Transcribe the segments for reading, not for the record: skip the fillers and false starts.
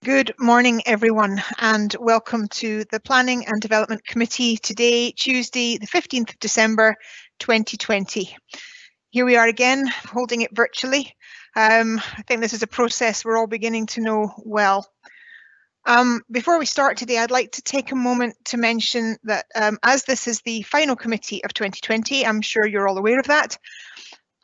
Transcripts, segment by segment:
Good morning, everyone, and welcome to the Planning and Development Committee today, Tuesday, the 15th of December, 2020. Here we are again, holding it virtually. I think this is a process we're all beginning to know well. Before we start today, I'd like to take a moment to mention that as this is the final committee of 2020, I'm sure you're all aware of that,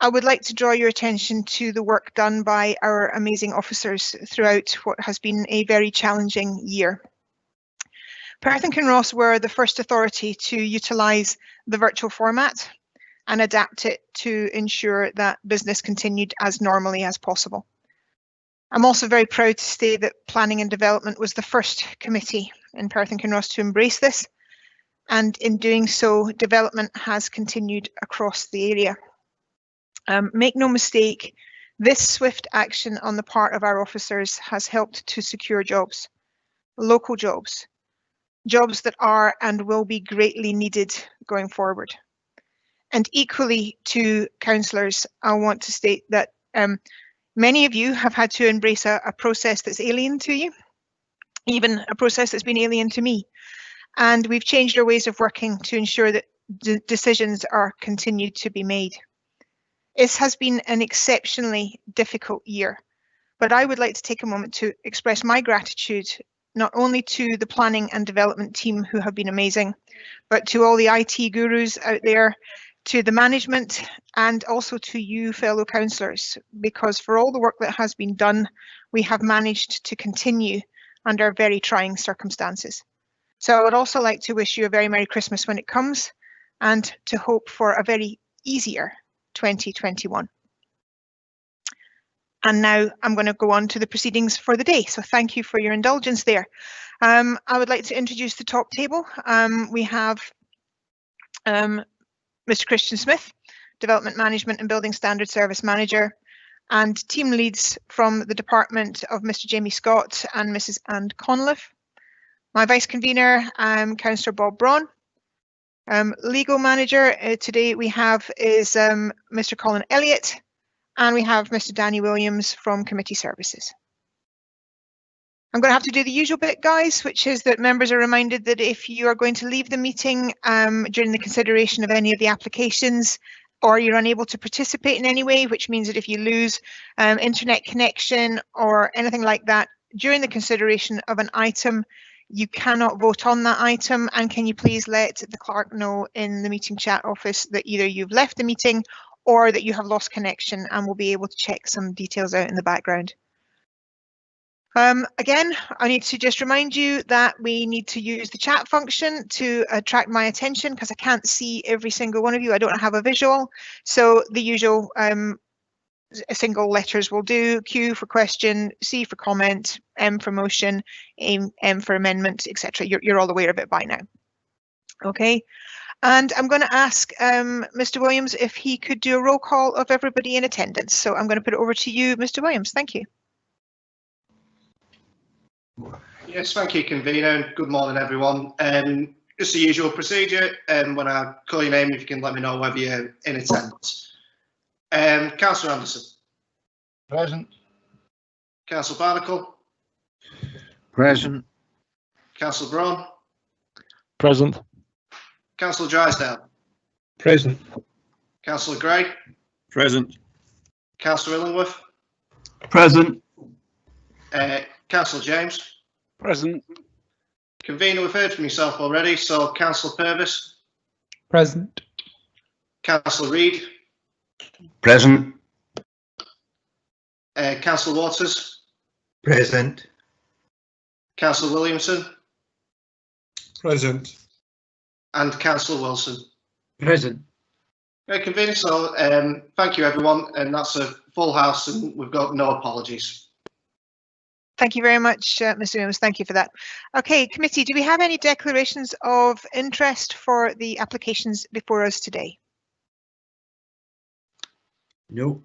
I would like to draw your attention to the work done by our amazing officers throughout what has been a very challenging year. Perth and Kinross were the first authority to utilise the virtual format and adapt it to ensure that business continued as normally as possible. I'm also very proud to say that Planning and Development was the first committee in Perth and Kinross to embrace this, and in doing so, development has continued across the area. Make no mistake, this swift action on the part of our officers has helped to secure jobs, local jobs, jobs that are and will be greatly needed going forward. And equally to councillors, I want to state that many of you have had to embrace a process that's alien to you, even a process that's been alien to me. And we've changed our ways of working to ensure that decisions are continued to be made. This has been an exceptionally difficult year, but I would like to take a moment to express my gratitude not only to the planning and development team who have been amazing, but to all the IT gurus out there, to the management, and also to you fellow councillors, because for all the work that has been done, we have managed to continue under very trying circumstances. So I would also like to wish you a very Merry Christmas when it comes, and to hope for a very easier 2021. And now I'm going to go on to the proceedings for the day. So thank you for your indulgence there. I would like to introduce the top table. We have Mr. Christian Smith, Development Management and Building Standard Service Manager, and team leads from the department of Mr. Jamie Scott and Mrs. Anne Conliffe. My vice convener, Councillor Bob Braun. Legal manager today we have is Mr. Colin Elliott, and we have Mr. Danny Williams from Committee Services. I'm going to have to do the usual bit, guys, which is that members are reminded that if you are going to leave the meeting during the consideration of any of the applications, or you're unable to participate in any way, which means that if you lose internet connection or anything like that during the consideration of an item, you cannot vote on that item, and can you please let the clerk know in the meeting chat office that either you've left the meeting or that you have lost connection, and we'll be able to check some details out in the background. Again, I need to just remind you that we need to use the chat function to attract my attention, because I can't see every single one of you. I don't have a visual, so the usual single letters will do. Q for question, C for comment, M for motion, M for amendment, etc. You're all aware of it by now. Okay, and I'm going to ask Mr. Williams if he could do a roll call of everybody in attendance. So I'm going to put it over to you, Mr. Williams. Thank you. Yes, thank you, convener, and good morning, everyone. Just the usual procedure. When I call your name, if you can let me know whether you're in attendance. Councillor Anderson. Present. Councillor Barnacle. Present. Councillor Braun. Present. Councillor Drysdale. Present. Councillor Gray. Present. Councillor Illingworth. Present. Councillor James. Present. Convener, we've heard from yourself already, so Councillor Purvis. Present. Councillor Reid. Present. Councillor Waters. Present. Councillor Williamson. Present. And Councillor Wilson. Present. Convener, so thank you, everyone, and that's a full house, and we've got no apologies. Thank you very much, Mr. Williams. Thank you for that. Okay, committee, do we have any declarations of interest for the applications before us today? No.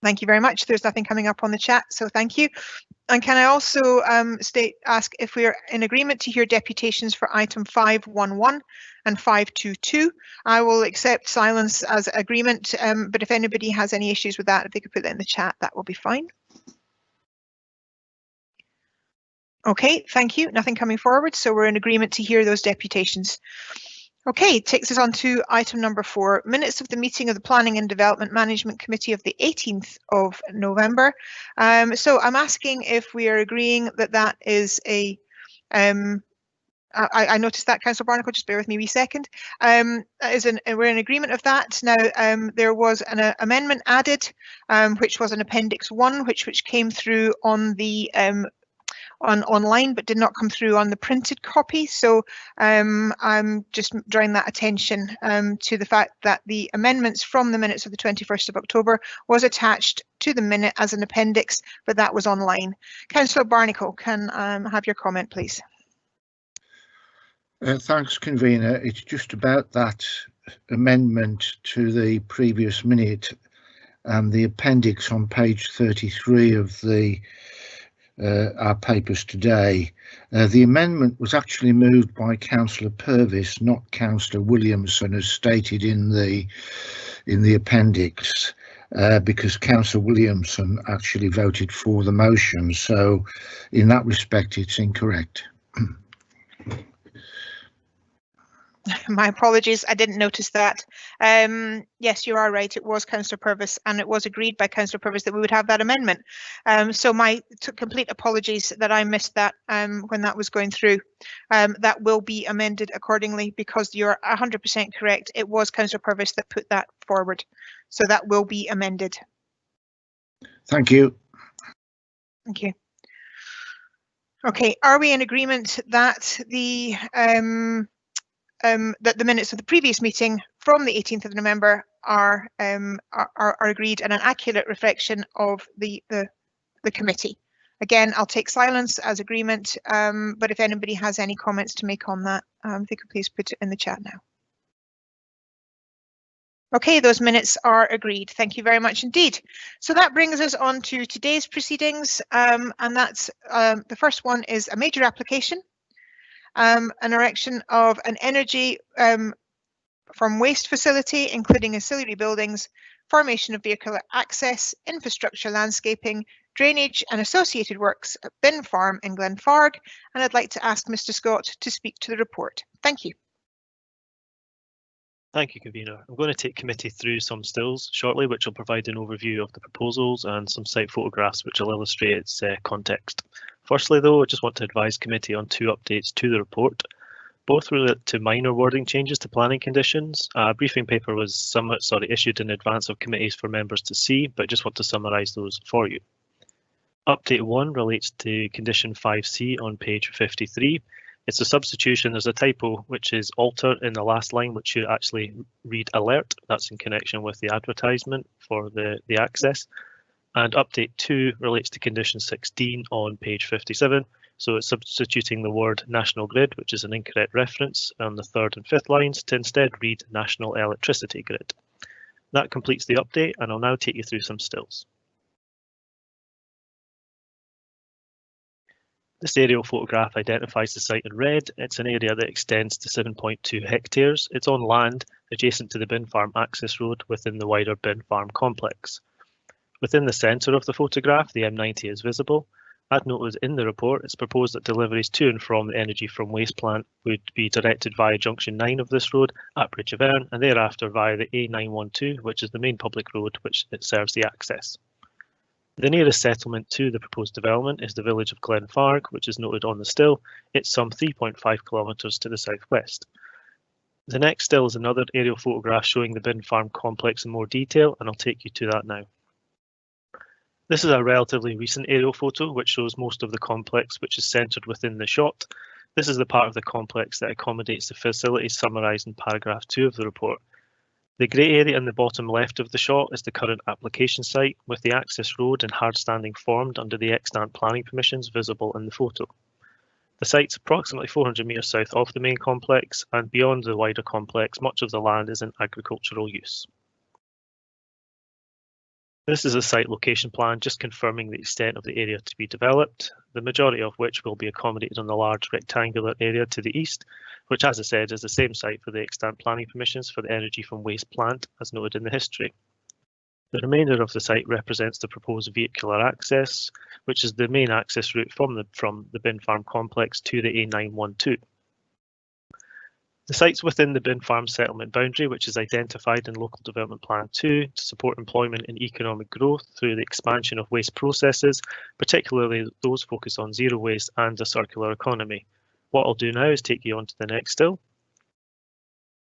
Thank you very much. There's nothing coming up on the chat, so thank you. And can I also ask if we are in agreement to hear deputations for item 511 and 522? I will accept silence as agreement, but if anybody has any issues with that, if they could put that in the chat, that will be fine. Okay, thank you. Nothing coming forward, so we're in agreement to hear those deputations. Okay, takes us on to item number 4, minutes of the meeting of the Planning and Development Management Committee of the 18th of November. So I'm asking if we are agreeing that that is a, I noticed that, Councillor Barnacle, just bear with me a wee second. We're in agreement of that. Now, there was an amendment added, which was an Appendix 1, which came through on the online but did not come through on the printed copy. So I'm just drawing that attention to the fact that the amendments from the minutes of the 21st of October was attached to the minute as an appendix, but that was online. Councillor Barnacle, can I have your comment, please? Thanks, convener. It's just about that amendment to the previous minute and the appendix on page 33 of the our papers today. The amendment was actually moved by Councillor Purvis, not Councillor Williamson, as stated in the appendix, because Councillor Williamson actually voted for the motion. So in that respect, it's incorrect. My apologies, I didn't notice that. Yes, you are right, it was Councillor Purvis, and it was agreed by Councillor Purvis that we would have that amendment. So my complete apologies that I missed that when that was going through. That will be amended accordingly, because you're 100% correct. It was Councillor Purvis that put that forward. So that will be amended. Thank you. Thank you. Okay, are we in agreement that the minutes of the previous meeting from the 18th of November are agreed and an accurate reflection of the committee? Again, I'll take silence as agreement, but if anybody has any comments to make on that, if they could please put it in the chat now. Okay, those minutes are agreed. Thank you very much indeed. So that brings us on to today's proceedings, and that's the first one is a major application. An erection of an energy from waste facility, including ancillary buildings, formation of vehicular access, infrastructure, landscaping, drainage and associated works at Bin Farm in Glenfarg. And I'd like to ask Mr. Scott to speak to the report. Thank you. Thank you, convener. I'm going to take committee through some stills shortly, which will provide an overview of the proposals, and some site photographs which will illustrate its context. Firstly, though, I just want to advise committee on 2 updates to the report. Both relate to minor wording changes to planning conditions. A briefing paper was issued in advance of committees for members to see, but I just want to summarise those for you. Update 1 relates to condition 5C on page 53. It's a substitution. There's a typo, which is alter in the last line, which should actually read alert. That's in connection with the advertisement for the access. And update 2 relates to condition 16 on page 57. So it's substituting the word national grid, which is an incorrect reference on the 3rd and 5th lines, to instead read national electricity grid. That completes the update, and I'll now take you through some stills. This aerial photograph identifies the site in red. It's an area that extends to 7.2 hectares. It's on land adjacent to the Bin Farm access road within the wider Bin Farm complex. Within the centre of the photograph, the M90 is visible. As noted in the report, it's proposed that deliveries to and from the energy from waste plant would be directed via junction 9 of this road at Bridge of Erne, and thereafter via the A912, which is the main public road which it serves the access. The nearest settlement to the proposed development is the village of Glenfarg, which is noted on the still. It's some 3.5 kilometres to the southwest. The next still is another aerial photograph showing the Bin Farm complex in more detail, and I'll take you to that now. This is a relatively recent aerial photo which shows most of the complex, which is centred within the shot. This is the part of the complex that accommodates the facilities summarised in paragraph 2 of the report. The grey area in the bottom left of the shot is the current application site, with the access road and hard standing formed under the extant planning permissions visible in the photo. The site's approximately 400 metres south of the main complex, and beyond the wider complex, much of the land is in agricultural use. This is a site location plan just confirming the extent of the area to be developed, the majority of which will be accommodated on the large rectangular area to the east, which, as I said, is the same site for the extant planning permissions for the energy from waste plant as noted in the history. The remainder of the site represents the proposed vehicular access, which is the main access route from the bin farm complex to the A912. The site's within the bin farm settlement boundary, which is identified in Local Development Plan 2 to support employment and economic growth through the expansion of waste processes, particularly those focused on zero waste and a circular economy. What I'll do now is take you on to the next still.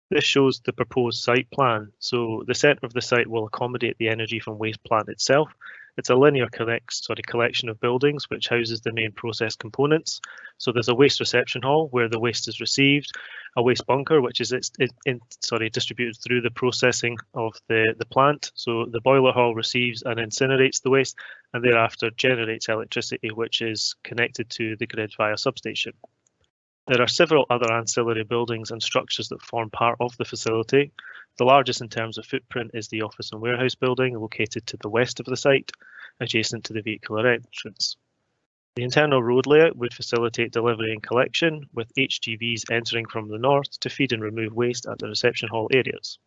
This shows the proposed site plan. So the centre of the site will accommodate the energy from waste plant itself. It's a linear collection of buildings which houses the main process components. So there's a waste reception hall where the waste is received, a waste bunker which is distributed through the processing of the plant. So the boiler hall receives and incinerates the waste and thereafter generates electricity which is connected to the grid via substation. There are several other ancillary buildings and structures that form part of the facility. The largest in terms of footprint is the office and warehouse building located to the west of the site, adjacent to the vehicular entrance. The internal road layout would facilitate delivery and collection, with HGVs entering from the north to feed and remove waste at the reception hall areas.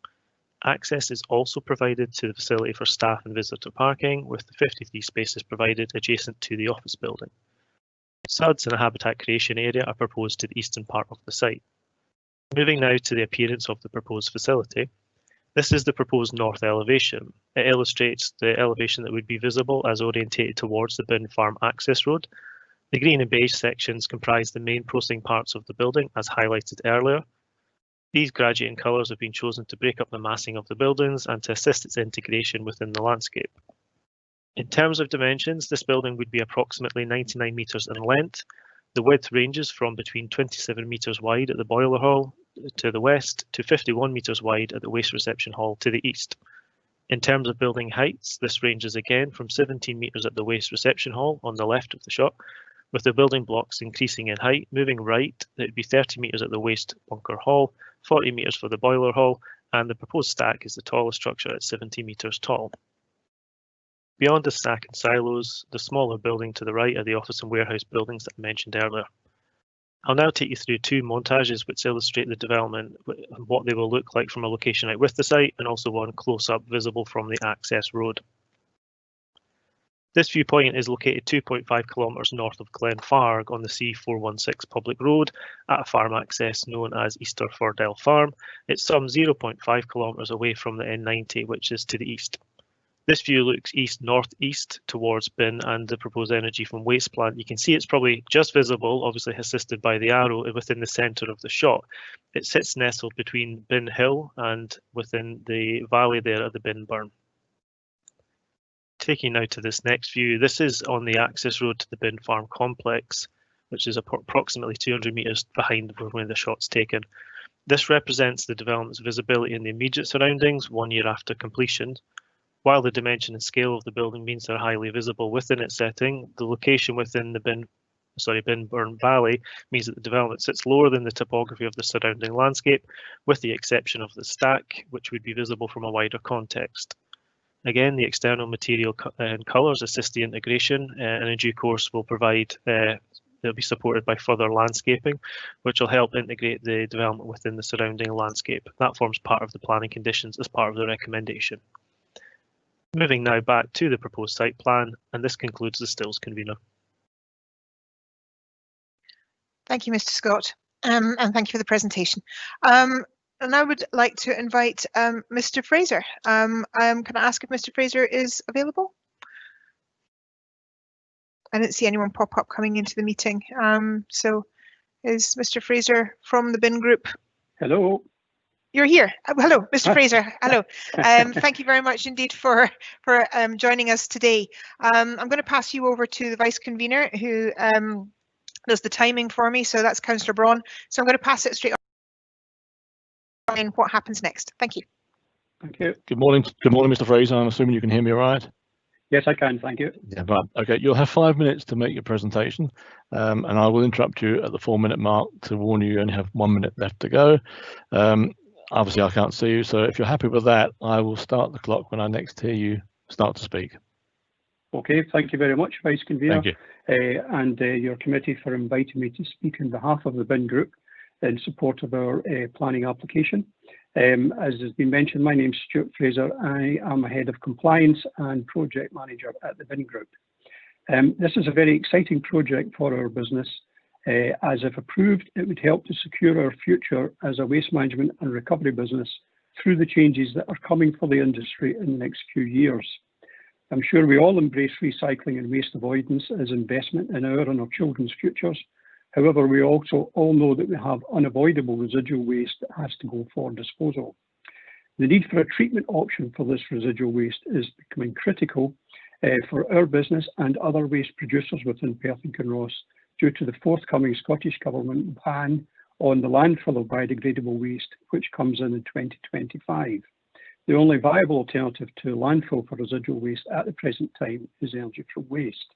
Access is also provided to the facility for staff and visitor parking, with the 53 spaces provided adjacent to the office building. SUDs and a habitat creation area are proposed to the eastern part of the site. Moving now to the appearance of the proposed facility. This is the proposed north elevation. It illustrates the elevation that would be visible as orientated towards the bin farm access road. The green and beige sections comprise the main processing parts of the building as highlighted earlier. These graduating colours have been chosen to break up the massing of the buildings and to assist its integration within the landscape. In terms of dimensions, this building would be approximately 99 metres in length. The width ranges from between 27 metres wide at the boiler hall to the west to 51 metres wide at the waste reception hall to the east. In terms of building heights, this ranges again from 17 metres at the waste reception hall on the left of the shot, with the building blocks increasing in height. Moving right, it would be 30 metres at the waste bunker hall, 40 metres for the boiler hall, and the proposed stack is the tallest structure at 70 metres tall. Beyond the stack and silos, the smaller building to the right are the office and warehouse buildings that I mentioned earlier. I'll now take you through two montages which illustrate the development and what they will look like from a location out with the site, and also one close-up visible from the access road. This viewpoint is located 2.5 kilometres north of Glenfarg on the C416 public road at a farm access known as Easter Fordell Farm. It's some 0.5 kilometres away from the N90, which is to the east. This view looks east-northeast towards bin and the proposed energy from waste plant. You can see it's probably just visible, obviously assisted by the arrow, within the centre of the shot. It sits nestled between Bin Hill and within the valley there at the bin burn. Taking now to this next view, this is on the access road to the bin farm complex, which is approximately 200 metres behind where the shot's taken. This represents the development's visibility in the immediate surroundings 1 year after completion. While the dimension and scale of the building means they're highly visible within its setting, the location within the bin burn valley means that the development sits lower than the topography of the surrounding landscape, with the exception of the stack, which would be visible from a wider context. Again, the external material and colours assist the integration, and in due course will provide, they'll be supported by further landscaping, which will help integrate the development within the surrounding landscape. That forms part of the planning conditions as part of the recommendation. Moving now back to the proposed site plan, and this concludes the Stills convener. Thank you, Mr. Scott, and thank you for the presentation. And I would like to invite Mr. Fraser. Can I ask if Mr. Fraser is available? I didn't see anyone pop up coming into the meeting. So is Mr. Fraser from the bin group? Hello. You're here. Hello, Mr. Fraser. Hello. Thank you very much indeed for joining us today. I'm going to pass you over to the vice convener who does the timing for me. So that's Councillor Braun. So I'm going to pass it straight on in what happens next. Thank you. Thank you. Good morning, Mr. Fraser. I'm assuming you can hear me all right. Yes, I can. Thank you. Yeah, right. Okay, you'll have 5 minutes to make your presentation, and I will interrupt you at the 4-minute mark to warn you only have 1 minute left to go. Obviously, I can't see you, so if you're happy with that, I will start the clock when I next hear you start to speak. Okay, thank you very much, Vice Convener, Thank you. and your committee for inviting me to speak on behalf of the bin group in support of our planning application. As has been mentioned, my name's Stuart Fraser. I am a Head of Compliance and Project Manager at the Bin Group. This is a very exciting project for our business, as if approved, it would help to secure our future as a waste management and recovery business through the changes that are coming for the industry in the next few years. I'm sure we all embrace recycling and waste avoidance as investment in our and our children's futures. However, we also all know that we have unavoidable residual waste that has to go for disposal. The need for a treatment option for this residual waste is becoming critical for our business and other waste producers within Perth and Kinross due to the forthcoming Scottish Government ban on the landfill of biodegradable waste, which comes in 2025. The only viable alternative to landfill for residual waste at the present time is energy from waste.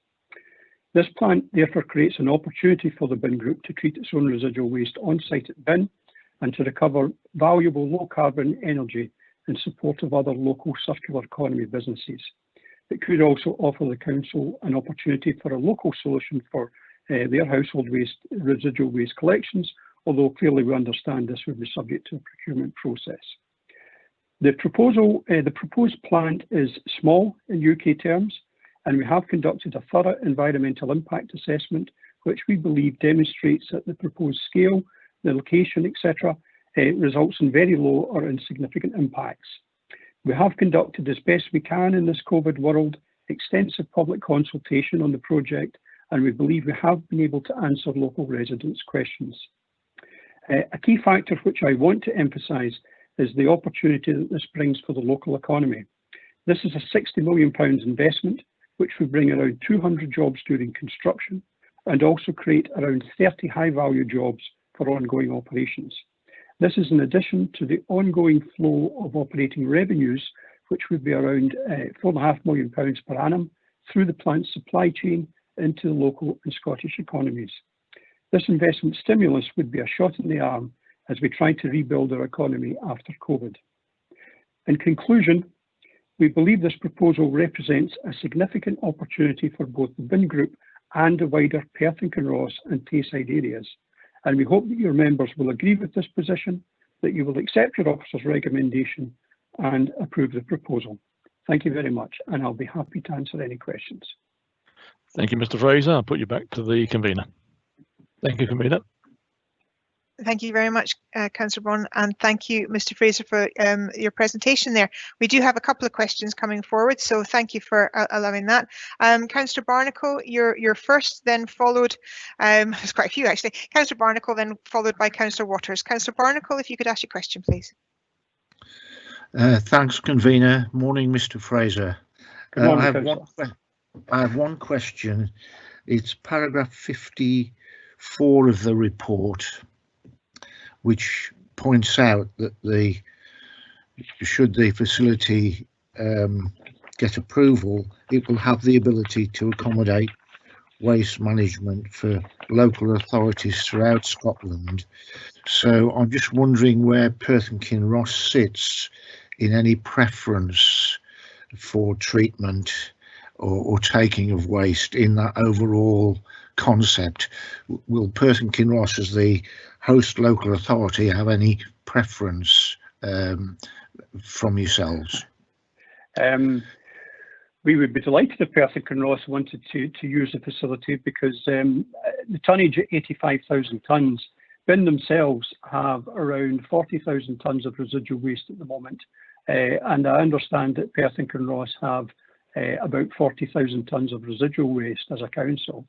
This plant therefore creates an opportunity for the Bin Group to treat its own residual waste on site at Bin and to recover valuable low carbon energy in support of other local circular economy businesses. It could also offer the council an opportunity for a local solution for their household waste, residual waste collections, although clearly we understand this would be subject to a procurement process. The proposed plant is small in UK terms, and we have conducted a thorough environmental impact assessment, which we believe demonstrates that the proposed scale, the location, etc., results in very low or insignificant impacts. We have conducted as best we can in this COVID world, extensive public consultation on the project, and we believe we have been able to answer local residents' questions. A key factor which I want to emphasise is the opportunity that this brings for the local economy. This is a £60 million investment, which would bring around 200 jobs during construction and also create around 30 high-value jobs for ongoing operations. This is in addition to the ongoing flow of operating revenues, which would be around £4.5 million per annum through the plant's supply chain into the local and Scottish economies. This investment stimulus would be a shot in the arm as we try to rebuild our economy after COVID. In conclusion, we believe this proposal represents a significant opportunity for both the Bin Group and the wider Perth and Kinross and Tayside areas, and we hope that your members will agree with this position, that you will accept your officer's recommendation and approve the proposal. Thank you very much, and I'll be happy to answer any questions. Thank you, Mr. Fraser. I'll put you back to the convener. Thank you, convener. Thank you very much, Councillor Braun, and thank you, Mr. Fraser, for your presentation there. We do have a couple of questions coming forward, so thank you for allowing that. Councillor Barnacle, you're first, then followed, there's quite a few actually. Councillor Barnacle, then followed by Councillor Waters. Councillor Barnacle, if you could ask your question, please. Thanks, convener. Morning, Mr. Fraser. Good morning, I have one question. It's paragraph 54 of the report, which points out that should the facility get approval, it will have the ability to accommodate waste management for local authorities throughout Scotland. So I'm just wondering where Perth and Kinross sits in any preference for treatment or taking of waste in that overall concept. Will Perth and Kinross, as the host local authority, have any preference from yourselves? We would be delighted if Perth and Kinross wanted to use the facility, because the tonnage at 85,000 tonnes, Bin themselves have around 40,000 tonnes of residual waste at the moment, and I understand that Perth and Kinross have about 40,000 tonnes of residual waste as a council.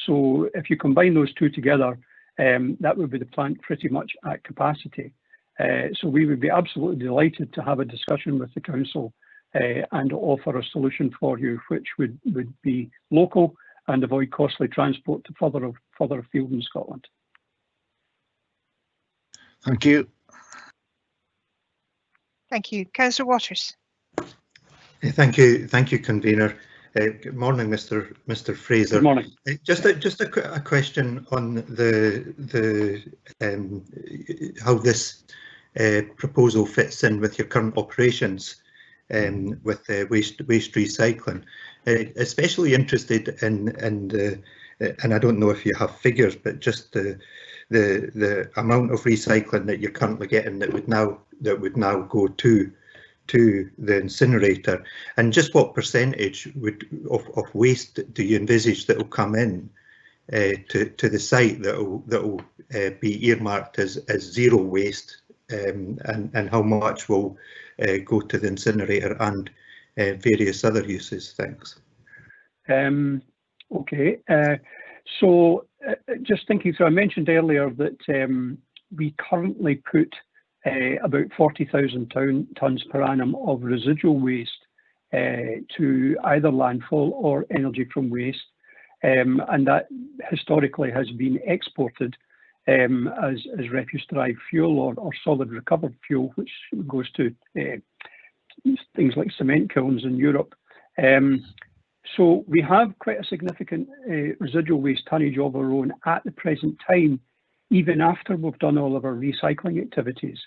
So if you combine those two together, that would be the plant pretty much at capacity. So we would be absolutely delighted to have a discussion with the council and offer a solution for you, which would be local and avoid costly transport to further afield in Scotland. Thank you. Thank you. Councillor Waters. Thank you, convener. Good morning, Mr. Fraser. Good morning. Just a question on how this proposal fits in with your current operations with waste recycling. Especially interested in and I don't know if you have figures, but just the amount of recycling that you're currently getting that would now go to the incinerator, and just what percentage of waste do you envisage that will come in to the site that will be earmarked as zero waste, and how much will go to the incinerator and various other uses? Thanks. Okay, so just thinking through, I mentioned earlier that we currently put about 40,000 tonnes per annum of residual waste to either landfill or energy from waste, and that historically has been exported as refuse-derived fuel or solid recovered fuel, which goes to things like cement kilns in Europe. So we have quite a significant residual waste tonnage of our own at the present time, even after we've done all of our recycling activities.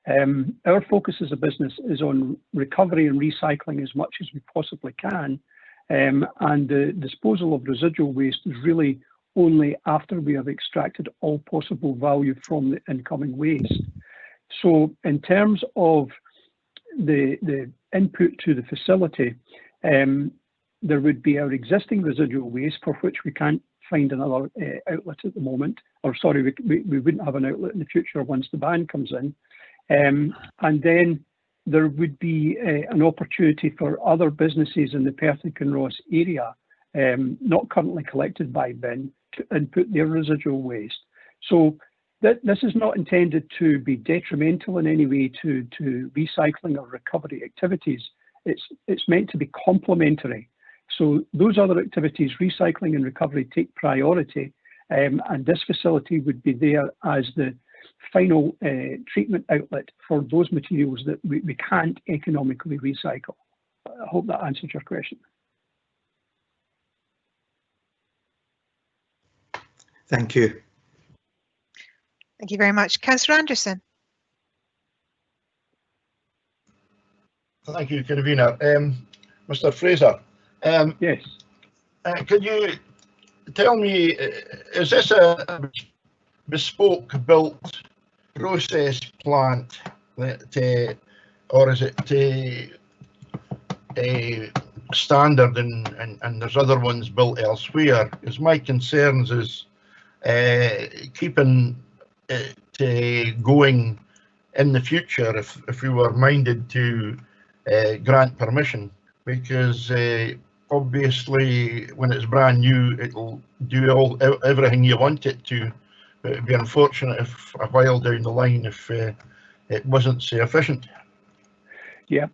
Our focus as a business is on recovery and recycling as much as we possibly can, and the disposal of residual waste is really only after we have extracted all possible value from the incoming waste. So in terms of the input to the facility, there would be our existing residual waste, for which we can't find another outlet at the moment, or sorry, we wouldn't have an outlet in the future once the ban comes in. And then there would be an opportunity for other businesses in the Perth and Kinross area, not currently collected by bin, to input their residual waste. So this is not intended to be detrimental in any way to recycling or recovery activities. It's meant to be complementary. So those other activities, recycling and recovery, take priority, and this facility would be there as the final treatment outlet for those materials that we can't economically recycle. I hope that answers your question. Thank you. Thank you very much. Councillor Anderson. Thank you, Convener. Mr. Fraser. Yes. Could you tell me, is this a bespoke built process plant that, or is it a standard and there's other ones built elsewhere? Because my concerns is keeping it going in the future if we were minded to grant permission, because obviously when it's brand new it'll do everything you want it to, but it'd be unfortunate if a while down the line if it wasn't so efficient. Yeah,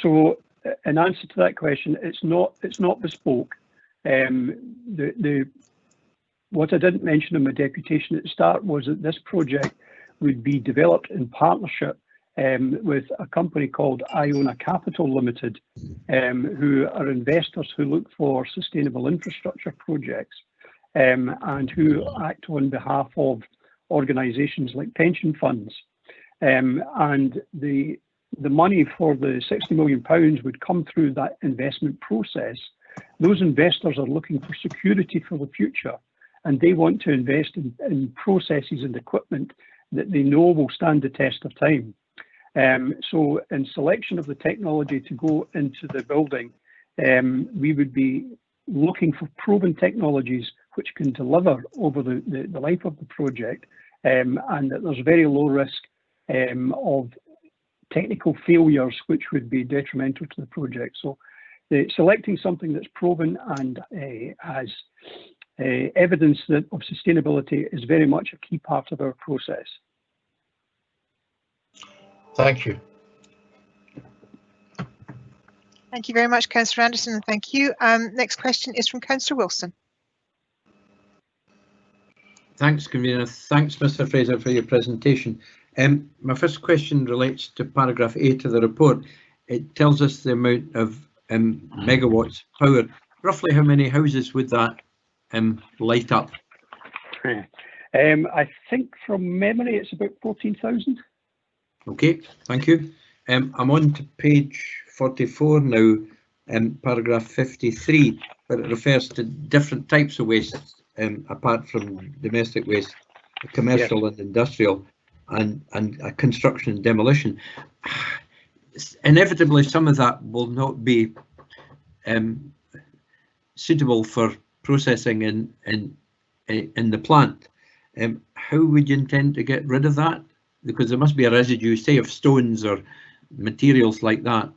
so in answer to that question, it's not bespoke. What I didn't mention in my deputation at the start was that this project would be developed in partnership with a company called Iona Capital Limited, who are investors who look for sustainable infrastructure projects, and who act on behalf of organisations like pension funds. And the money for the £60 million would come through that investment process. Those investors are looking for security for the future, and they want to invest in processes and equipment that they know will stand the test of time. So in selection of the technology to go into the building, we would be looking for proven technologies which can deliver over the life of the project, and that there's very low risk of technical failures which would be detrimental to the project. So selecting something that's proven and has evidence of sustainability is very much a key part of our process. Thank you. Thank you very much, Councillor Anderson, and thank you. Next question is from Councillor Wilson. Thanks, Convener. Thanks, Mr. Fraser, for your presentation. My first question relates to paragraph 8 of the report. It tells us the amount of megawatts power. Roughly how many houses would that light up? I think from memory it's about 14,000. Okay, thank you. I'm on to page 44 now, paragraph 53, but it refers to different types of waste apart from domestic waste. commercial and industrial, and construction and demolition. Inevitably, some of that will not be suitable for processing in the plant. How would you intend to get rid of that? Because there must be a residue, say, of stones or materials like that.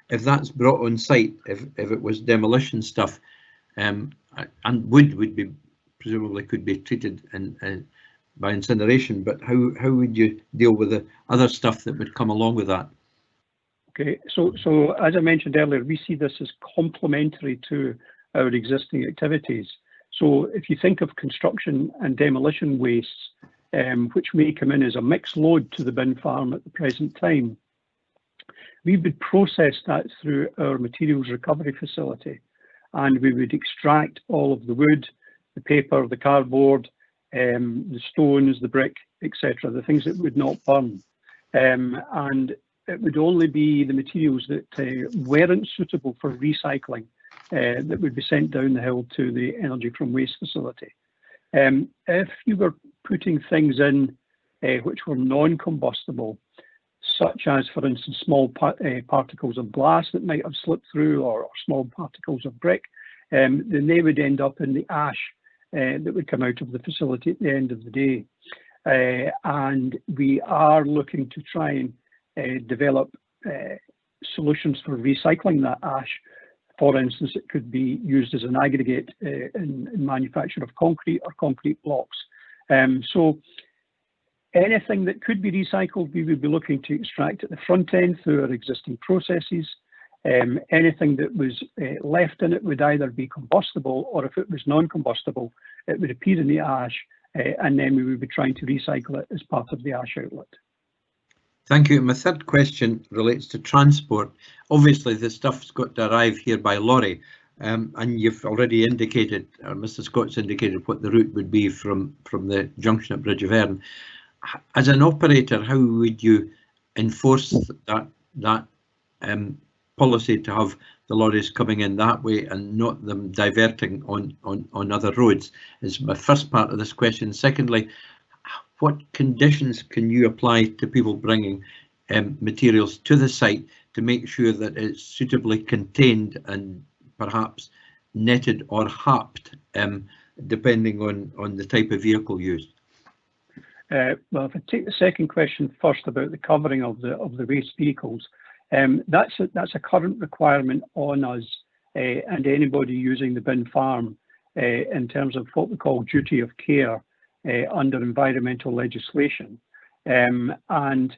If that's brought on site, if it was demolition stuff, and wood would be presumably could be treated by incineration, but how would you deal with the other stuff that would come along with that? Okay, so as I mentioned earlier, we see this as complementary to our existing activities. So if you think of construction and demolition wastes, which may come in as a mixed load to the bin farm at the present time, we would process that through our materials recovery facility, and we would extract all of the wood, the paper, the cardboard, the stones, the brick, etc., the things that would not burn. And it would only be the materials that weren't suitable for recycling that would be sent down the hill to the energy from waste facility. If you were putting things in which were non-combustible, such as, for instance, small particles of glass that might have slipped through, or small particles of brick, then they would end up in the ash that would come out of the facility at the end of the day. And we are looking to try and develop solutions for recycling that ash. For instance, it could be used as an aggregate in manufacture of concrete or concrete blocks. So anything that could be recycled, we would be looking to extract at the front end through our existing processes. Anything that was left in it would either be combustible, or if it was non-combustible, it would appear in the ash, and then we would be trying to recycle it as part of the ash outlet. Thank you. My third question relates to transport. Obviously, the stuff's got to arrive here by lorry, and you've already indicated, or Mr. Scott's indicated, what the route would be from the junction at Bridge of Erne. As an operator, how would you enforce that policy to have the lorries coming in that way and not them diverting on other roads? Is my first part of this question. Secondly, what conditions can you apply to people bringing materials to the site to make sure that it's suitably contained and perhaps netted or happed, depending on the type of vehicle used? Well, if I take the second question first about the covering of the waste vehicles, that's a current requirement on us and anybody using the bin farm in terms of what we call duty of care under environmental legislation. And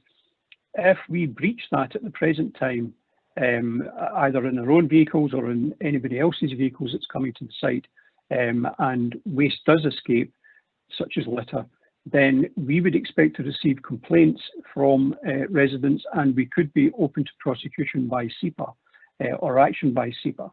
if we breach that at the present time, either in our own vehicles or in anybody else's vehicles that's coming to the site, and waste does escape, such as litter, then we would expect to receive complaints from residents, and we could be open to prosecution by SEPA or action by SEPA.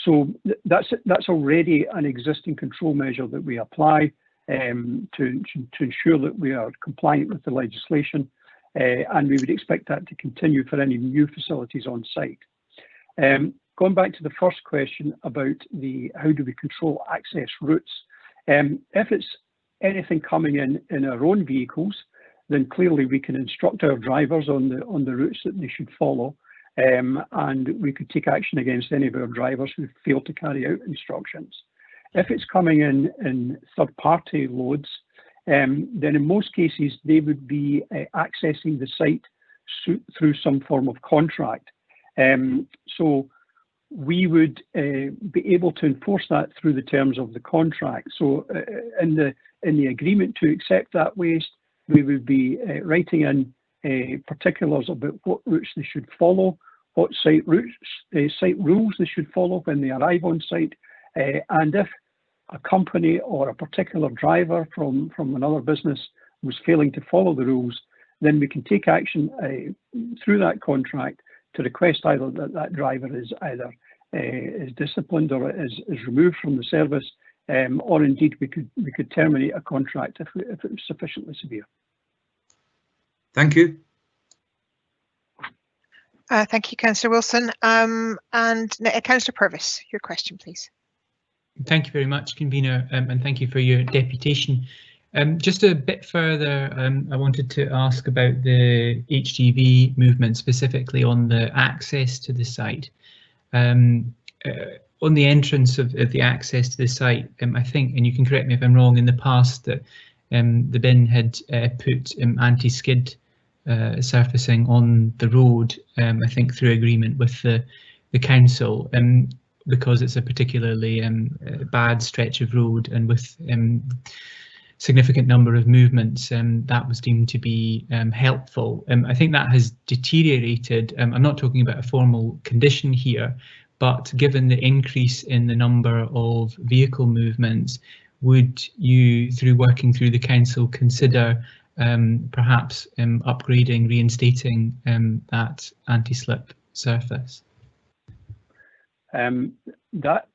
So that's already an existing control measure that we apply to ensure that we are compliant with the legislation, and we would expect that to continue for any new facilities on site. Going back to the first question about how do we control access routes, if it's anything coming in our own vehicles, then clearly we can instruct our drivers on the routes that they should follow, and we could take action against any of our drivers who fail to carry out instructions. If it's coming in third-party loads, then in most cases they would be accessing the site through some form of contract. So we would be able to enforce that through the terms of the contract. So in the agreement to accept that waste, we would be writing in particulars about what routes they should follow, what site rules they should follow when they arrive on site, and if a company or a particular driver from another business was failing to follow the rules, then we can take action through that contract to request either that driver is either is disciplined or is removed from the service, or indeed we could terminate a contract if it was sufficiently severe. Thank you. Thank you, Councillor Wilson. And Councillor Purvis, your question, please. Thank you very much, Convener, and thank you for your deputation. Just a bit further, I wanted to ask about the HGV movement, specifically on the access to the site. On the entrance of the access to the site, I think, and you can correct me if I'm wrong, in the past that the bin had put anti-skid surfacing on the road, I think through agreement with the council, because it's a particularly bad stretch of road, and with significant number of movements, that was deemed to be helpful. I think that has deteriorated. I'm not talking about a formal condition here, but given the increase in the number of vehicle movements, would you, through working through the council, consider perhaps upgrading, reinstating that anti-slip surface? That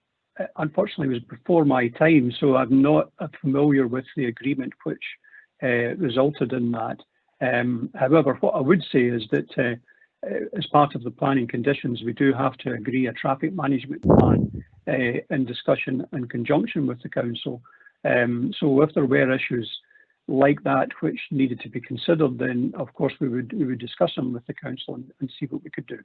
unfortunately was before my time, so I'm not familiar with the agreement which resulted in that. However, what I would say is that as part of the planning conditions, we do have to agree a traffic management plan in discussion in conjunction with the council. So if there were issues like that which needed to be considered, then of course we would discuss them with the council and see what we could do.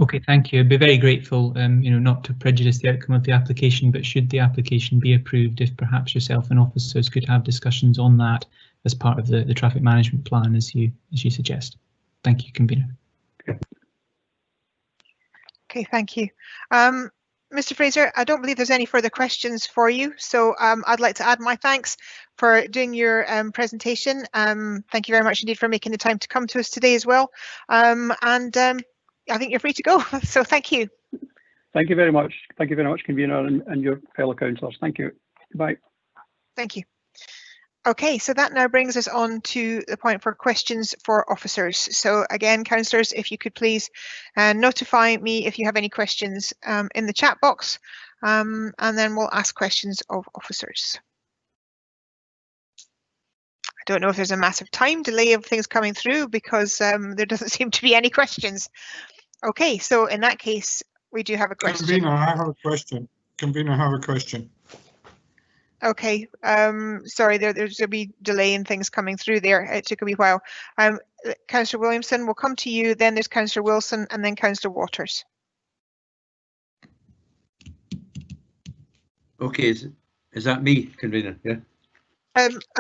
Okay, thank you. I'd be very grateful, not to prejudice the outcome of the application, but should the application be approved, if perhaps yourself and officers could have discussions on that as part of the traffic management plan, as you suggest. Thank you, convener. Okay, thank you. Mr. Fraser, I don't believe there's any further questions for you, so I'd like to add my thanks for doing your presentation. Thank you very much indeed for making the time to come to us today as well. I think you're free to go, so thank you. Thank you very much. Thank you very much, convener, and your fellow councillors. Thank you. Goodbye. Thank you. Okay, so that now brings us on to the point for questions for officers. So again, councillors, if you could please notify me if you have any questions in the chat box, and then we'll ask questions of officers. I don't know if there's a massive time delay of things coming through, because there doesn't seem to be any questions. Okay, so in that case, we do have a question. Convener, I have a question. Convener, I have a question. Okay, sorry, there's a wee delay in things coming through there. It took a wee while. Councillor Williamson, we'll come to you, then there's Councillor Wilson, and then Councillor Waters. Okay, is that me, convener? Yeah.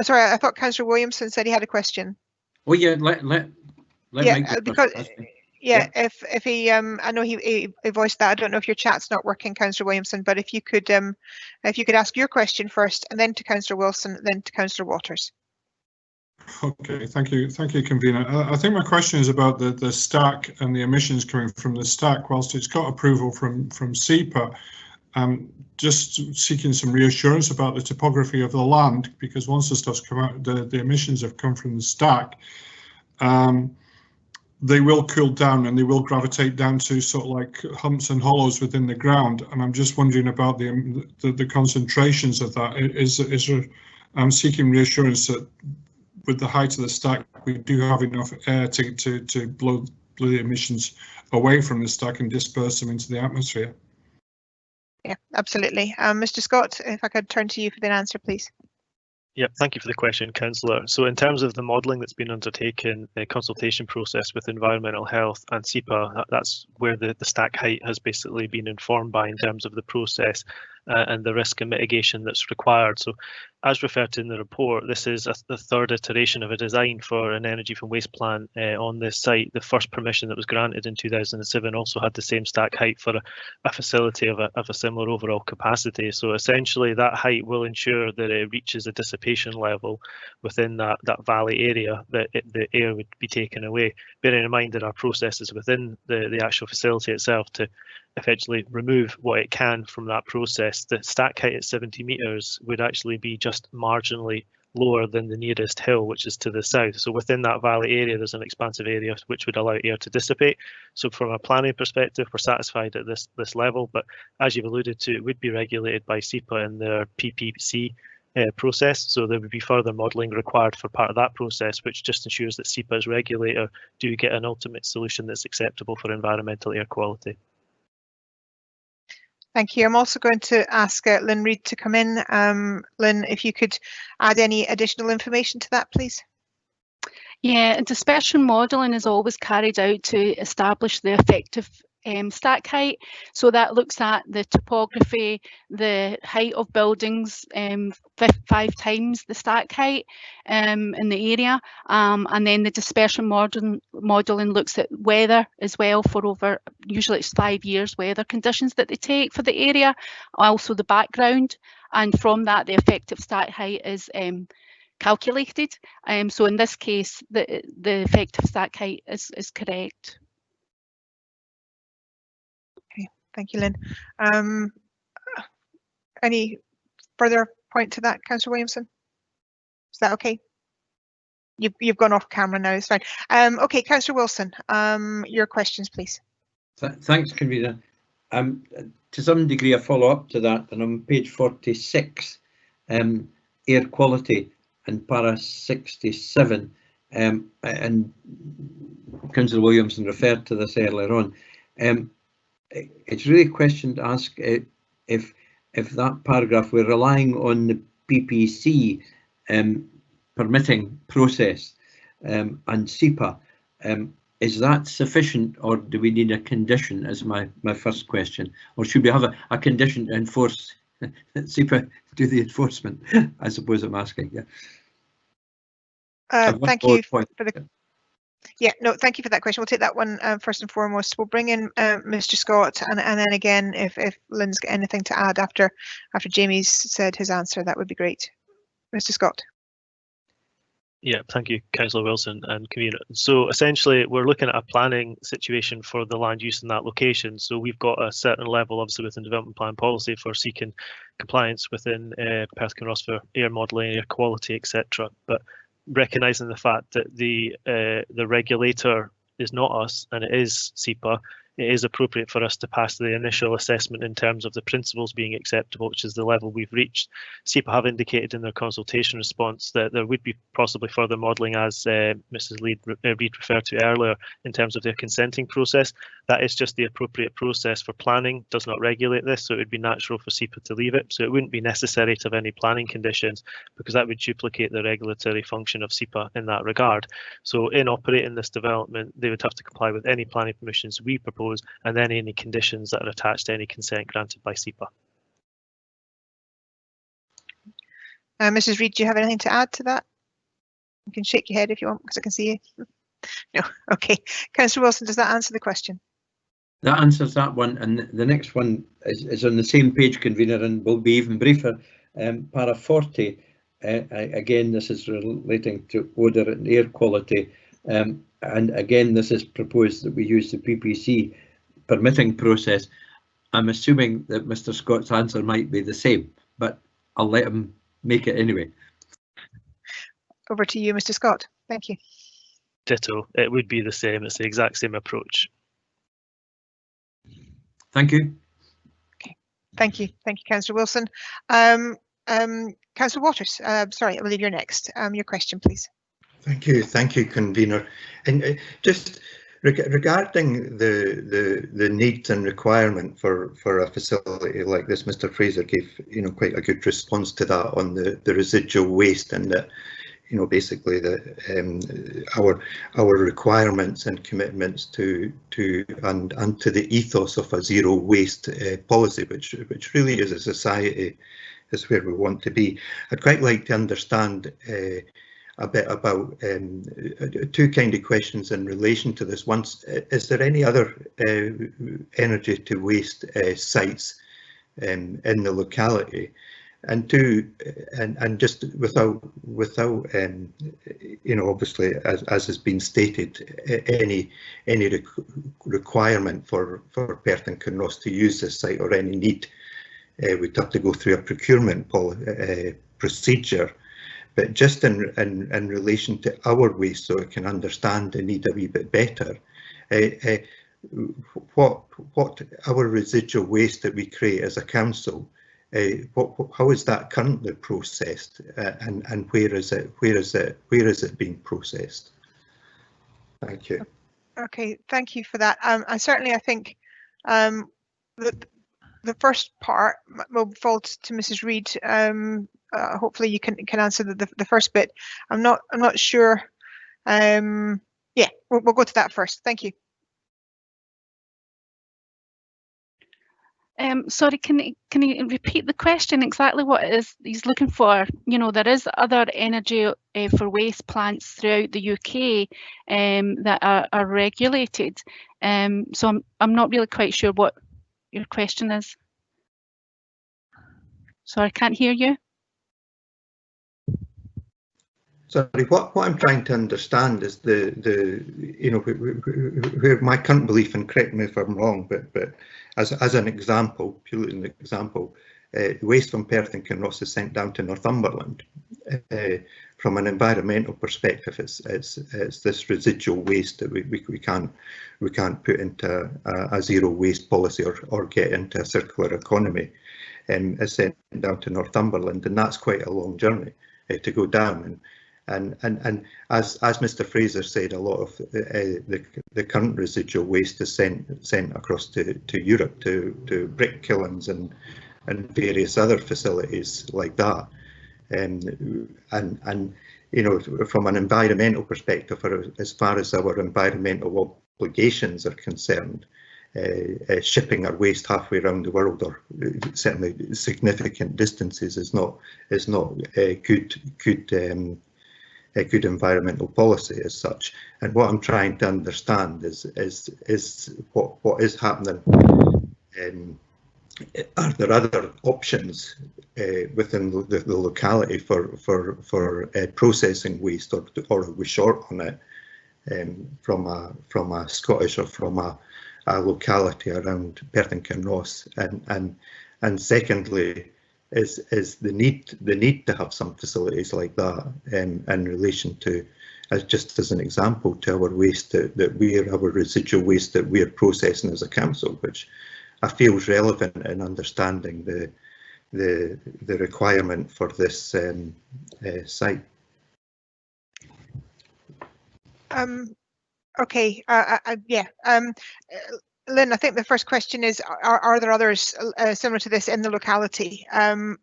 Sorry, I thought Councillor Williamson said he had a question. Oh yeah, let yeah, because yeah, if he I know he voiced that. I don't know if your chat's not working, Councillor Williamson, but if you could ask your question first, and then to Councillor Wilson, then to Councillor Waters. Okay, thank you, convener. I think my question is about the stack and the emissions coming from the stack. Whilst it's got approval from SEPA, just seeking some reassurance about the topography of the land, because once the stuff's come out, the emissions have come from the stack, they will cool down and they will gravitate down to sort of like humps and hollows within the ground. And I'm just wondering about the concentrations of that. I'm seeking reassurance that with the height of the stack, we do have enough air to blow the emissions away from the stack and disperse them into the atmosphere. Yeah, absolutely. Mr. Scott, if I could turn to you for the answer, please. Yeah, thank you for the question, Councillor. So in terms of the modelling that's been undertaken, the consultation process with Environmental Health and SEPA, that's where the stack height has basically been informed by in terms of the process and the risk and mitigation that's required. So as referred to in the report, this is the third iteration of a design for an energy from waste plant on this site. The first permission that was granted in 2007 also had the same stack height for a facility of a similar overall capacity. So essentially that height will ensure that it reaches a dissipation level within that valley area that the air would be taken away, bearing in mind that our process is within the actual facility itself to effectively remove what it can from that process. The stack height at 70 metres would actually be just marginally lower than the nearest hill, which is to the south. So within that valley area, there's an expansive area which would allow air to dissipate. So from a planning perspective, we're satisfied at this level, but as you've alluded to, it would be regulated by SEPA in their PPC process. So there would be further modelling required for part of that process, which just ensures that SEPA as regulator do get an ultimate solution that's acceptable for environmental air quality. Thank you. I'm also going to ask Lynn Reid to come in. Lynn, if you could add any additional information to that, please. Yeah, dispersion modelling is always carried out to establish the effective stack height. So that looks at the topography, the height of buildings 5 times the stack height in the area. And then the dispersion modelling looks at weather as well for over, usually it's 5 years weather conditions that they take for the area, also the background. And from that, the effective stack height is calculated. So in this case, the effective stack height is correct. Okay, thank you, Lynn. Any further point to that, Councillor Williamson? Is that okay? You've gone off camera now, it's fine. Okay, Councillor Wilson, your questions, please. Thanks, Convener. To some degree, a follow-up to that, and on page 46, air quality and para 67, and Councillor Williamson referred to this earlier on. It's really a question to ask if that paragraph, we're relying on the PPC permitting process and SEPA, is that sufficient, or do we need a condition, as my first question, or should we have a condition to enforce SEPA do the enforcement? I suppose I'm asking. Yeah. Thank you for the. Yeah, no, thank you for that question. We'll take that one first and foremost. We'll bring in Mr. Scott, and then again, if Lynn's got anything to add after Jamie's said his answer, that would be great. Mr. Scott. Yeah, thank you, Councillor Wilson and Convener. So essentially, we're looking at a planning situation for the land use in that location. So we've got a certain level, obviously, within development plan policy for seeking compliance within Perth and Ross for air modelling, air quality, etc. But recognising the fact that the regulator is not us and it is SEPA, it is appropriate for us to pass the initial assessment in terms of the principles being acceptable, which is the level we've reached. SEPA have indicated in their consultation response that there would be possibly further modelling, as Mrs. Reid referred to earlier, in terms of their consenting process. That is just the appropriate process for planning, does not regulate this, so it would be natural for SEPA to leave it. So it wouldn't be necessary to have any planning conditions, because that would duplicate the regulatory function of SEPA in that regard. So in operating this development, they would have to comply with any planning permissions we propose, and then any conditions that are attached to any consent granted by SEPA. Mrs. Reid, do you have anything to add to that? You can shake your head if you want, because I can see you. No, okay. Councillor Wilson, does that answer the question? That answers that one, and the next one is on the same page, Convener, and will be even briefer. Para 40, again, this is relating to odour and air quality. And again, this is proposed that we use the PPC permitting process. I'm assuming that Mr. Scott's answer might be the same, but I'll let him make it anyway. Over to you, Mr. Scott. Thank you. Ditto. It would be the same. It's the exact same approach. Thank you. Okay. Thank you. Thank you, Councillor Wilson. Councillor Waters, sorry, I believe you're next. Your question, please. Thank you, Convener. And just regarding the needs and requirement for a facility like this, Mr. Fraser gave quite a good response to that on the residual waste, and that basically our requirements and commitments to the ethos of a zero waste policy, which really as a society is where we want to be. I'd quite like to understand a bit about two kind of questions in relation to this. One, is there any other energy to waste sites in the locality? And two, and just without obviously, as has been stated, any requirement for Perth and Kinross to use this site, or any need, we'd have to go through a procurement procedure. But just in relation to our waste, so I can understand the need a wee bit better, what our residual waste that we create as a council, how is that currently processed, and where is it being processed? Thank you. Okay, thank you for that. I think that the first part will fall to Mrs. Reid. Hopefully you can answer the first bit. I'm not sure. Yeah, we'll go to that first. Thank you. Sorry, can you repeat the question exactly what it is he's looking for? You know, there is other energy for waste plants throughout the UK that are regulated. So I'm not really quite sure what your question is. Sorry, I can't hear you. Sorry, what I'm trying to understand is where my current belief, and correct me if I'm wrong, but as an example, purely an example, waste from Perth and Kinross is sent down to Northumberland. From an environmental perspective, it's this residual waste that we can't put into a zero waste policy or get into a circular economy. Is sent down to Northumberland, and that's quite a long journey to go down. And as Mr. Fraser said, a lot of the current residual waste is sent across to Europe to brick kilns and various other facilities like that. And you know, from an environmental perspective, or as far as our environmental obligations are concerned, shipping our waste halfway around the world, or certainly significant distances, is not a good environmental policy as such. And what I'm trying to understand is what is happening. Are there other options within the locality for processing waste, or are we short on it from a Scottish or from a locality around Perth and Kinross? And secondly, is the need to have some facilities like that in relation to, just as an example, to our waste our residual waste that we are processing as a council, which I feel is relevant in understanding the requirement for this site. Okay. Yeah. Lynn, I think the first question is: Are there others similar to this in the locality? And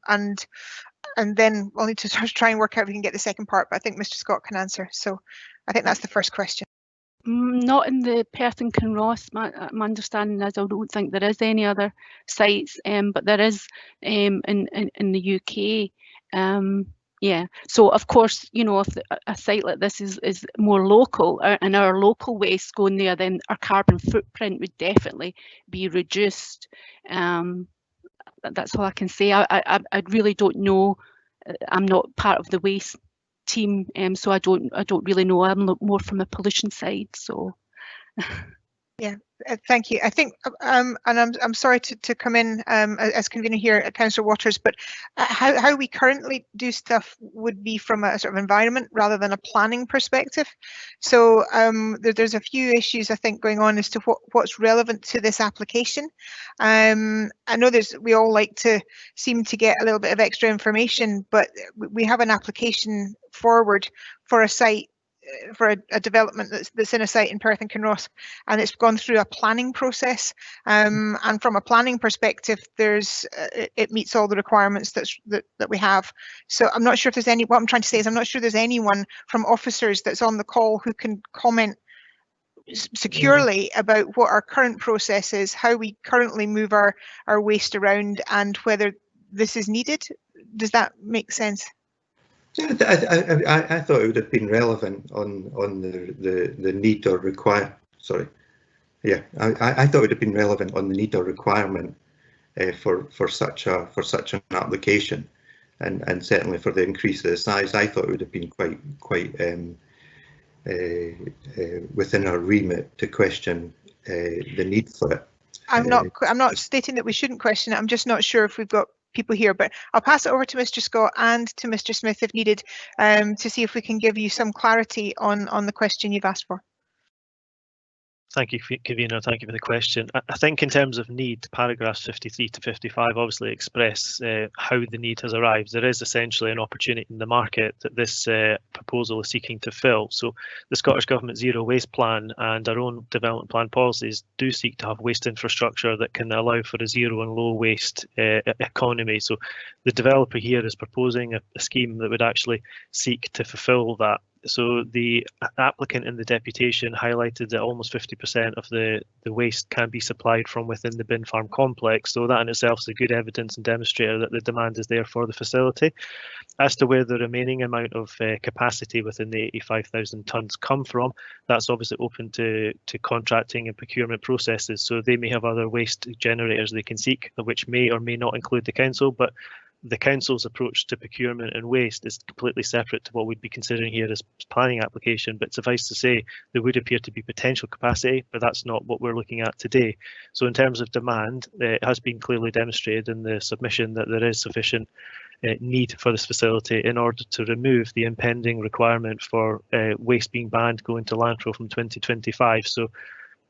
then we'll need to try and work out if we can get the second part. But I think Mr. Scott can answer. So I think that's the first question. Not in the Perth and Kinross. My understanding is I don't think there is any other sites, but there is in the UK. Yeah, so of course, you know, if a site like this is more local, and our local waste going there, then our carbon footprint would definitely be reduced. That's all I can say. I really don't know. I'm not part of the waste team, so I don't really know. I'm more from a pollution side. So. Yeah, thank you. I think, and I'm sorry to come in as convener here at Councillor Waters, but how we currently do stuff would be from a sort of environment rather than a planning perspective. So there's a few issues I think going on as to what's relevant to this application. I know we all like to seem to get a little bit of extra information, but we have an application forward for a site, for a development that's in a site in Perth and Kinross, and it's gone through a planning process. And from a planning perspective, it meets all the requirements that we have. So I'm not sure if there's any. What I'm trying to say is I'm not sure there's anyone from officers that's on the call who can comment securely about what our current process is, how we currently move our waste around, and whether this is needed. Does that make sense? Yeah, I thought it would have been relevant on the need or require. Sorry, yeah, I thought it would have been relevant on the need or requirement for such an application, and certainly for the increase of the size. I thought it would have been quite within our remit to question the need for it. I'm not stating that we shouldn't question it. I'm just not sure if we've got people here, but I'll pass it over to Mr. Scott and to Mr. Smith if needed, to see if we can give you some clarity on the question you've asked for. Thank you, Convener. Thank you for the question. I think in terms of need, paragraphs 53 to 55 obviously express how the need has arrived. There is essentially an opportunity in the market that this proposal is seeking to fill. So the Scottish Government Zero Waste Plan and our own development plan policies do seek to have waste infrastructure that can allow for a zero and low waste economy. So the developer here is proposing a scheme that would actually seek to fulfil that. So the applicant in the deputation highlighted that almost 50% of the waste can be supplied from within the bin farm complex. So that in itself is a good evidence and demonstrator that the demand is there for the facility. As to where the remaining amount of capacity within the 85,000 tonnes come from, that's obviously open to contracting and procurement processes. So they may have other waste generators they can seek, which may or may not include the council, but the council's approach to procurement and waste is completely separate to what we'd be considering here as planning application. But suffice to say, there would appear to be potential capacity, but that's not what we're looking at today. So in terms of demand, it has been clearly demonstrated in the submission that there is sufficient need for this facility in order to remove the impending requirement for waste being banned going to landfill from 2025. So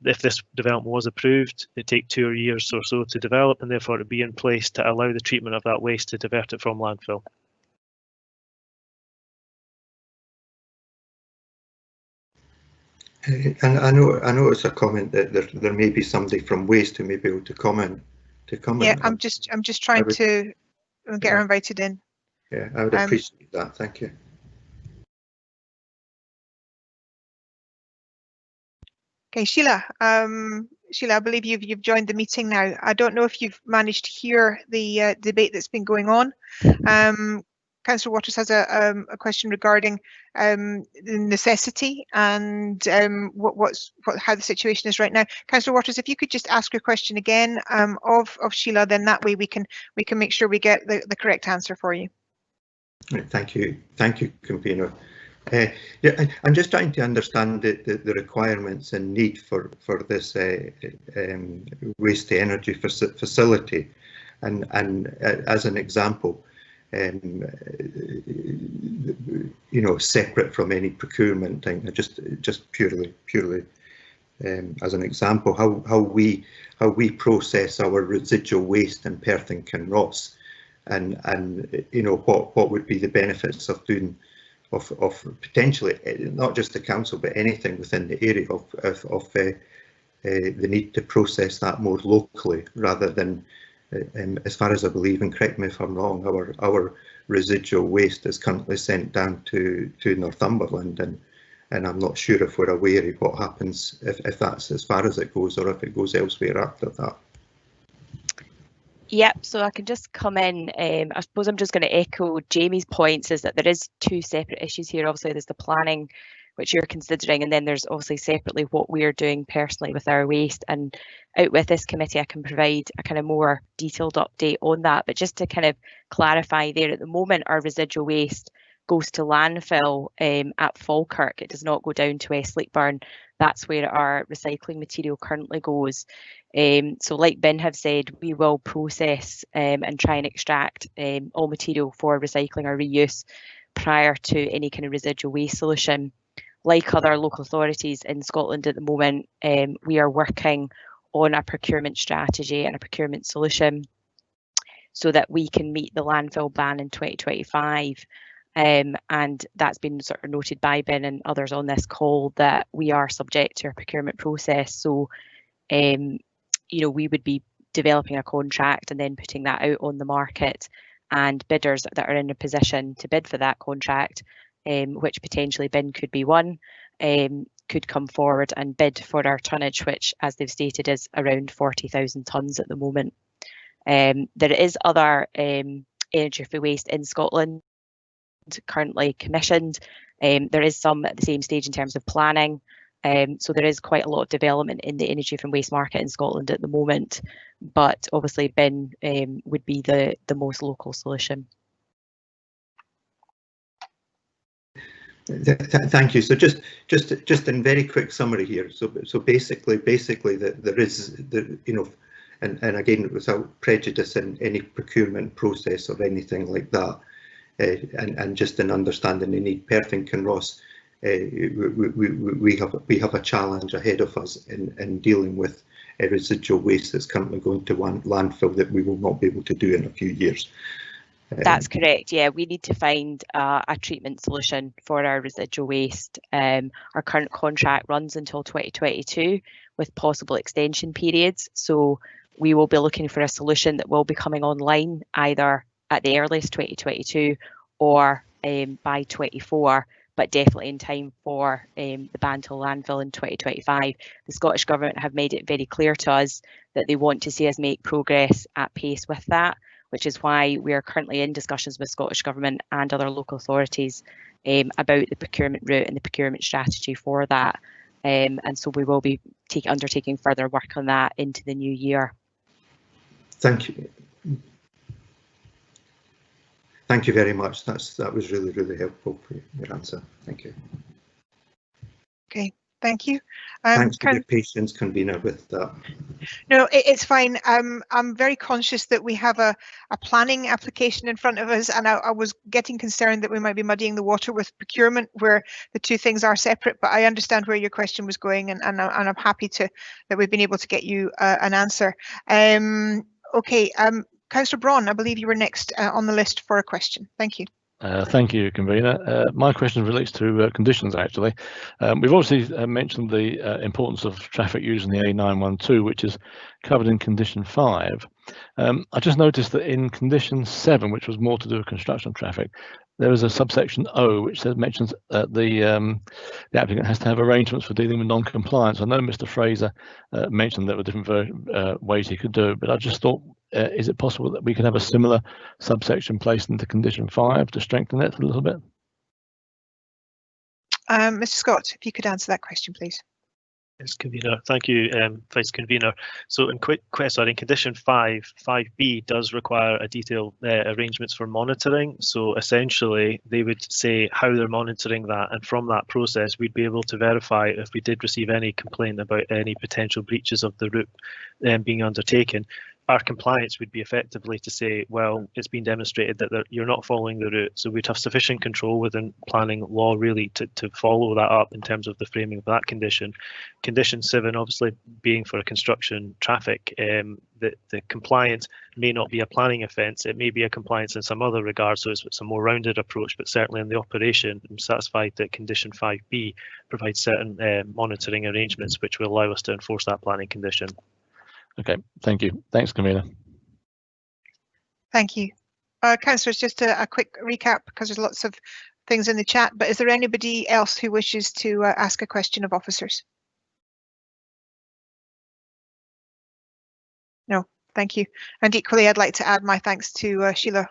if this development was approved, it'd take 2 years or so to develop, and therefore it would be in place to allow the treatment of that waste to divert it from landfill. And I know it's a comment that there may be somebody from waste who may be able to comment. Yeah, I'm just trying to get her invited in. Yeah, I would appreciate that. Thank you. Okay, Sheila. Sheila, I believe you've joined the meeting now. I don't know if you've managed to hear the debate that's been going on. Councillor Waters has a question regarding the necessity and how the situation is right now. Councillor Waters, if you could just ask your question again of Sheila, then that way we can make sure we get the correct answer for you. Thank you, Convener. Yeah, I'm just trying to understand the requirements and need for this waste to energy facility, and as an example, separate from any procurement thing, just purely as an example, how we process our residual waste in Perth and Kinross, and what would be the benefits of doing. Of potentially not just the council but anything within the area of the need to process that more locally rather than, as far as I believe, and correct me if I'm wrong, our residual waste is currently sent down to Northumberland, and I'm not sure if we're aware of what happens if that's as far as it goes or if it goes elsewhere after that. Yep, so I can just come in. I suppose I'm just going to echo Jamie's points, is that there is two separate issues here. Obviously, there's the planning, which you're considering, and then there's obviously separately what we're doing personally with our waste. And out with this committee, I can provide a kind of more detailed update on that. But just to kind of clarify there, at the moment, our residual waste goes to landfill at Falkirk. It does not go down to West Lakeburn. That's where our recycling material currently goes. So like Ben have said, we will process and try and extract all material for recycling or reuse prior to any kind of residual waste solution. Like other local authorities in Scotland at the moment, we are working on a procurement strategy and a procurement solution so that we can meet the landfill ban in 2025. And that's been sort of noted by Ben and others on this call that we are subject to a procurement process. So, we would be developing a contract and then putting that out on the market, and bidders that are in a position to bid for that contract, which potentially Ben could be one, could come forward and bid for our tonnage, which, as they've stated, is around 40,000 tonnes at the moment. There is other energy for waste in Scotland currently commissioned. There is some at the same stage in terms of planning. So there is quite a lot of development in the energy from waste market in Scotland at the moment, but obviously bin would be the most local solution. Thank you. So just in very quick summary here. So basically that there is and again, without prejudice in any procurement process or anything like that, and just in understanding the need, Perth and Kinross we have a challenge ahead of us in dealing with residual waste that's currently going to landfill that we will not be able to do in a few years. That's correct. Yeah, we need to find a treatment solution for our residual waste. Our current contract runs until 2022 with possible extension periods. So we will be looking for a solution that will be coming online either at the earliest 2022 or by 24, but definitely in time for the Bantle landfill in 2025. The Scottish Government have made it very clear to us that they want to see us make progress at pace with that, which is why we are currently in discussions with Scottish Government and other local authorities about the procurement route and the procurement strategy for that. And so we will be undertaking further work on that into the new year. Thank you. Thank you very much. That was really, really helpful for your answer. Thank you. Okay, thank you. Thanks for your patience, convener, with that. No, it's fine. I'm very conscious that we have a planning application in front of us, and I was getting concerned that we might be muddying the water with procurement where the two things are separate, but I understand where your question was going, and I'm happy that we've been able to get you an answer. Okay, Councillor Braun, I believe you were next on the list for a question. Thank you. Thank you, convener. My question relates to conditions, actually. We've obviously mentioned the importance of traffic using the A912, which is covered in condition 5. I just noticed that in condition 7, which was more to do with construction traffic, there is a subsection O which mentions the applicant has to have arrangements for dealing with non-compliance. I know Mr. Fraser mentioned there were different ways he could do it, but I just thought, is it possible that we can have a similar subsection placed into condition 5 to strengthen it a little bit? Mr. Scott, if you could answer that question, please. Yes, convener. Thank you, Vice Convener. So in condition 5B does require a detailed arrangements for monitoring. So essentially, they would say how they're monitoring that, and from that process, we'd be able to verify if we did receive any complaint about any potential breaches of the route being undertaken. Our compliance would be effectively to say, well, it's been demonstrated that you're not following the route, so we'd have sufficient control within planning law really to follow that up in terms of the framing of that condition. Condition 7 obviously being for a construction traffic, the compliance may not be a planning offence, it may be a compliance in some other regard, so it's a more rounded approach, but certainly in the operation, I'm satisfied that condition 5B provides certain monitoring arrangements which will allow us to enforce that planning condition. Okay, thank you. Thanks, convener. Thank you. Councillors, just a quick recap because there's lots of things in the chat, but is there anybody else who wishes to ask a question of officers? No, thank you. And equally, I'd like to add my thanks to Sheila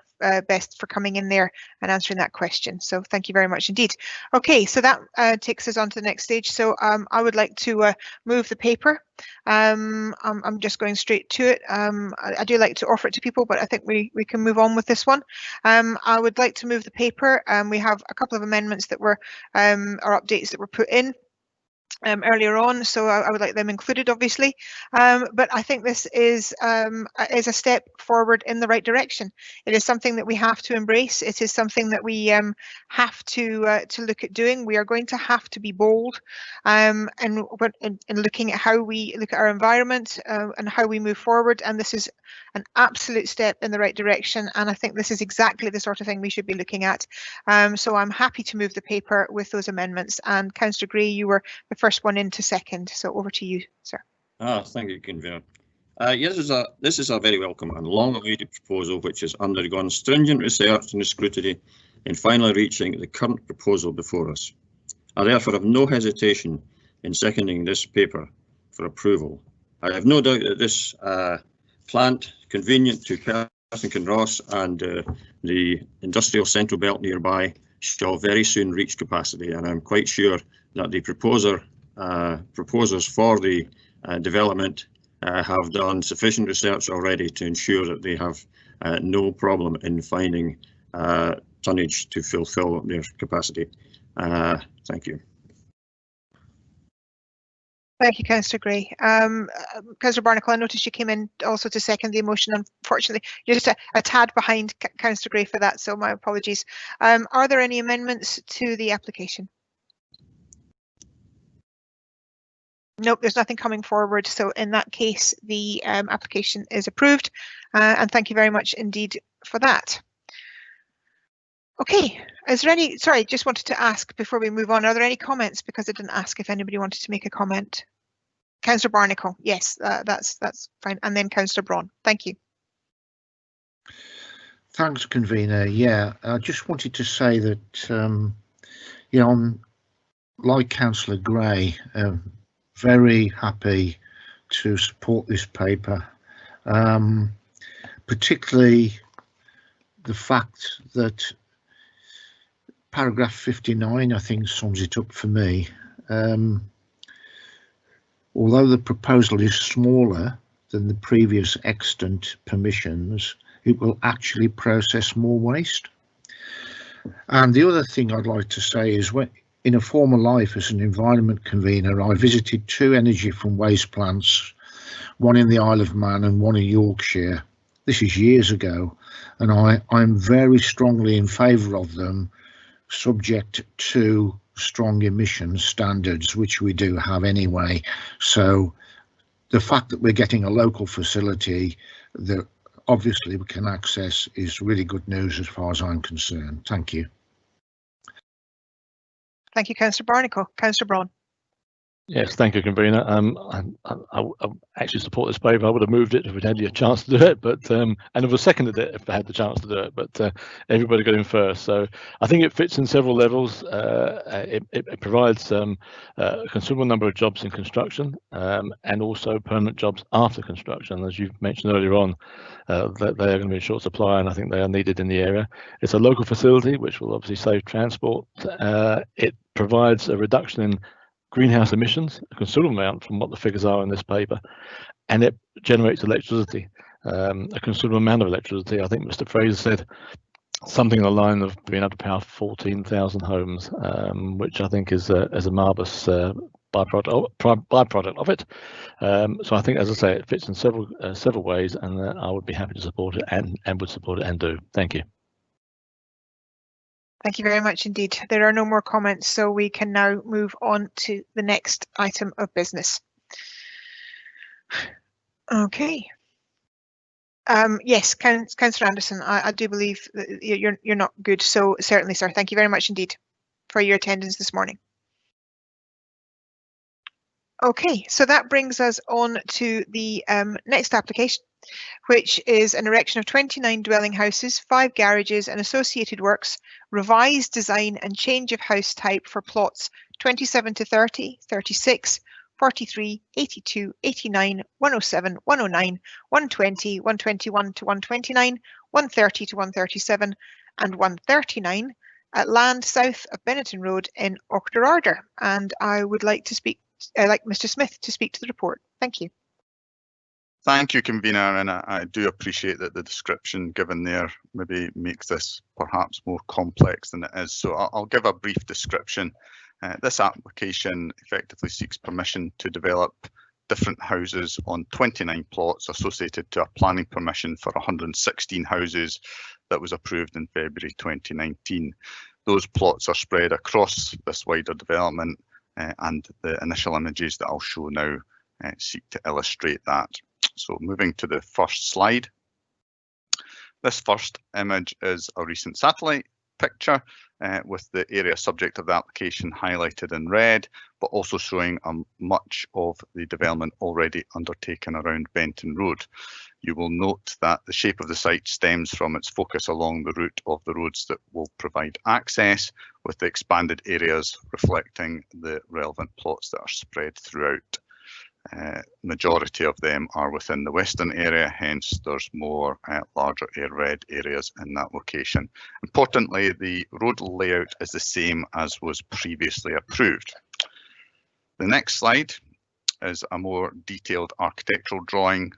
Best for coming in there and answering that question. So thank you very much indeed. Okay, so that takes us on to the next stage. So I would like to move the paper. I'm just going straight to it. I do like to offer it to people, but I think we can move on with this one. I would like to move the paper. We have a couple of amendments that were or updates that were put in earlier on, so I would like them included, obviously. But I think this is a step forward in the right direction. It is something that we have to embrace. It is something that we have to look at doing. We are going to have to be bold and looking at how we look at our environment and how we move forward. And this is an absolute step in the right direction. And I think this is exactly the sort of thing we should be looking at. So I'm happy to move the paper with those amendments. And Councillor Gray, you were the first one in to second. So over to you, sir. Thank you, convener. Yes, this is a very welcome and long-awaited proposal which has undergone stringent research and scrutiny in finally reaching the current proposal before us. I therefore have no hesitation in seconding this paper for approval. I have no doubt that this plant, convenient to Perth and Ross and the industrial central belt nearby, shall very soon reach capacity, and I'm quite sure that the proposers for the development have done sufficient research already to ensure that they have no problem in finding tonnage to fulfil their capacity. Thank you. Thank you, Councillor Gray. Councillor Barnacle, I noticed you came in also to second the motion. Unfortunately, you're just a tad behind Councillor Gray for that, so my apologies. Are there any amendments to the application? Nope, there's nothing coming forward. So in that case, the application is approved. And thank you very much indeed for that. Okay, is there any, sorry, just wanted to ask before we move on, are there any comments? Because I didn't ask if anybody wanted to make a comment. Councillor Barnacle, yes, that's fine. And then Councillor Braun, thank you. Thanks, convener. Yeah, I just wanted to say that, you know, I'm like Councillor Gray, very happy to support this paper, particularly the fact that paragraph 59, I think, sums it up for me. Although the proposal is smaller than the previous extant permissions, it will actually process more waste. And the other thing I'd like to say is, when in a former life as an environment convener, I visited 2 energy from waste plants, one in the Isle of Man and one in Yorkshire. This is years ago, and I'm very strongly in favour of them, subject to strong emission standards, which we do have anyway. So the fact that we're getting a local facility that obviously we can access is really good news as far as I'm concerned. Thank you. Thank you, Councillor Barnacle. Councillor Braun. Yes, thank you, convener. I actually support this paper. I would have moved it if we'd had a chance to do it, but and I would have seconded it if I had the chance to do it. But everybody got in first, so I think it fits in several levels. It provides a considerable number of jobs in construction and also permanent jobs after construction, as you've mentioned earlier on. That they are going to be in short supply, and I think they are needed in the area. It's a local facility, which will obviously save transport. It provides a reduction in greenhouse emissions, a considerable amount from what the figures are in this paper, and it generates electricity, a considerable amount of electricity. I think Mr. Fraser said something in the line of being able to power 14,000 homes, which I think is a marvellous byproduct of it. So I think, as I say, it fits in several ways, and I would be happy to support it and would support it and do. Thank you. Thank you very much indeed. There are no more comments, so we can now move on to the next item of business. Okay. Yes, Councillor Anderson, I do believe that you're not good, so certainly, sir. Thank you very much indeed for your attendance this morning. Okay, so that brings us on to the next application, which is an erection of 29 dwelling houses, 5 garages and associated works, revised design and change of house type for plots 27 to 30, 36, 43, 82, 89, 107, 109, 120, 121 to 129, 130 to 137 and 139 at land south of Benetton Road in Auchterarder. And I would like to speak, like Mr. Smith to speak to the report. Thank you. Thank you, convener, and I do appreciate that the description given there maybe makes this perhaps more complex than it is. So I'll give a brief description. This application effectively seeks permission to develop different houses on 29 plots associated to a planning permission for 116 houses that was approved in February 2019. Those plots are spread across this wider development, and the initial images that I'll show now seek to illustrate that. So moving to the first slide. This first image is a recent satellite picture with the area subject of the application highlighted in red, but also showing much of the development already undertaken around Benton Road. You will note that the shape of the site stems from its focus along the route of the roads that will provide access, with the expanded areas reflecting the relevant plots that are spread throughout. Majority of them are within the western area, hence there's more larger red areas in that location. Importantly, the road layout is the same as was previously approved. The next slide is a more detailed architectural drawing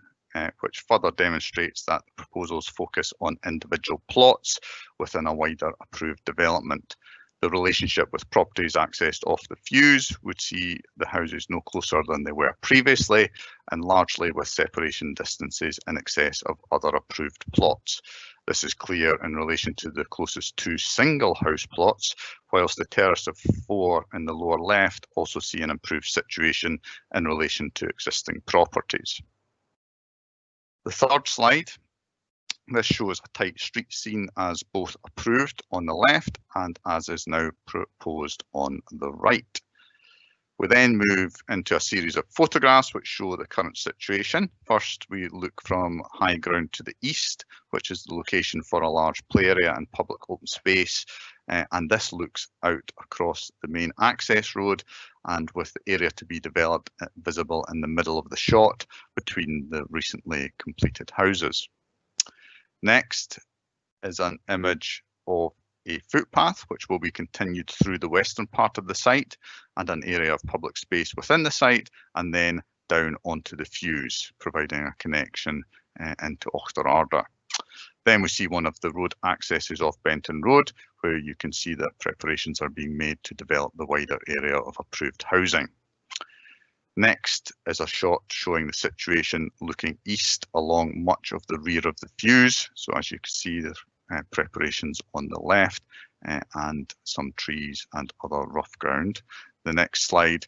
which further demonstrates that the proposals focus on individual plots within a wider approved development. The relationship with properties accessed off the fuse would see the houses no closer than they were previously, and largely with separation distances in excess of other approved plots. This is clear in relation to the closest two single house plots, whilst the terrace of 4 in the lower left also see an improved situation in relation to existing properties. The third slide. This shows a tight street scene as both approved on the left and as is now proposed on the right. We then move into a series of photographs which show the current situation. First, we look from high ground to the east, which is the location for a large play area and public open space. And this looks out across the main access road, and with the area to be developed visible in the middle of the shot between the recently completed houses. Next is an image of a footpath which will be continued through the western part of the site and an area of public space within the site, and then down onto the fuse, providing a connection into Ochterarder. Then we see one of the road accesses off Benton Road, where you can see that preparations are being made to develop the wider area of approved housing. Next is a shot showing the situation looking east along much of the rear of the fuse. So as you can see, there's preparations on the left and some trees and other rough ground. The next slide,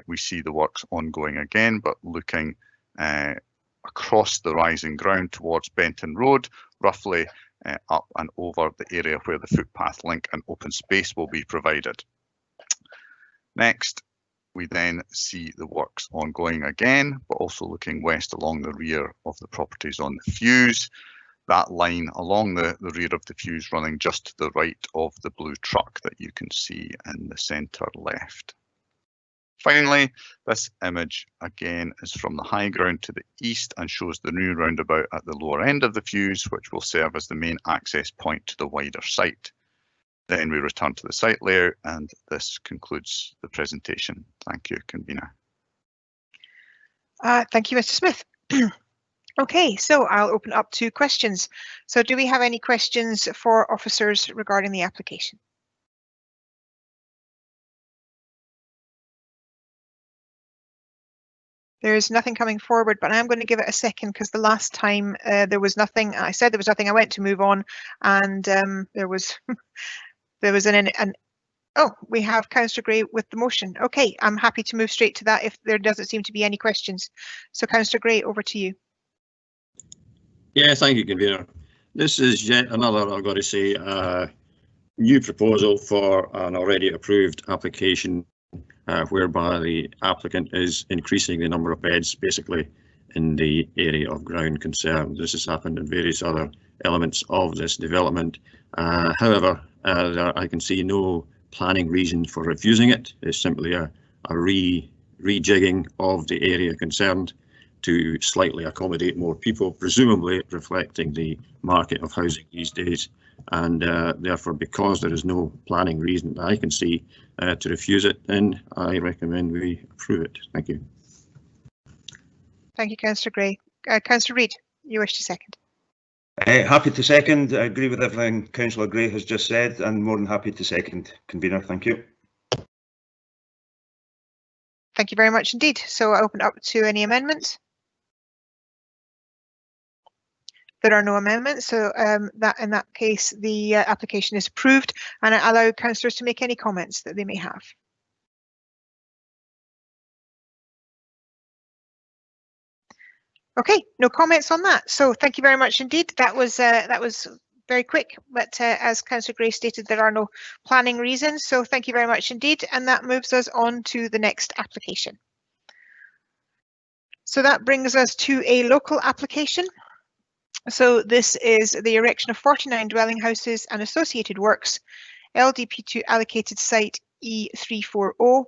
we see the works ongoing again, but looking across the rising ground towards Benton Road, roughly up and over the area where the footpath link and open space will be provided. Next, we then see the works ongoing again, but also looking west along the rear of the properties on the fuse. That line along the rear of the fuse running just to the right of the blue truck that you can see in the centre left. Finally, this image again is from the high ground to the east and shows the new roundabout at the lower end of the fuse, which will serve as the main access point to the wider site. Then we return to the site layout, and this concludes the presentation. Thank you, Convener. Thank you, Mr. Smith. Okay, so I'll open up to questions. So do we have any questions for officers regarding the application? There is nothing coming forward, but I'm going to give it a second because the last time there was nothing. I said there was nothing. I went to move on, and there was oh, we have Councillor Gray with the motion. Okay, I'm happy to move straight to that if there doesn't seem to be any questions. So Councillor Gray, over to you. Yeah, thank you, Convener. This is yet another, I've got to say, new proposal for an already approved application whereby the applicant is increasing the number of beds basically in the area of ground concerned. This has happened in various other elements of this development. However, I can see no planning reason for refusing it. It's simply a rejigging of the area concerned to slightly accommodate more people, presumably reflecting the market of housing these days. And therefore, because there is no planning reason that I can see to refuse it, then I recommend we approve it. Thank you. Thank you, Councillor Gray. Councillor Reid, you wish to second? Happy to second. I agree with everything Councillor Gray has just said, and more than happy to second, Convener. Thank you. Thank you very much indeed. So I open up to any amendments. There are no amendments, so that in that case the application is approved, and I allow councillors to make any comments that they may have. Okay, no comments on that. So thank you very much indeed. That was very quick, but as Councillor Gray stated, there are no planning reasons. So thank you very much indeed, and that moves us on to the next application. So that brings us to a local application. So this is the erection of 49 dwelling houses and associated works, LDP2 allocated site E340,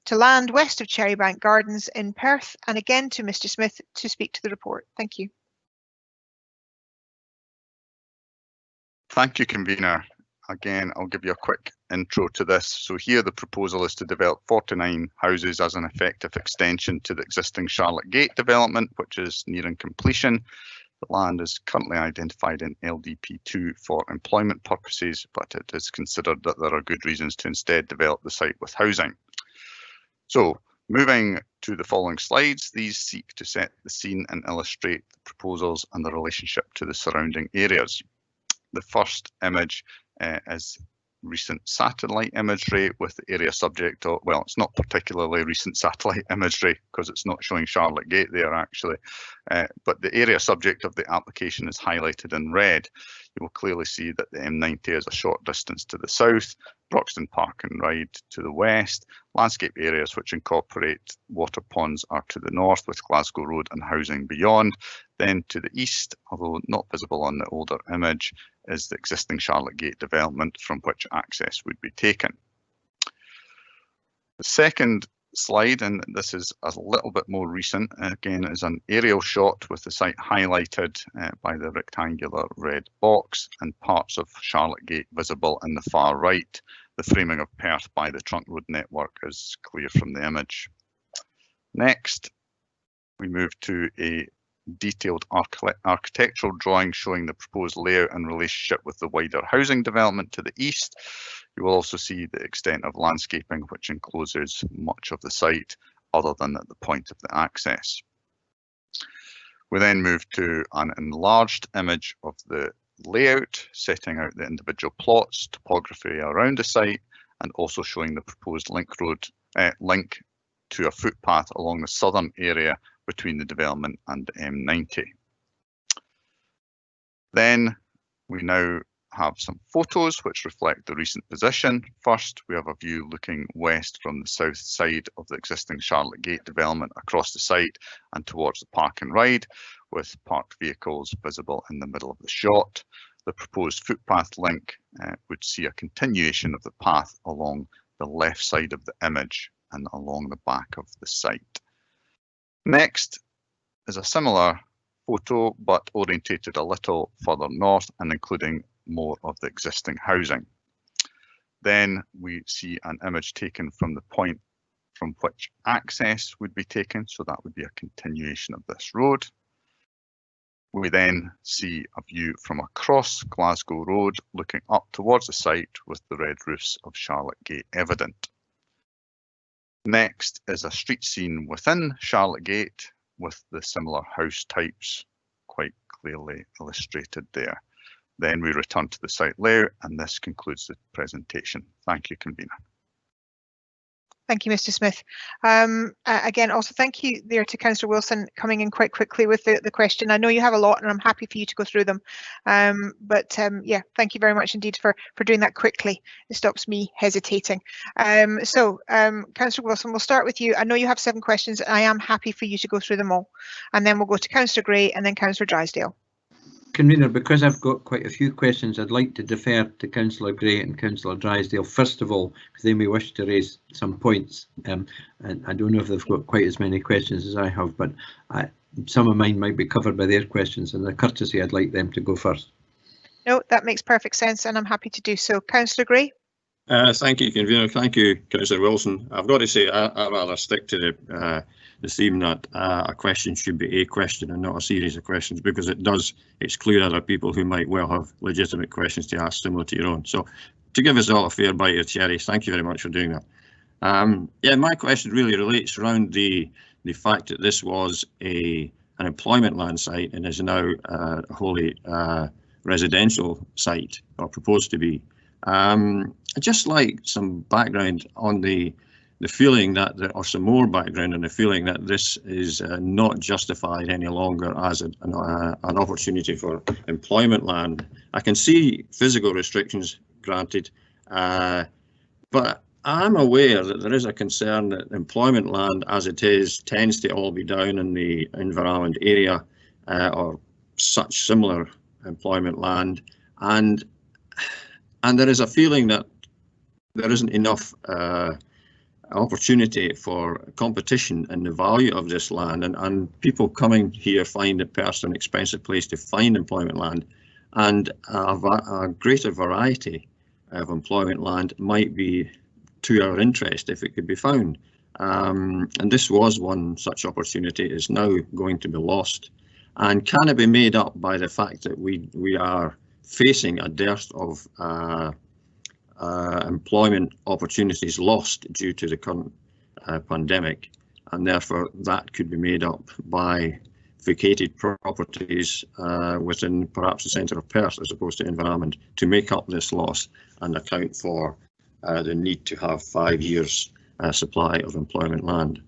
to land west of Cherrybank Gardens in Perth, and again to Mr. Smith to speak to the report. Thank you. Thank you, Convener. Again, I'll give you a quick intro to this. So here the proposal is to develop 49 houses as an effective extension to the existing Charlotte Gate development, which is nearing completion. The land is currently identified in LDP2 for employment purposes, but it is considered that there are good reasons to instead develop the site with housing. So, moving to the following slides, these seek to set the scene and illustrate the proposals and the relationship to the surrounding areas. The first image is recent satellite imagery with the area subject of, well, it's not particularly recent satellite imagery because it's not showing Charlotte Gate there actually, but the area subject of the application is highlighted in red. You will clearly see that the M90 is a short distance to the south, Broxton Park and Ride to the west, landscape areas which incorporate water ponds are to the north with Glasgow Road and housing beyond. Then to the east, although not visible on the older image, is the existing Charlotte Gate development from which access would be taken. The second slide, and this is a little bit more recent, again is an aerial shot with the site highlighted by the rectangular red box and parts of Charlotte Gate visible in the far right. The framing of Perth by the trunk road network is clear from the image. Next, we move to a detailed architectural drawing showing the proposed layout in relationship with the wider housing development to the east. You will also see the extent of landscaping which encloses much of the site other than at the point of the access. We then move to an enlarged image of the layout, setting out the individual plots, topography around the site, and also showing the proposed link to a footpath along the southern area between the development and the M90. Then we now have some photos which reflect the recent position. First, we have a view looking west from the south side of the existing Charlotte Gate development across the site and towards the park and ride, with parked vehicles visible in the middle of the shot. The proposed footpath link would see a continuation of the path along the left side of the image and along the back of the site. Next is a similar photo, but orientated a little further north and including more of the existing housing. Then we see an image taken from the point from which access would be taken, so that would be a continuation of this road. We then see a view from across Glasgow Road looking up towards the site with the red roofs of Charlotte Gate evident. Next is a street scene within Charlotte Gate with the similar house types quite clearly illustrated there. Then we return to the site layout, and this concludes the presentation. Thank you, Convener. Thank you, Mr. Smith. Again, also thank you there to Councillor Wilson coming in quite quickly with the question. I know you have a lot and I'm happy for you to go through them. Yeah, thank you very much indeed for doing that quickly. It stops me hesitating. Councillor Wilson, we'll start with you. I know you have 7 questions and I am happy for you to go through them all. And then we'll go to Councillor Gray and then Councillor Drysdale. Convener, because I've got quite a few questions, I'd like to defer to Councillor Gray and Councillor Drysdale first of all, because they may wish to raise some points. And I don't know if they've got quite as many questions as I have, but some of mine might be covered by their questions, and a courtesy, I'd like them to go first. No, that makes perfect sense, and I'm happy to do so. Councillor Gray. Thank you, Convener. Thank you, Councillor Wilson. I've got to say, I'd rather stick to the theme that a question should be a question and not a series of questions, because it's clear other people who might well have legitimate questions to ask similar to your own. So to give us all a fair bite of cherry, thank you very much for doing that. Yeah, my question really relates around the fact that this was an employment land site and is now a wholly residential site, or proposed to be. I'd just like some background on the feeling that, or some more background on the feeling that this is not justified any longer as an opportunity for employment land. I can see physical restrictions granted, but I'm aware that there is a concern that employment land as it is tends to all be down in the environment area or such similar employment land, and there is a feeling that there isn't enough opportunity for competition in the value of this land, and people coming here find it Perth's an expensive place to find employment land, and a greater variety of employment land might be to our interest if it could be found. And this was one such opportunity, is now going to be lost. And can it be made up by the fact that we are facing a dearth of employment opportunities lost due to the current pandemic, and therefore that could be made up by vacated properties within perhaps the centre of Perth as opposed to Inverarmond to make up this loss and account for the need to have 5 years supply of employment land.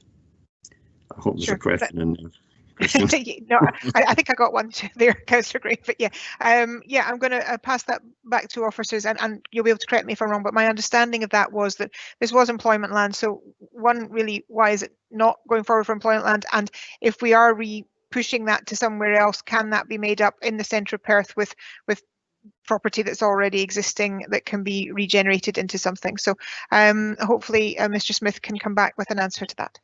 I hope there's a question in there. No, I think I got one there, Councillor Gray, but yeah, yeah, I'm going to pass that back to officers, and you'll be able to correct me if I'm wrong, but my understanding of that was that this was employment land. So one, really, why is it not going forward for employment land? And if we are pushing that to somewhere else, can that be made up in the centre of Perth with property that's already existing that can be regenerated into something? So hopefully Mr. Smith can come back with an answer to that.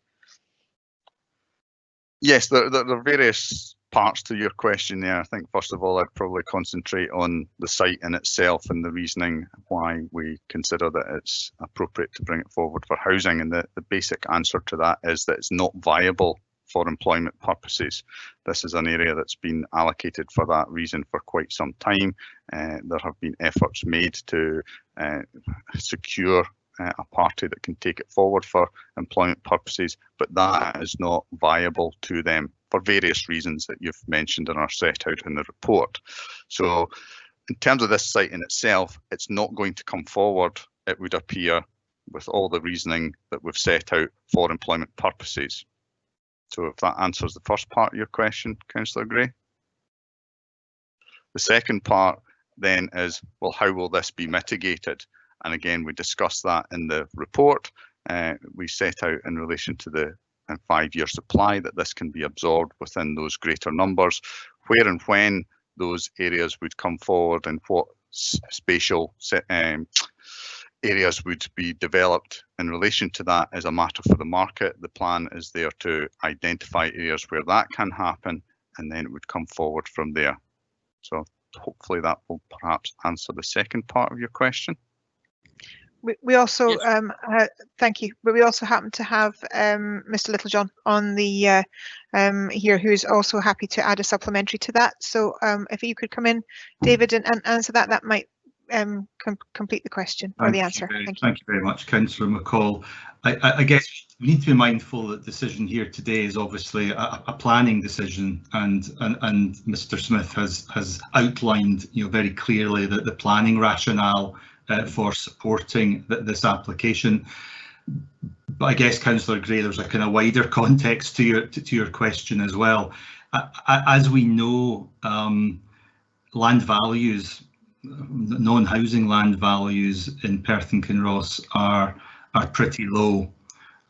Yes, there are various parts to your question there. I think first of all, I'd probably concentrate on the site in itself and the reasoning why we consider that it's appropriate to bring it forward for housing. And the basic answer to that is that it's not viable for employment purposes. This is an area that's been allocated for that reason for quite some time. There have been efforts made to secure a party that can take it forward for employment purposes, but that is not viable to them for various reasons that you've mentioned and are set out in the report. So in terms of this site in itself, it's not going to come forward, it would appear, with all the reasoning that we've set out for employment purposes. So if that answers the first part of your question, Councillor Gray. The second part then is, well, how will this be mitigated? And again, we discussed that in the report. We set out in relation to the 5-year supply that this can be absorbed within those greater numbers. Where and when those areas would come forward and what spatial areas would be developed in relation to that is a matter for the market. The plan is there to identify areas where that can happen, and then it would come forward from there. So hopefully that will perhaps answer the second part of your question. We also, yes. Thank you, but we also happen to have Mr. Littlejohn on the here, who's also happy to add a supplementary to that. So if you could come in, David, and answer that, that might complete the question or the answer. Thank you very much, Councillor McCall. I guess we need to be mindful that the decision here today is obviously a planning decision, and Mr. Smith has outlined, very clearly that the planning rationale for supporting this application. But I guess, Councillor Gray, there's a kind of wider context to your question as well. As we know, land values, non-housing land values in Perth and Kinross are pretty low,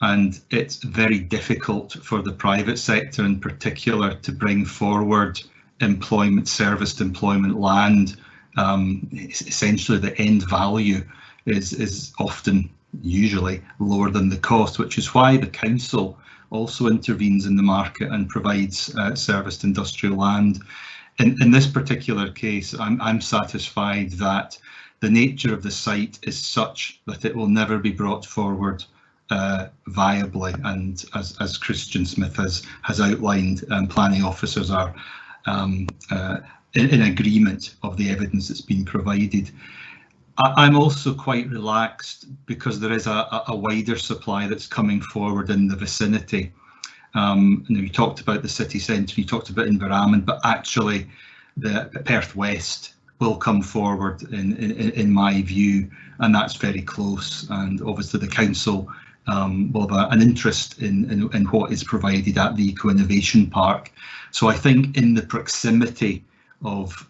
and it's very difficult for the private sector in particular to bring forward employment, serviced employment land. Essentially the end value is often usually lower than the cost, which is why the council also intervenes in the market and provides serviced industrial land. In this particular case, I'm satisfied that the nature of the site is such that it will never be brought forward viably, and as Christian Smith has outlined, planning officers are in agreement of the evidence that's been provided. I'm also quite relaxed because there is a wider supply that's coming forward in the vicinity. You talked about the city centre, you talked about Inverarmond, but actually the Perth West will come forward in my view, and that's very close. And obviously the council will have an interest in what is provided at the Eco Innovation Park. So I think in the proximity of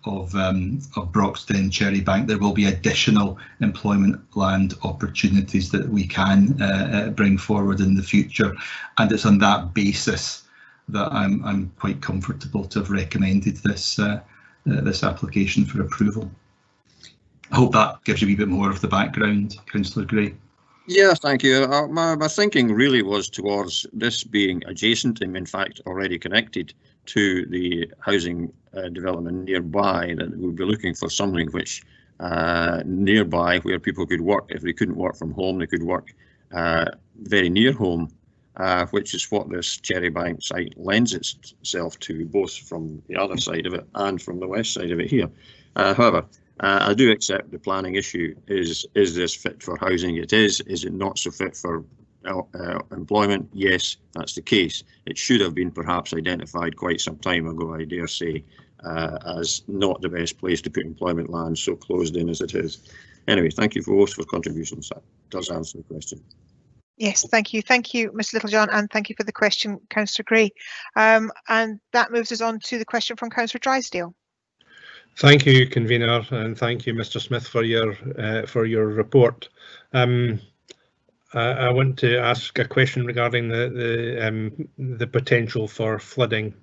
Broxton, Cherrybank, there will be additional employment land opportunities that we can bring forward in the future, and it's on that basis that I'm quite comfortable to have recommended this this application for approval. I hope that gives you a wee bit more of the background, Councillor Gray. Yeah, thank you. My thinking really was towards this being adjacent and in fact already connected to the housing development nearby, that we'll be looking for something which nearby where people could work. If they couldn't work from home, they could work very near home which is what this Cherrybank site lends itself to, both from the other side of it and from the west side of it here. However, I do accept the planning issue. Is this fit for housing? It is. Is it not so fit for employment? Yes, that's the case. It should have been perhaps identified quite some time ago, I dare say, as not the best place to put employment land so closed in as it is. Anyway, thank you both for contributions. That does answer the question. Yes, thank you. Thank you, Mr. Littlejohn, and thank you for the question, Councillor Gray. And that moves us on to the question from Councillor Drysdale. Thank you, convener, and thank you, Mr. Smith, for your report. I want to ask a question regarding the potential for flooding.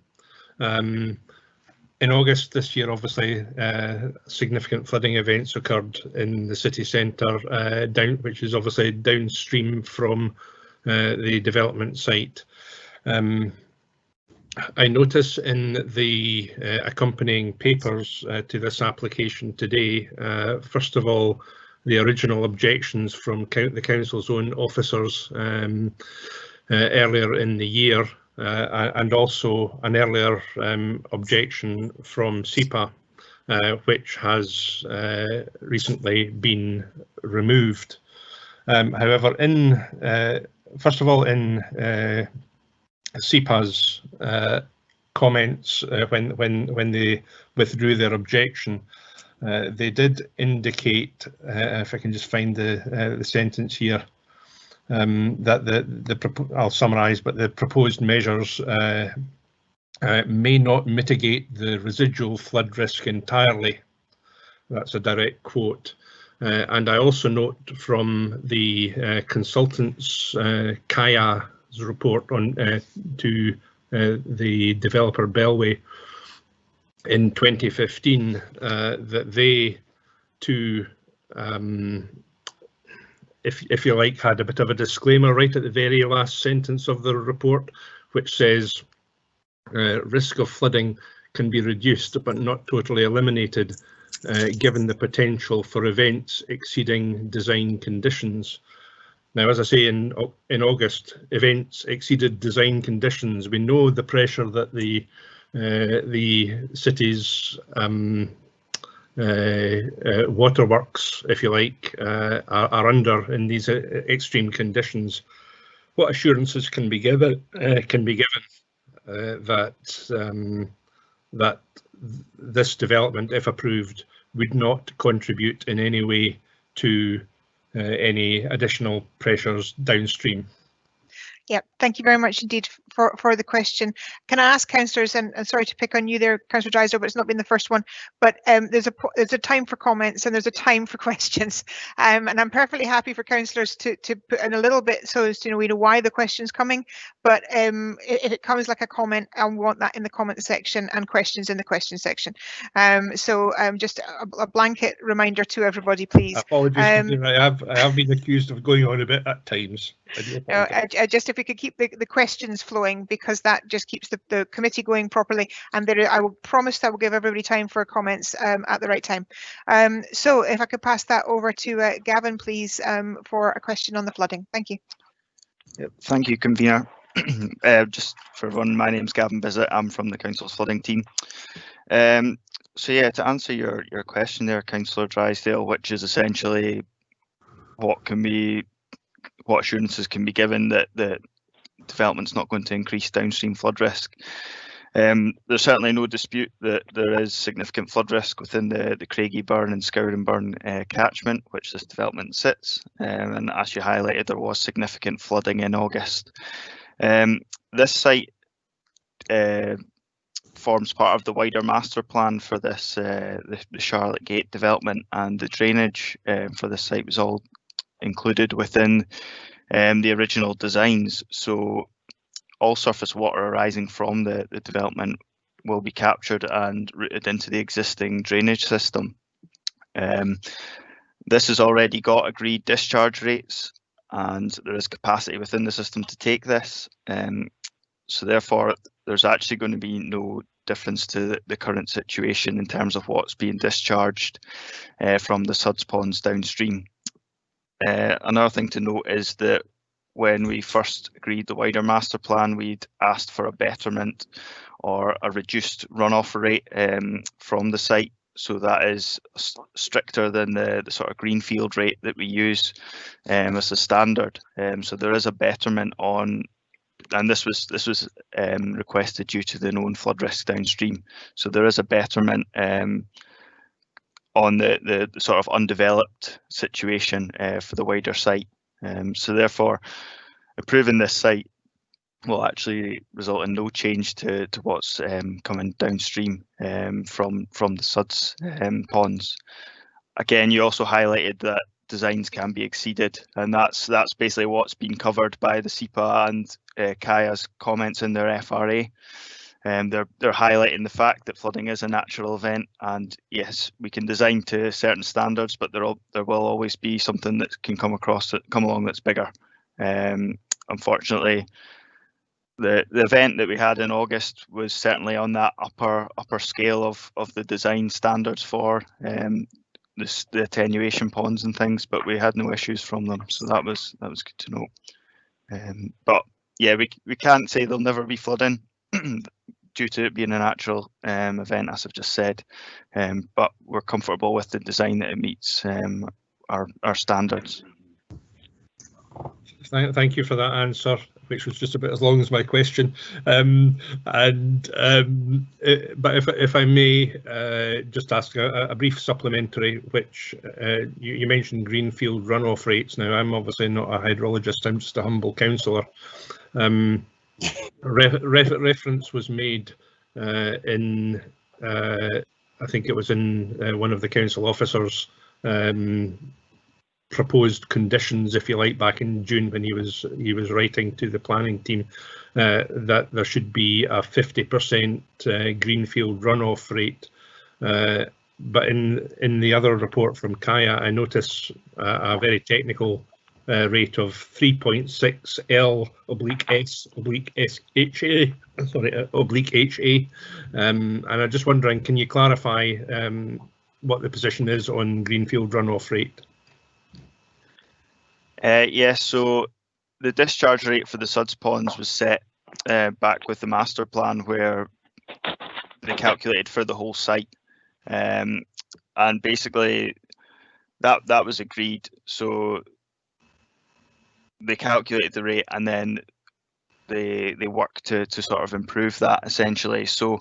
In August this year, obviously, significant flooding events occurred in the city centre, which is obviously downstream from the development site. I notice in the accompanying papers to this application today, first of all, the original objections from the council's own officers earlier in the year, and also an earlier objection from SEPA, which has recently been removed. However, first of all, in SEPA's comments when they withdrew their objection, they did indicate, if I can just find the sentence here, that I'll summarise, but the proposed measures may not mitigate the residual flood risk entirely. That's a direct quote. And I also note from the consultant's Kaya's report on to the developer Bellway in 2015 that they too, if you like, had a bit of a disclaimer right at the very last sentence of the report, which says risk of flooding can be reduced but not totally eliminated, given the potential for events exceeding design conditions. Now, as I say, in August, events exceeded design conditions. We know the pressure that the city's waterworks, if you like, are under in these extreme conditions. What assurances can be given that that this development, if approved, would not contribute in any way to any additional pressures downstream? Yeah, thank you very much indeed for the question. Can I ask councillors, and sorry to pick on you there, Councillor Drysdale, but it's not been the first one, but there's a time for comments and there's a time for questions, and I'm perfectly happy for councillors to put in a little bit so as to we know why the question's coming, but if it comes like a comment, I want that in the comment section and questions in the question section. So just a blanket reminder to everybody, please. Apologies, I have been accused of going on a bit at times. Just if we could keep the questions flowing, because that just keeps the committee going properly, and I will promise I will give everybody time for comments at the right time. So if I could pass that over to Gavin, please, for a question on the flooding. Thank you. Yep, thank you, convener. Just for everyone, my name's Gavin Bissett. I'm from the council's flooding team. So yeah, to answer your question there, Councillor Drysdale, which is essentially what assurances can be given that the development's not going to increase downstream flood risk. There's certainly no dispute that there is significant flood risk within the Craigie Burn and Scowring Burn catchment, which this development sits. And as you highlighted, there was significant flooding in August. This site forms part of the wider master plan for this the Charlotte Gate development, and the drainage for this site was all included within the original designs. So all surface water arising from the development will be captured and routed into the existing drainage system. This has already got agreed discharge rates, and there is capacity within the system to take this. So therefore, there's actually going to be no difference to the current situation in terms of what's being discharged from the suds ponds downstream. Another thing to note is that when we first agreed the wider master plan, we'd asked for a betterment or a reduced runoff rate from the site. So that is stricter than the sort of Greenfield rate that we use as a standard. So there is a betterment on, and this was requested due to the known flood risk downstream. So there is a betterment on the sort of undeveloped situation for the wider site. So therefore, approving this site will actually result in no change to what's coming downstream from the SUDS ponds. Again, you also highlighted that designs can be exceeded, and that's basically what's been covered by the SEPA and Kaya's comments in their FRA. They're highlighting the fact that flooding is a natural event, and yes, we can design to certain standards, but there will always be something that can come along that's bigger. Unfortunately, the event that we had in August was certainly on that upper scale of the design standards for the attenuation ponds and things, but we had no issues from them, so that was good to know. But yeah, we can't say there'll never be flooding due to it being a natural event, as I've just said, but we're comfortable with the design that it meets our standards. Thank you for that answer, which was just about as long as my question. But if I may just ask a brief supplementary, which you mentioned Greenfield runoff rates. Now, I'm obviously not a hydrologist, I'm just a humble councillor. Reference was made in, I think it was in one of the council officers' proposed conditions, if you like, back in June when he was writing to the planning team, that there should be a 50% Greenfield runoff rate. But in the other report from Kaya, I notice a very technical rate of 3.6 L/S/HA, and I'm just wondering, can you clarify what the position is on Greenfield runoff rate? Yes, so the discharge rate for the SUDS ponds was set back with the master plan, where they calculated for the whole site, and basically that was agreed. So they calculated the rate, and then they worked to sort of improve that essentially. So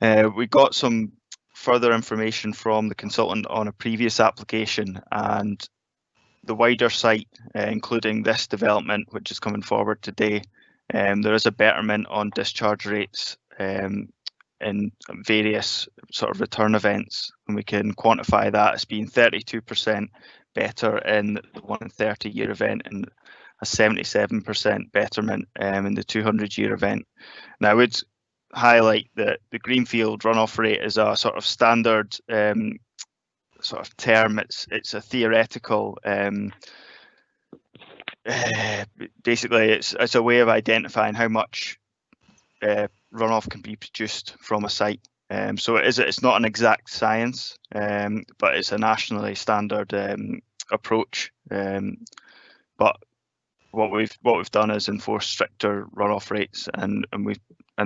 we got some further information from the consultant on a previous application, and the wider site, including this development, which is coming forward today, there is a betterment on discharge rates in various sort of return events, and we can quantify that as being 32% better in the 130-year event and a 77% betterment in the 200-year event. Now, I would highlight that the Greenfield runoff rate is a sort of standard sort of term. It's a theoretical, basically it's a way of identifying how much runoff can be produced from a site. So it's not an exact science, but it's a nationally standard approach. But what we've done is enforce stricter runoff rates, and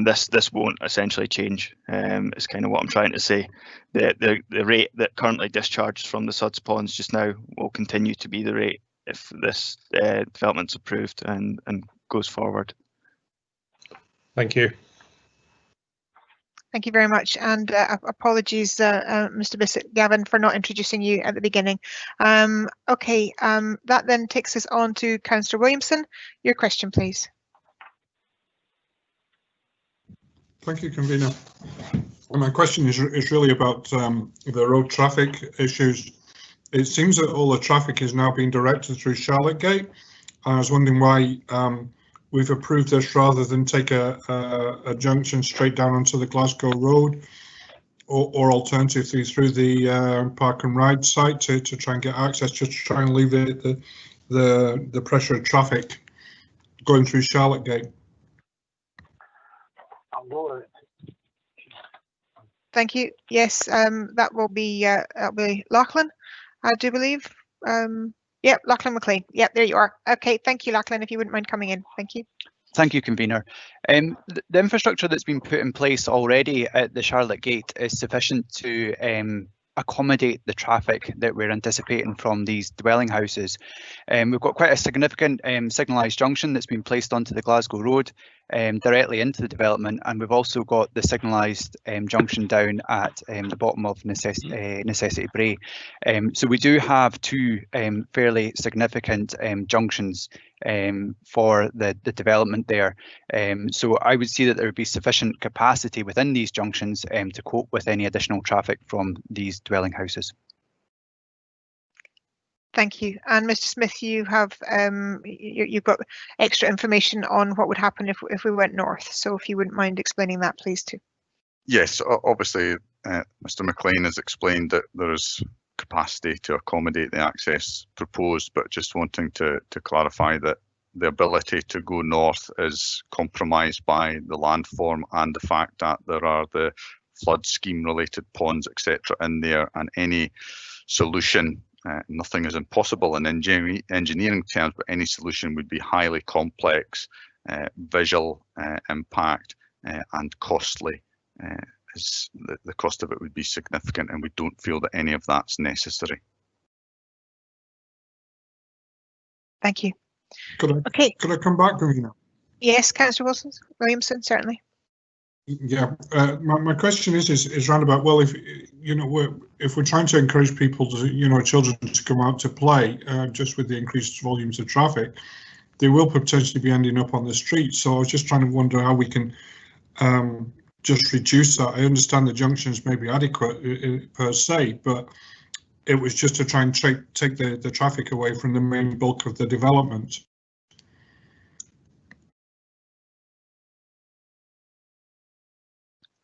this won't essentially change. Is kind of what I'm trying to say. The rate that currently discharges from the SUDS ponds just now will continue to be the rate if this development's approved and goes forward. Thank you. Thank you very much, and apologies, Mr. Bissett, Gavin, for not introducing you at the beginning. Okay, that then takes us on to Councillor Williamson. Your question, please. Thank you, Convener. My question is really about the road traffic issues. It seems that all the traffic is now being directed through Charlotte Gate. I was wondering why we've approved this rather than take a junction straight down onto the Glasgow Road, or alternatively through the Park and Ride site to try and get access, just to try and alleviate the pressure of traffic going through Charlotte Gate. Thank you. Yes, that will be Lachlan, I do believe. Yep, Lachlan McLean. Yep, there you are. Okay, thank you, Lachlan, if you wouldn't mind coming in. Thank you. Thank you, convener. The infrastructure that's been put in place already at the Charlotte Gate is sufficient to accommodate the traffic that we're anticipating from these dwelling houses. We've got quite a significant signalised junction that's been placed onto the Glasgow Road directly into the development, and we've also got the signalised junction down at the bottom of Necessity Brae. So we do have two fairly significant junctions for the development there. So I would see that there would be sufficient capacity within these junctions to cope with any additional traffic from these dwelling houses. Thank you. And Mr. Smith, you have you've got extra information on what would happen if we went north. So if you wouldn't mind explaining that, please, too. Yes, obviously, Mr. McLean has explained that there is capacity to accommodate the access proposed, but just wanting to clarify that the ability to go north is compromised by the landform and the fact that there are the flood scheme related ponds, etc. in there, and any solution, nothing is impossible in engineering terms, but any solution would be highly complex, visual impact and costly. The cost of it would be significant, and we don't feel that any of that's necessary. Thank you. Could I come back, Convener? Yes, Councillor Williamson, certainly. Yeah, my question is roundabout. Well, if if we're trying to encourage people to, children to come out to play, just with the increased volumes of traffic, they will potentially be ending up on the street. So I was just trying to wonder how we can just reduce that. I understand the junctions may be adequate per se, but it was just to try and take the traffic away from the main bulk of the development.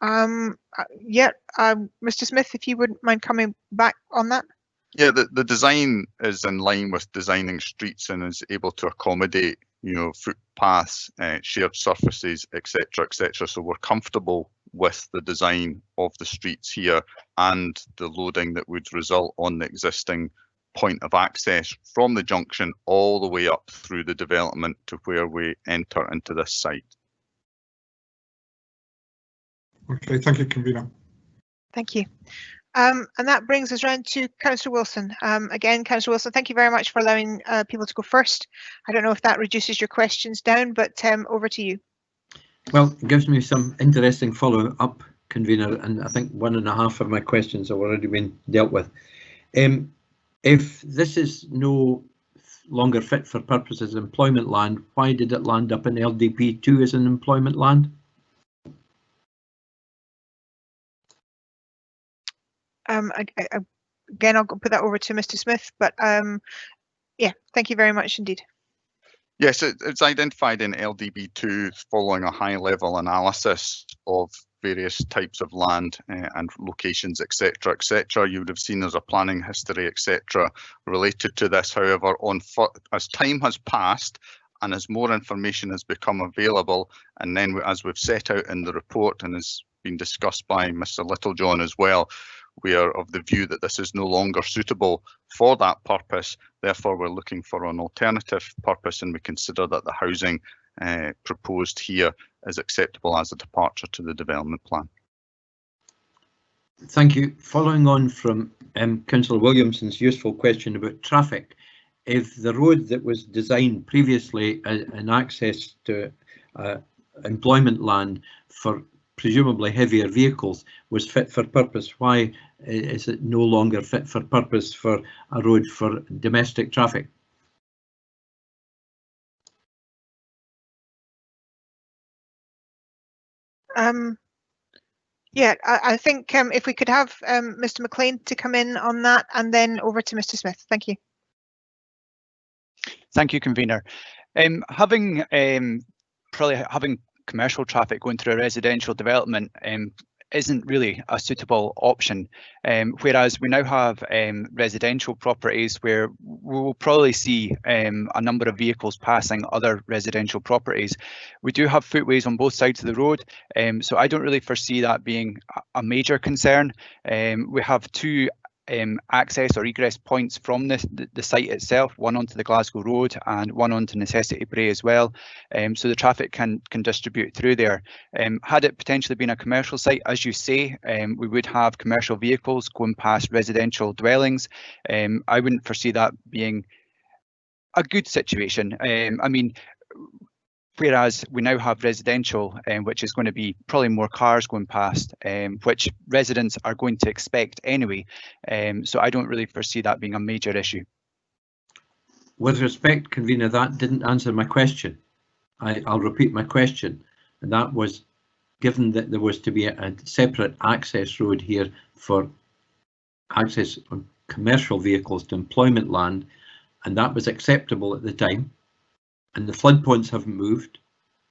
Mr. Smith, if you wouldn't mind coming back on that. Yeah, the design is in line with designing streets and is able to accommodate, footpaths, shared surfaces, etc., etc. So we're comfortable with the design of the streets here and the loading that would result on the existing point of access from the junction all the way up through the development to where we enter into this site. Okay, thank you, Convener. Thank you. And that brings us round to Councillor Wilson. Again, Councillor Wilson, thank you very much for allowing people to go first. I don't know if that reduces your questions down, but over to you. Well, it gives me some interesting follow-up, Convener, and I think 1.5 of my questions have already been dealt with. If this is no longer fit for purpose as employment land, why did it land up in LDP 2 as an employment land? Again, I'll put that over to Mr. Smith, but yeah, thank you very much indeed. Yes, it's identified in LDB2 following a high-level analysis of various types of land and locations, etc., etc. You would have seen there's a planning history, etc., related to this. However, as time has passed and as more information has become available, and then as we've set out in the report and has been discussed by Mr. Littlejohn as well, we are of the view that this is no longer suitable for that purpose. Therefore, we're looking for an alternative purpose, and we consider that the housing proposed here is acceptable as a departure to the development plan. Thank you. Following on from Councillor Williamson's useful question about traffic, if the road that was designed previously and access to employment land for presumably heavier vehicles was fit for purpose, why is it no longer fit for purpose for a road for domestic traffic? Yeah, I think if we could have Mr. McLean to come in on that, and then over to Mr. Smith. Thank you. Thank you, Convener. Having commercial traffic going through a residential development isn't really a suitable option, whereas we now have residential properties where we will probably see a number of vehicles passing other residential properties. We do have footways on both sides of the road, so I don't really foresee that being a major concern. We have two access or egress points from the site itself, one onto the Glasgow Road and one onto Necessity Brae as well, so the traffic can distribute through there. Had it potentially been a commercial site, as you say, we would have commercial vehicles going past residential dwellings. I wouldn't foresee that being a good situation. I mean, whereas we now have residential, which is going to be probably more cars going past, which residents are going to expect anyway. So I don't really foresee that being a major issue. With respect, convener, that didn't answer my question. I'll repeat my question, and that was, given that there was to be a separate access road here for access on commercial vehicles to employment land, and that was acceptable at the time, and the flood points haven't moved,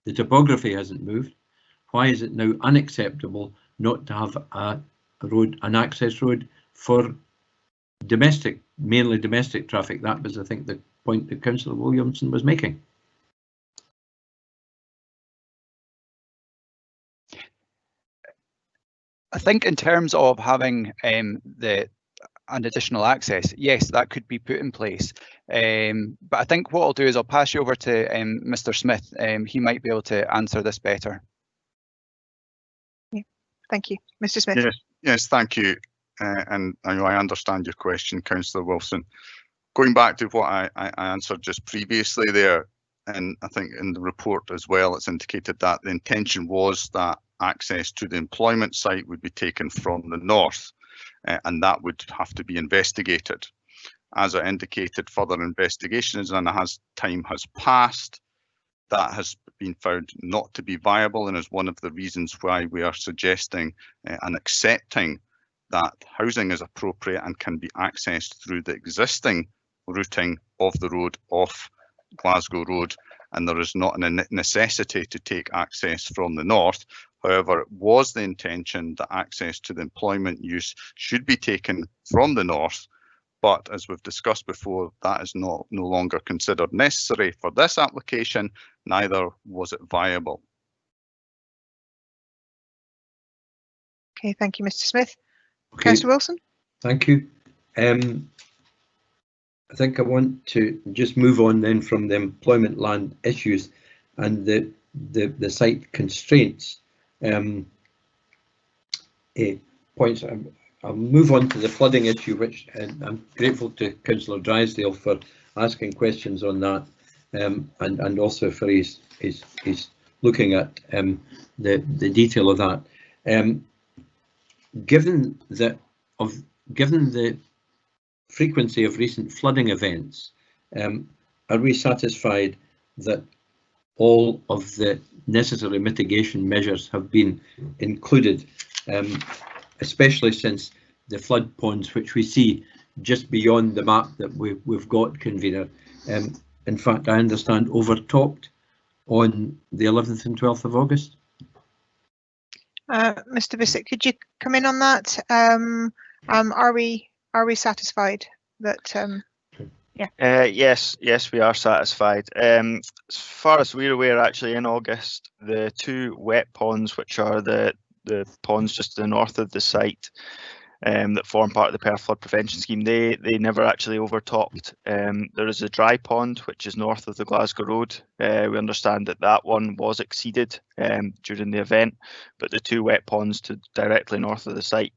the topography hasn't moved, why is it now unacceptable not to have a road, an access road for domestic, mainly domestic traffic? That was, I think, the point that Councillor Williamson was making. I think in terms of having an additional access, yes, that could be put in place. But I think what I'll do is I'll pass you over to Mr. Smith. He might be able to answer this better. Yeah. Thank you. Mr. Smith. Yes, thank you. And I know I understand your question, Councillor Wilson. Going back to what I answered just previously there, and I think in the report as well, it's indicated that the intention was that access to the employment site would be taken from the north, and that would have to be investigated. As I indicated, further investigations, and as time has passed, that has been found not to be viable, and is one of the reasons why we are suggesting and accepting that housing is appropriate and can be accessed through the existing routing of the road off Glasgow Road, and there is not a necessity to take access from the north. However, it was the intention that access to the employment use should be taken from the north, but as we've discussed before, that is no longer considered necessary for this application, neither was it viable. Okay, thank you, Mr. Smith. Okay. Councillor Wilson. Thank you. I think I want to just move on then from the employment land issues and the site constraints points. I'll move on to the flooding issue, which I'm grateful to Councillor Drysdale for asking questions on that, and also for his looking at the detail of that. Given the frequency of recent flooding events, are we satisfied that all of the necessary mitigation measures have been included, especially since the flood ponds, which we see just beyond the map that we've got, convener, in fact, I understand overtopped on the 11th and 12th of August? Mr. Bissett, could you come in on that? Are we satisfied that? Yeah. Yes, we are satisfied. As far as we're aware, actually, in August, the two wet ponds, which are the ponds just to the north of the site, that form part of the Perth Flood Prevention Scheme, they never actually overtopped. There is a dry pond which is north of the Glasgow Road. We understand that one was exceeded during the event, but the two wet ponds to directly north of the site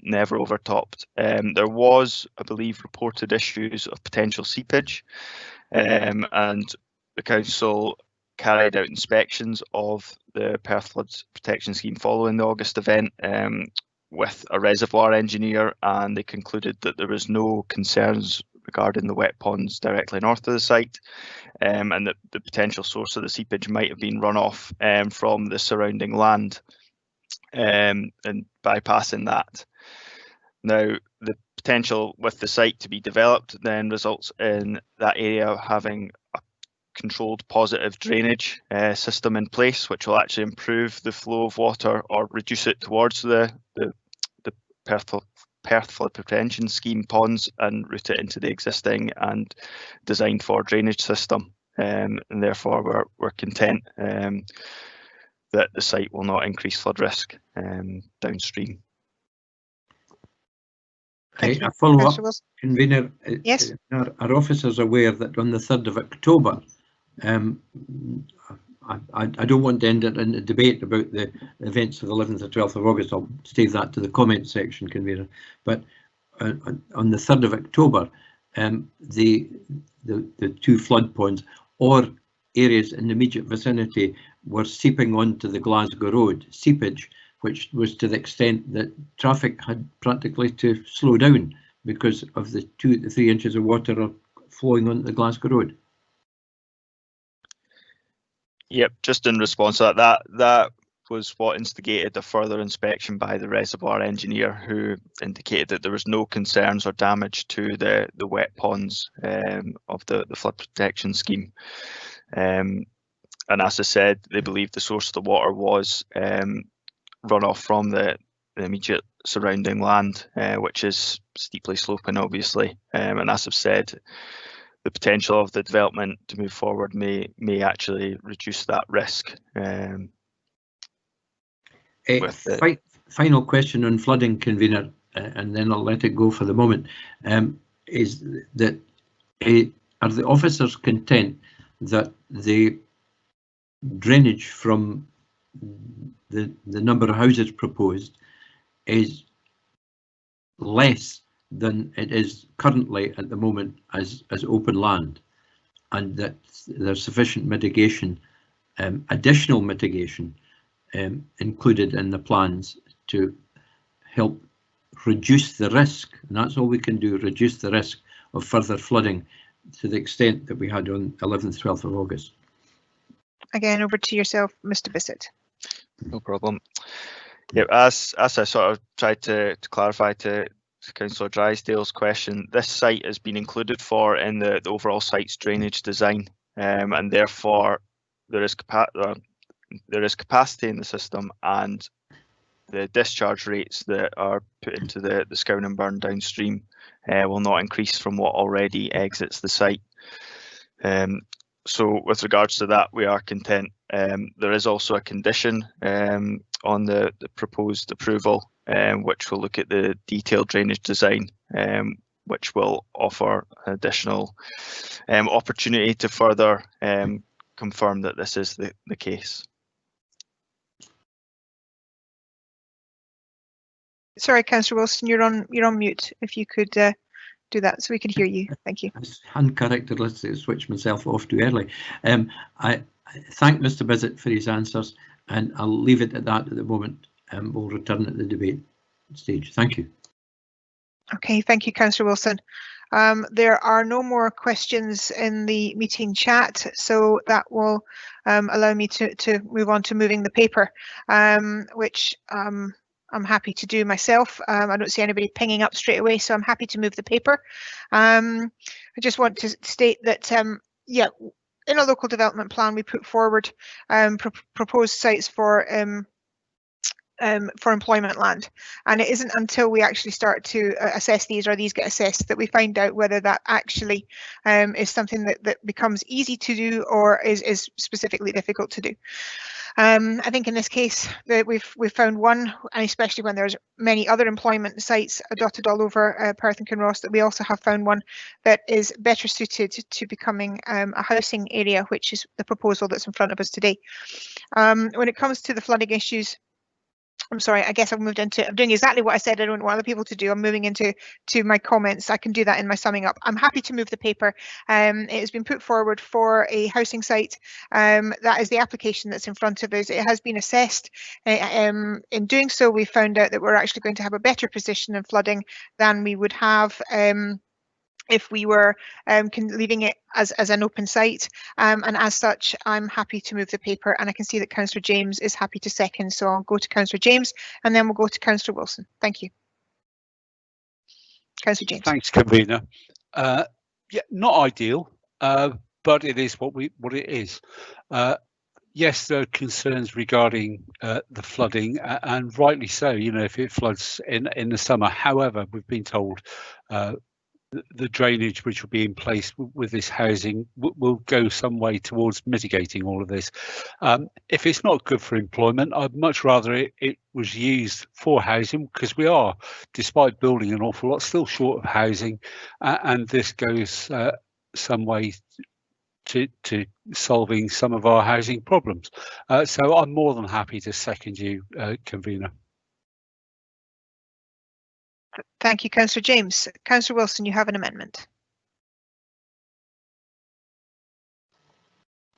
never overtopped. There was, I believe, reported issues of potential seepage, and the council carried out inspections of the Perth Flood Protection Scheme following the August event with a reservoir engineer, and they concluded that there was no concerns regarding the wet ponds directly north of the site, and that the potential source of the seepage might have been runoff from the surrounding land, and bypassing that. Now, the potential with the site to be developed then results in that area having a controlled positive drainage system in place, which will actually improve the flow of water or reduce it towards the Perth Flood Prevention Scheme ponds and route it into the existing and designed for drainage system, and therefore we're content that the site will not increase flood risk downstream. A follow-up, Councillor Wilson. Convener. Yes. Are officers aware that on the 3rd of October, I don't want to end it in a debate about the events of 11th or 12th of August. I'll save that to the comment section, Convener. But on the 3rd of October, the 2 flood ponds or areas in the immediate vicinity were seeping onto the Glasgow Road, seepage, which was to the extent that traffic had practically to slow down because of the 2 to 3 inches of water flowing onto the Glasgow Road. Yep, just in response to that was what instigated a further inspection by the reservoir engineer, who indicated that there was no concerns or damage to the wet ponds of the flood protection scheme. And as I said, they believed the source of the water was runoff from the immediate surrounding land, which is steeply sloping, obviously. And as I've said, the potential of the development to move forward may actually reduce that risk. Final question on flooding, Convener, and then I'll let it go for the moment. Is that are the officers content that the drainage from the number of houses proposed is less than it is currently at the moment as open land, and that there's sufficient mitigation, additional mitigation included in the plans to help reduce the risk, and that's all we can do, reduce the risk of further flooding to the extent that we had on 11th, 12th of August. Again, over to yourself, Mr. Bissett. No problem. Yeah, as I sort of tried to clarify to Councillor Drysdale's question, this site has been included for in the overall site's drainage design, and therefore there is capacity in the system, and the discharge rates that are put into the scour and burn downstream will not increase from what already exits the site. So with regards to that, we are content. There is also a condition on the proposed approval, which will look at the detailed drainage design, which will offer additional opportunity to further confirm that this is the case. Sorry, Councillor Wilson, you're on mute. If you could do that so we can hear you. Thank you. It's hand characteristic to switch myself off too early. I thank Mr. Bissett for his answers, and I'll leave it at that at the moment. We'll return at the debate stage. Thank you. Okay, thank you, Councillor Wilson. There are no more questions in the meeting chat, so that will allow me to move on to moving the paper, which I'm happy to do myself. I don't see anybody pinging up straight away, so I'm happy to move the paper. I just want to state that, yeah, in a local development plan, we put forward proposed sites for employment land, and it isn't until we actually start to assess these, or these get assessed, that we find out whether that actually is something that becomes easy to do or is specifically difficult to do. I think in this case that we've found one, and especially when there's many other employment sites dotted all over Perth and Kinross, that we also have found one that is better suited to becoming a housing area, which is the proposal that's in front of us today. When it comes to the flooding issues, I'm sorry, I guess I've moved into, I'm doing exactly what I said I don't want other people to do. I'm moving into my comments. I can do that in my summing up. I'm happy to move the paper. It has been put forward for a housing site. That is the application that's in front of us. It has been assessed. In doing so, we found out that we're actually going to have a better position in flooding than we would have if we were leaving it as an open site, and as such, I'm happy to move the paper, and I can see that Councillor James is happy to second, so I'll go to Councillor James and then we'll go to Councillor Wilson. Thank you. Councillor James. Thanks, Convener. Yeah, not ideal, but it is what it is. Yes, there are concerns regarding the flooding, and rightly so. You know, if it floods in the summer. However, we've been told the drainage which will be in place with this housing will go some way towards mitigating all of this. If it's not good for employment, I'd much rather it was used for housing, because we are, despite building an awful lot, still short of housing, and this goes some way to solving some of our housing problems. So I'm more than happy to second you, convener. Thank you, Councillor James. Councillor Wilson, you have an amendment.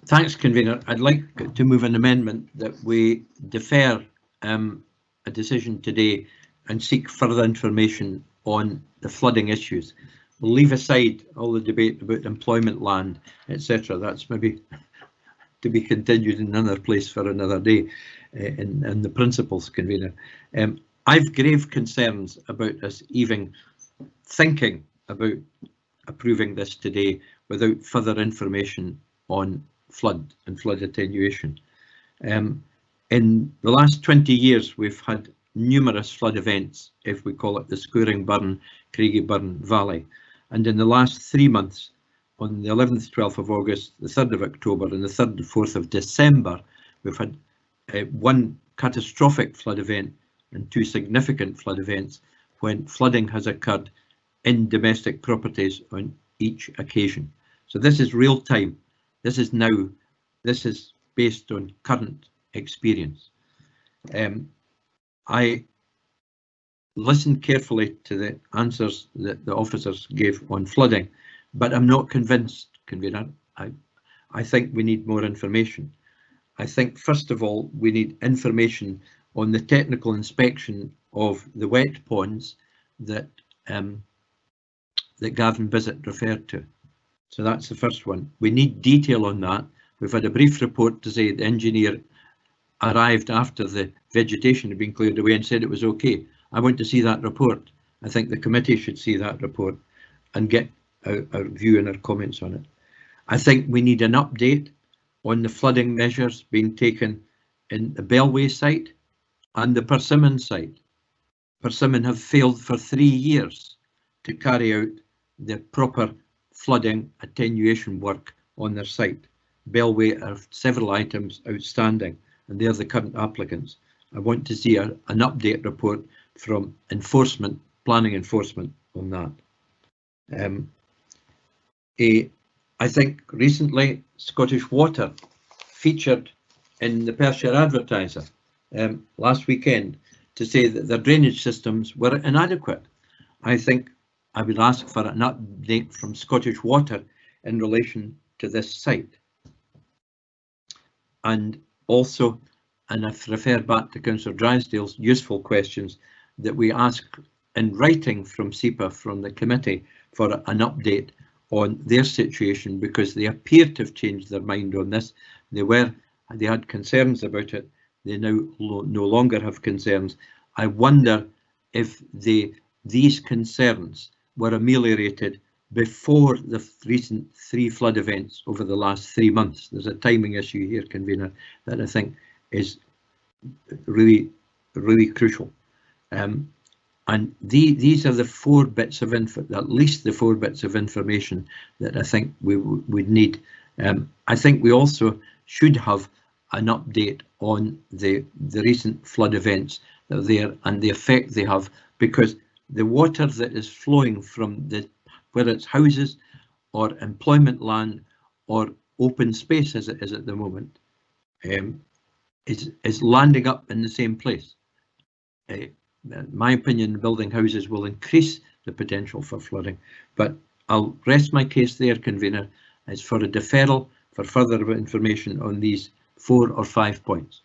Thanks, convener. I'd like to move an amendment that we defer a decision today and seek further information on the flooding issues. We'll leave aside all the debate about employment land, etc. That's maybe to be continued in another place for another day, in the principles, convener. I've grave concerns about us even thinking about approving this today without further information on flood and flood attenuation. In the last 20 years, we've had numerous flood events, if we call it the Scoring Burn, Craigieburn Valley. And in the last 3 months, on the 11th, 12th of August, the 3rd of October and the 3rd and 4th of December, we've had one catastrophic flood event and 2 significant flood events when flooding has occurred in domestic properties on each occasion. So this is real time. This is now. This is based on current experience. I listened carefully to the answers that the officers gave on flooding, but I'm not convinced, convener. I think we need more information. I think, first of all, we need information on the technical inspection of the wet ponds that that Gavin Bissett referred to. So that's the first one. We need detail on that. We've had a brief report to say the engineer arrived after the vegetation had been cleared away and said it was okay. I want to see that report. I think the committee should see that report and get our view and our comments on it. I think we need an update on the flooding measures being taken in the Bellway site and the Persimmon site. Persimmon have failed for 3 years to carry out the proper flooding attenuation work on their site. Bellway have several items outstanding and they're the current applicants. I want to see an update report from enforcement, planning enforcement on that. I think recently Scottish Water featured in the Perthshire Advertiser last weekend to say that their drainage systems were inadequate. I think I would ask for an update from Scottish Water in relation to this site. And also, and I've referred back to Councillor Drysdale's useful questions, that we ask in writing from SEPA, from the committee, for an update on their situation, because they appear to have changed their mind on this. They had concerns about it. They now no longer have concerns. I wonder if these concerns were ameliorated before the recent 3 flood events over the last 3 months. There's a timing issue here, convener, that I think is really crucial. And these are the 4 bits of info, at least the 4 bits of information that I think we would need. I think we also should have an update on the recent flood events that are there and the effect they have, because the water that is flowing from whether it's houses or employment land or open space as it is at the moment, is landing up in the same place. My opinion, building houses will increase the potential for flooding, but I'll rest my case there, convener, as for a deferral for further information on these 4 or 5 points.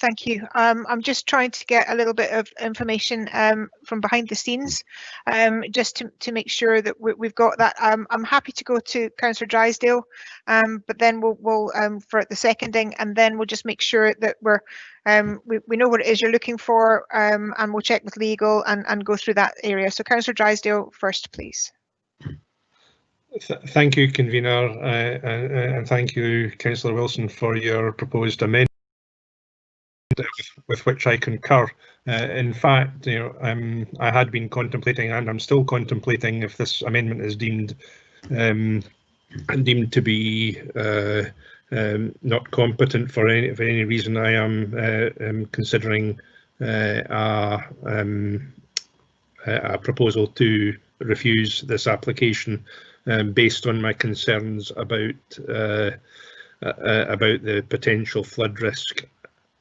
Thank you. I'm just trying to get a little bit of information from behind the scenes, just to make sure that we've got that. I'm happy to go to Councillor Drysdale, but then we'll for the seconding, and then we'll just make sure that we know what it is you're looking for, and we'll check with legal and go through that area. So Councillor Drysdale first, please. Thank you, convener, and thank you, Councillor Wilson, for your proposed amendment. with which I concur. In fact, I had been contemplating, and I'm still contemplating, if this amendment is deemed to be not competent for any reason, I am considering a proposal to refuse this application based on my concerns about the potential flood risk.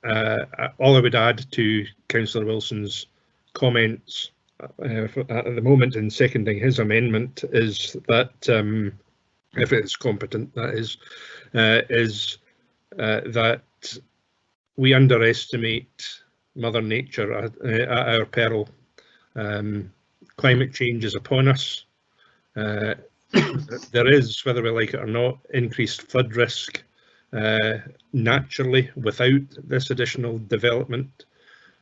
All I would add to Councillor Wilson's comments at the moment in seconding his amendment is that, if it's competent, that is that we underestimate Mother Nature at our peril. Climate change is upon us. There is, whether we like it or not, increased flood risk naturally without this additional development.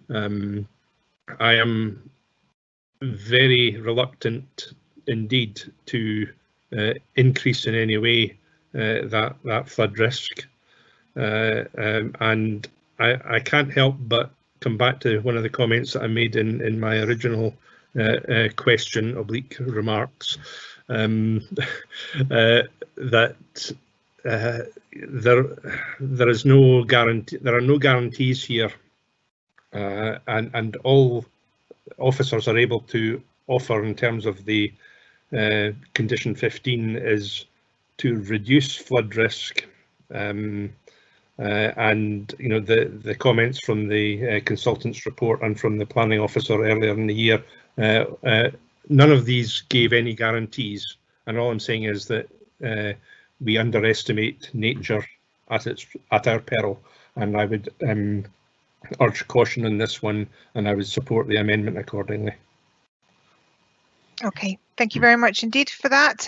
I am very reluctant indeed to increase in any way that flood risk, and I can't help but come back to one of the comments that I made in my original question / remarks, that there is no guarantee. There are no guarantees here, and all officers are able to offer in terms of the condition 15 is to reduce flood risk, and the comments from the consultant's report and from the planning officer earlier in the year, none of these gave any guarantees, and all I'm saying is that we underestimate nature at our peril, and I would urge caution on this one, and I would support the amendment accordingly. Okay, thank you very much indeed for that.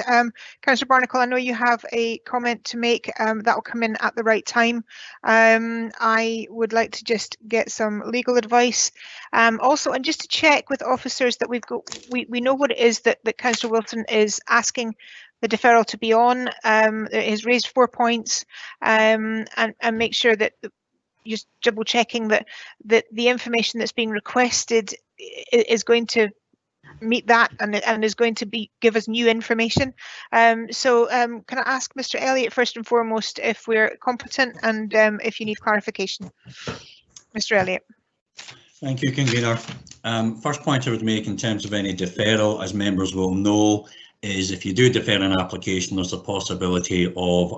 Councillor Barnacle, I know you have a comment to make. That will come in at the right time. I would like to just get some legal advice. Also, and just to check with officers that we know what it is that Councillor Wilson is asking the deferral to be on. It has raised 4 points, and make sure that just double checking that the information that's being requested is going to meet that and is going to give us new information. So can I ask Mr. Elliott first and foremost if we're competent and if you need clarification? Mr. Elliott. Thank you, convener. First point I would make in terms of any deferral, as members will know, is if you do defer an application, there's a possibility of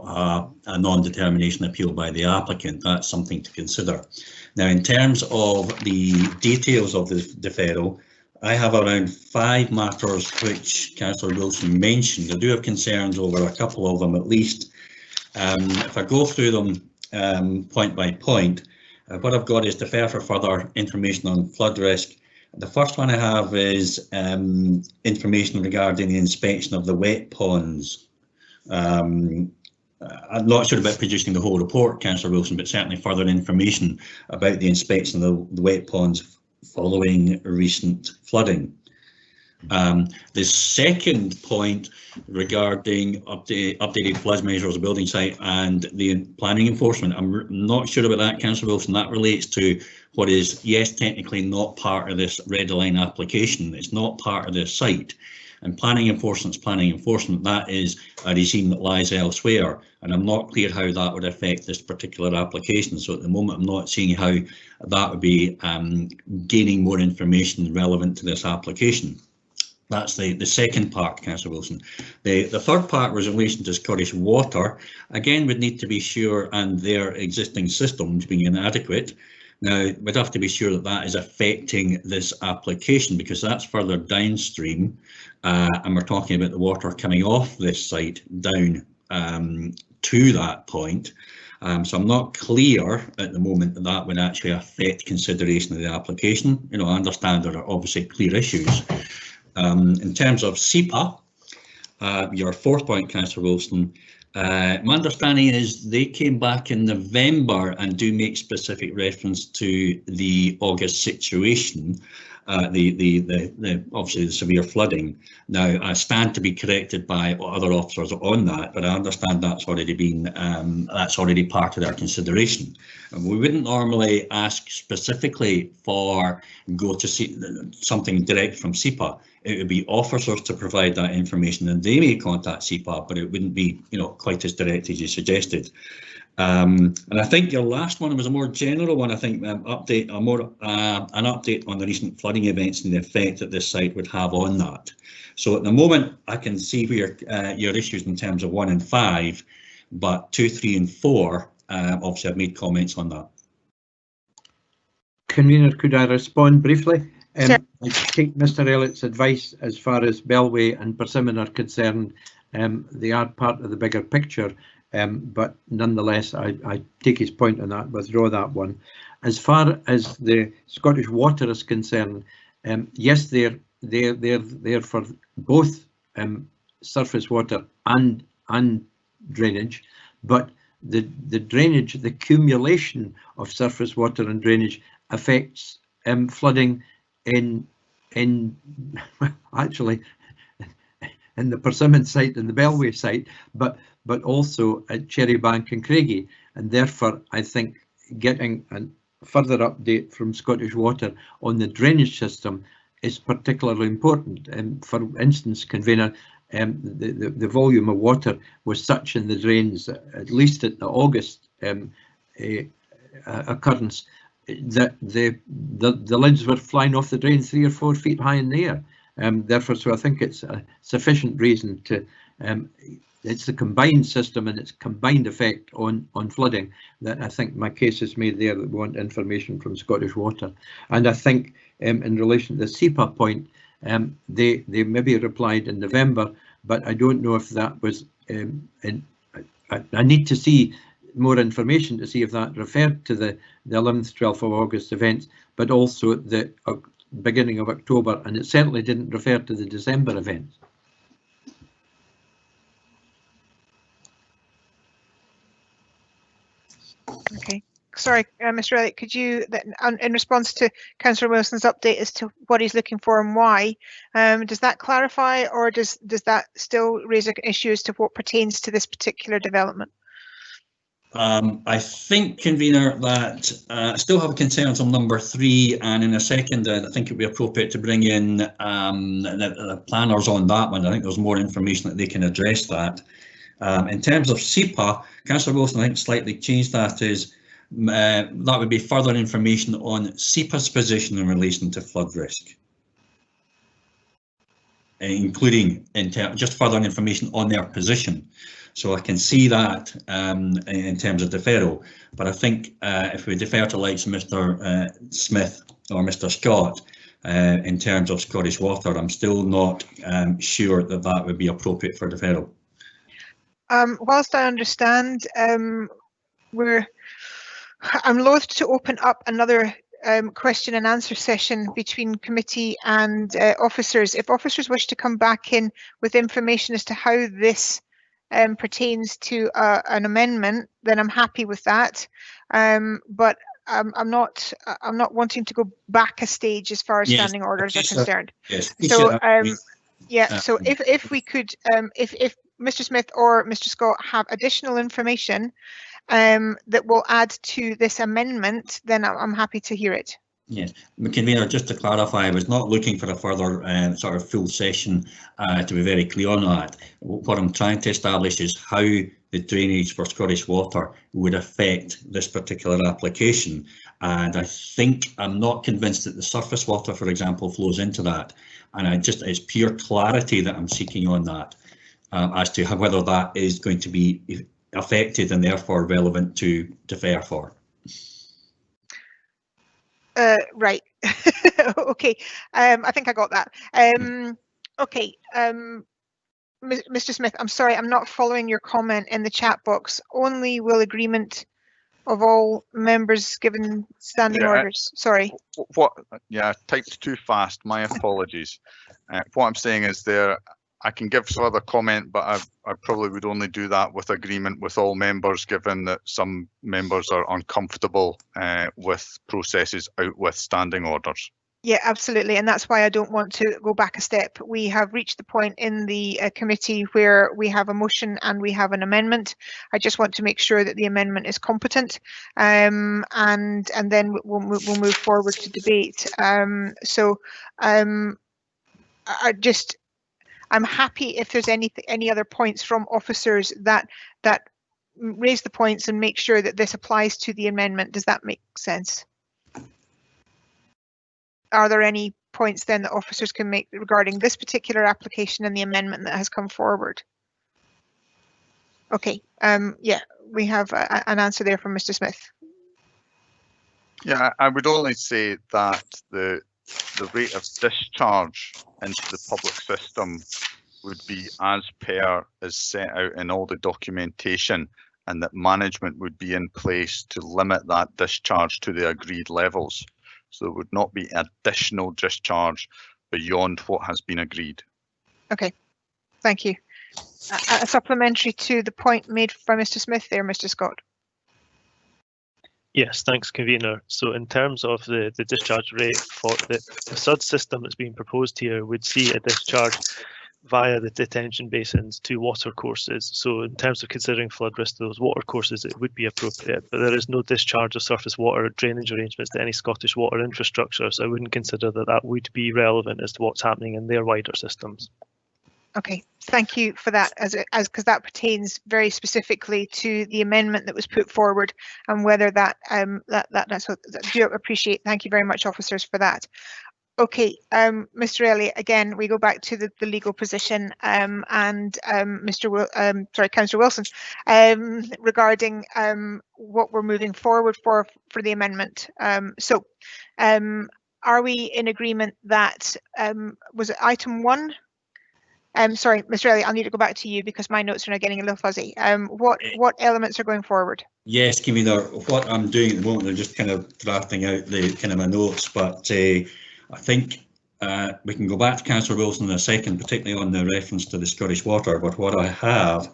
a non-determination appeal by the applicant. That's something to consider. Now, in terms of the details of the deferral, I have around 5 matters which Councillor Wilson mentioned. I do have concerns over a couple of them at least. If I go through them point by point, what I've got is defer for further information on flood risk. The first one I have is information regarding the inspection of the wet ponds. I'm not sure about producing the whole report, Councillor Wilson, but certainly further information about the inspection of the wet ponds following recent flooding. The second point regarding updated flood measures of the building site and the planning enforcement, I'm not sure about that, Councillor Wilson. That relates to what is, yes, technically not part of this red line application. It's not part of this site. And planning enforcement's planning enforcement. That is a regime that lies elsewhere. And I'm not clear how that would affect this particular application. So at the moment, I'm not seeing how that would be gaining more information relevant to this application. That's the second part, Councillor Wilson. The third part was in relation to Scottish Water. Again, we'd need to be sure, and their existing systems being inadequate. Now, we'd have to be sure that that is affecting this application, because that's further downstream, and we're talking about the water coming off this site down to that point. So I'm not clear at the moment that that would actually affect consideration of the application. I understand there are obviously clear issues. In terms of SEPA, your fourth point, Councillor Wilson, my understanding is they came back in November and do make specific reference to the August situation. obviously the severe flooding. Now, I stand to be corrected by other officers on that, but I understand that's already been that's already part of their consideration. And we wouldn't normally ask specifically for go to see something direct from SEPA. It would be officers to provide that information, and they may contact SEPA, but it wouldn't be, you know, quite as direct as you suggested. And I think your last one was a more general one. I think an update on the recent flooding events and the effect that this site would have on that. So at the moment, I can see where your issues in terms of 1 and 5, but 2, 3, and 4. Obviously, I've made comments on that. Convener, could I respond briefly? Sure. I take Mr. Elliott's advice as far as Bellway and Persimmon are concerned. They are part of the bigger picture. But nonetheless, I take his point on that, withdraw that one. As far as the Scottish Water is concerned, yes, they're for both surface water and drainage, but the drainage, the accumulation of surface water and drainage affects flooding in actually in the Persimmon site and the Bellway site, but also at Cherrybank and Craigie, and therefore I think getting a further update from Scottish Water on the drainage system is particularly important. For instance, Convener, the volume of water was such in the drains, at least at the August occurrence, that the lids were flying off the drain 3 or 4 feet high in the air. Therefore, so I think it's a sufficient reason to it's the combined system and its combined effect on flooding that I think my case is made there, that we want information from Scottish Water. And I think in relation to the SEPA point, they maybe replied in November, but I don't know if that was I need to see more information to see if that referred to the 11th, 12th of August events, but also the beginning of October, and it certainly didn't refer to the December events. Okay, sorry, Mr. Elliott, could you, in response to Councillor Wilson's update as to what he's looking for and why, does that clarify, or does that still raise an issue as to what pertains to this particular development? I think, Convener, that I still have concerns on number 3, and in a second I think it would be appropriate to bring in the planners on that one. I think there's more information that they can address that. In terms of SEPA, Councillor Wilson, I think slightly changed that, is that would be further information on SEPA's position in relation to flood risk, including just further information on their position. So I can see that in terms of deferral, but I think if we defer to likes Mr. Smith or Mr. Scott in terms of Scottish Water, I'm still not sure that that would be appropriate for deferral. Whilst I understand, I'm loath to open up another question and answer session between committee and officers. If officers wish to come back in with information as to how this pertains to an amendment, then I'm happy with that. But I'm not wanting to go back a stage as far as standing orders are concerned. Yes. So yeah. So if we could, if Mr. Smith or Mr. Scott have additional information that will add to this amendment, then I'm happy to hear it. Yes, Convener, just to clarify, I was not looking for a further sort of full session to be very clear on that. What I'm trying to establish is how the drainage for Scottish Water would affect this particular application. And I think I'm not convinced that the surface water, for example, flows into that. And it's pure clarity that I'm seeking on that as to whether that is going to be affected and therefore relevant to defer for. Right. Okay. I think I got that. Okay. Mr. Smith, I'm sorry, I'm not following your comment in the chat box. Only will agreement of all members given standing orders. Sorry. Yeah, I typed too fast. My apologies. What I'm saying is I can give some other comment, but I probably would only do that with agreement with all members, given that some members are uncomfortable with processes out with standing orders. Yeah, absolutely. And that's why I don't want to go back a step. We have reached the point in the committee where we have a motion and we have an amendment. I just want to make sure that the amendment is competent, and then we'll move forward to debate. I'm happy if there's any other points from officers that raise the points and make sure that this applies to the amendment. Does that make sense? Are there any points then that officers can make regarding this particular application and the amendment that has come forward? Okay, yeah, we have an answer there from Mr. Smith. Yeah, I would only say that the rate of discharge into the public system would be as per as set out in all the documentation, and that management would be in place to limit that discharge to the agreed levels. So there would not be additional discharge beyond what has been agreed. Okay, thank you. A supplementary to the point made by Mr. Smith there, Mr. Scott. Yes, thanks, convener. So in terms of the discharge rate for the SUD system that's being proposed here would see a discharge via the detention basins to water courses. So in terms of considering flood risk to those water courses, it would be appropriate, but there is no discharge of surface water drainage arrangements to any Scottish water infrastructure. So I wouldn't consider that that would be relevant as to what's happening in their wider systems. Okay, thank you for that, because that pertains very specifically to the amendment that was put forward, and whether that's what I do appreciate. Thank you very much, officers, for that. Okay, Mr. Elliott, again, we go back to the legal position, and Councillor Wilson, regarding what we're moving forward for the amendment. Are we in agreement that was it item 1? Sorry, Mr. Elliott, I'll need to go back to you because my notes are now getting a little fuzzy. What elements are going forward? Yes, convener. What I'm doing at the moment, I'm just kind of drafting out the kind of my notes, but I think we can go back to Councillor Wilson in a second, particularly on the reference to the Scottish Water. But what I have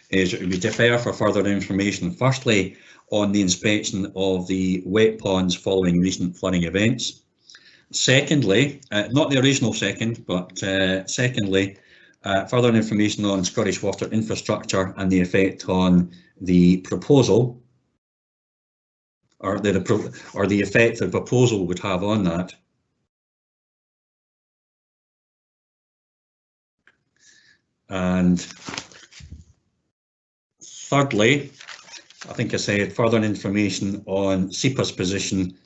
is we defer for further information. Firstly, on the inspection of the wet ponds following recent flooding events. Secondly, not the original second, but secondly, further information on Scottish water infrastructure and the effect on the proposal, or the effect the proposal would have on that. And thirdly, I think I said further information on SEPA's position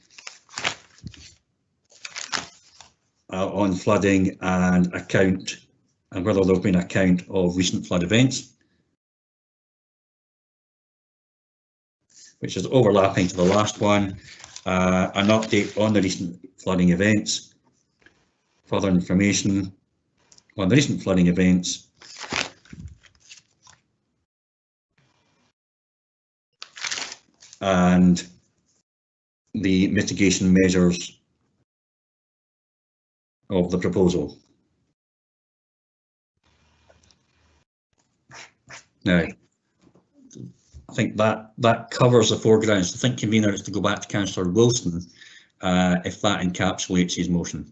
on flooding and whether there have been account of recent flood events, which is overlapping to the last one. An update on the recent flooding events, further information on the recent flooding events, and the mitigation measures of the proposal. Now, I think that covers the foreground. So I think, convener, is to go back to Councillor Wilson if that encapsulates his motion.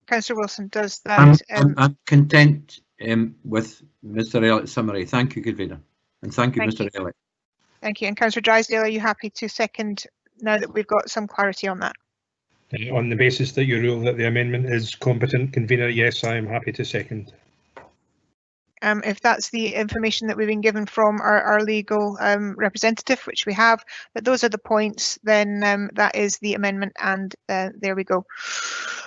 Councillor Wilson, does that? I'm content with Mr. Elliott's summary. Thank you, convener, and thank you, Mr. Elliott. Thank you. And Councillor Drysdale, are you happy to second now that we've got some clarity on that? On the basis that you rule that the amendment is competent, convener, yes, I am happy to second. If that's the information that we've been given from our legal representative, which we have, that those are the points, then that is the amendment, and there we go.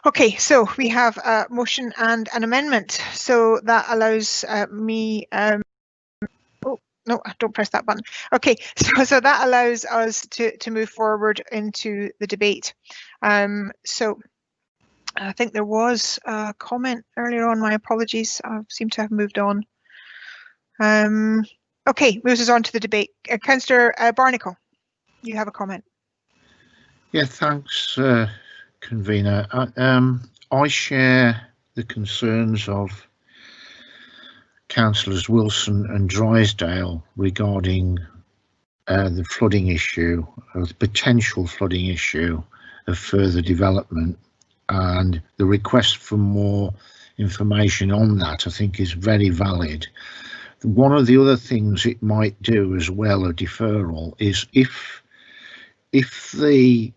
Okay, so we have a motion and an amendment. So that allows me. Oh no, don't press that button. Okay, so that allows us to move forward into the debate. So I think there was a comment earlier on. My apologies. I seem to have moved on. Okay, moves us on to the debate. Councillor Barnacle, you have a comment. Yeah, thanks, convener. I share the concerns of Councillors Wilson and Drysdale regarding the flooding issue, or the potential flooding issue of further development and the request for more information on that, I think, is very valid. One of the other things it might do as well, a deferral, is if the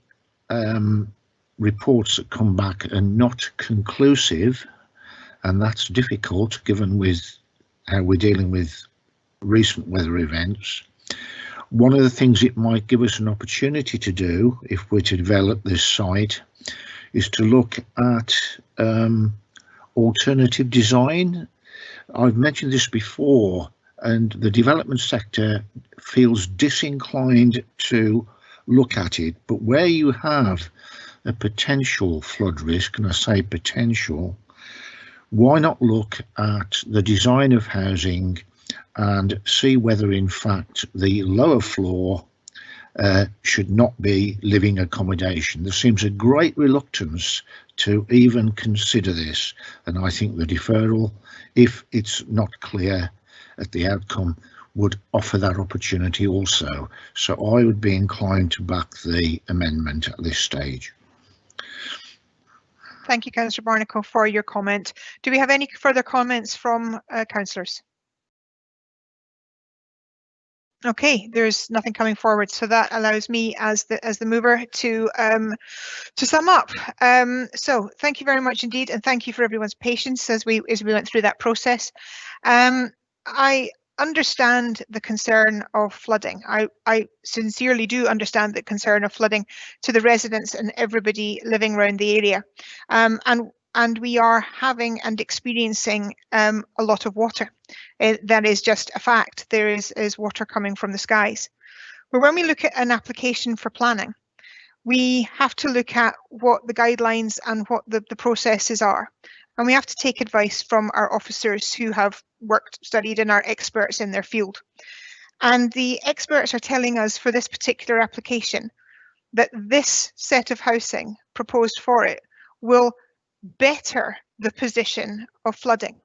reports that come back are not conclusive, and that's difficult given with how we're dealing with recent weather events. One of the things it might give us an opportunity to do, if we're to develop this site, is to look at alternative design. I've mentioned this before, and the development sector feels disinclined to look at it, but where you have a potential flood risk, and I say potential, why not look at the design of housing and see whether in fact the lower floor should not be living accommodation. There seems a great reluctance to even consider this, and I think the deferral, if it's not clear at the outcome, would offer that opportunity also. So I would be inclined to back the amendment at this stage. Thank you, Councillor Barnacle, for your comment. Do we have any further comments from councillors? Okay, there's nothing coming forward, so that allows me as the mover to sum up. So thank you very much indeed, and thank you for everyone's patience as we went through that process. I understand the concern of flooding. I sincerely do understand the concern of flooding to the residents and everybody living around the area. And we are having and experiencing a lot of water. That is just a fact. There is water coming from the skies. But when we look at an application for planning, we have to look at what the guidelines and what the processes are. And we have to take advice from our officers who have worked, studied, and are experts in their field. And the experts are telling us for this particular application that this set of housing proposed for it will better the position of flooding,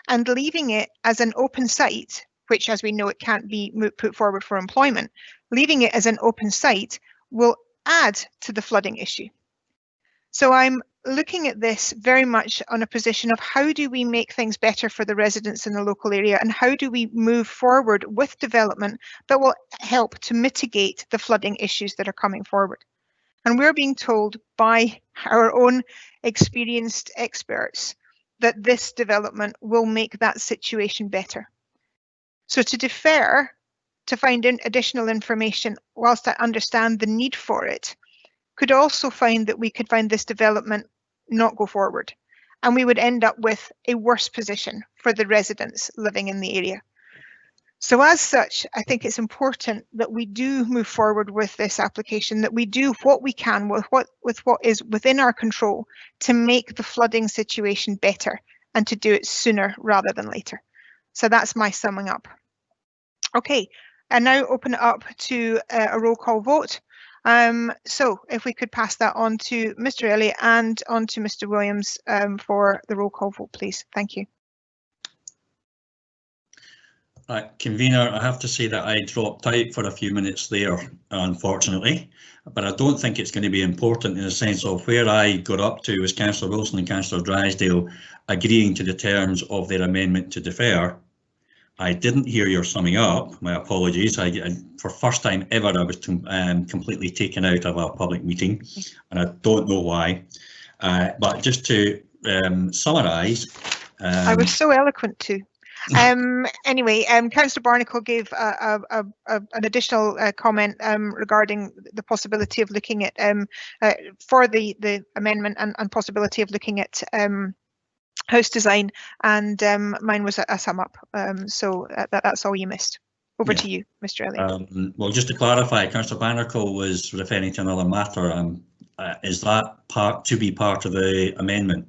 and leaving it as an open site, which, as we know, it can't be put forward for employment, leaving it as an open site will add to the flooding issue. So I'm looking at this very much on a position of how do we make things better for the residents in the local area, and how do we move forward with development that will help to mitigate the flooding issues that are coming forward. And we're being told by our own experienced experts that this development will make that situation better. So to defer to find additional information, whilst I understand the need for it, could also find that we could find this development not go forward, and we would end up with a worse position for the residents living in the area. So as such, I think it's important that we do move forward with this application, that we do what we can with what is within our control to make the flooding situation better, and to do it sooner rather than later. So that's my summing up. Okay, and now open it up to a roll call vote. So if we could pass that on to Mr. Elliott and on to Mr. Williams for the roll call vote, please. Thank you. Convener, I have to say that I dropped out for a few minutes there, unfortunately, but I don't think it's going to be important in the sense of where I got up to was Councillor Wilson and Councillor Drysdale agreeing to the terms of their amendment to defer. I didn't hear your summing up, my apologies. For first time ever, I was completely taken out of a public meeting, and I don't know why. But just to summarise. I was so eloquent too. Anyway, Councillor Barnacle gave an additional comment regarding the possibility of looking at for the amendment and possibility of looking at house design, and mine was a sum up. So that's all you missed. Over to you, Mr. Elliott. Well, just to clarify, Councillor Barnacle was referring to another matter. Is that to be part of the amendment?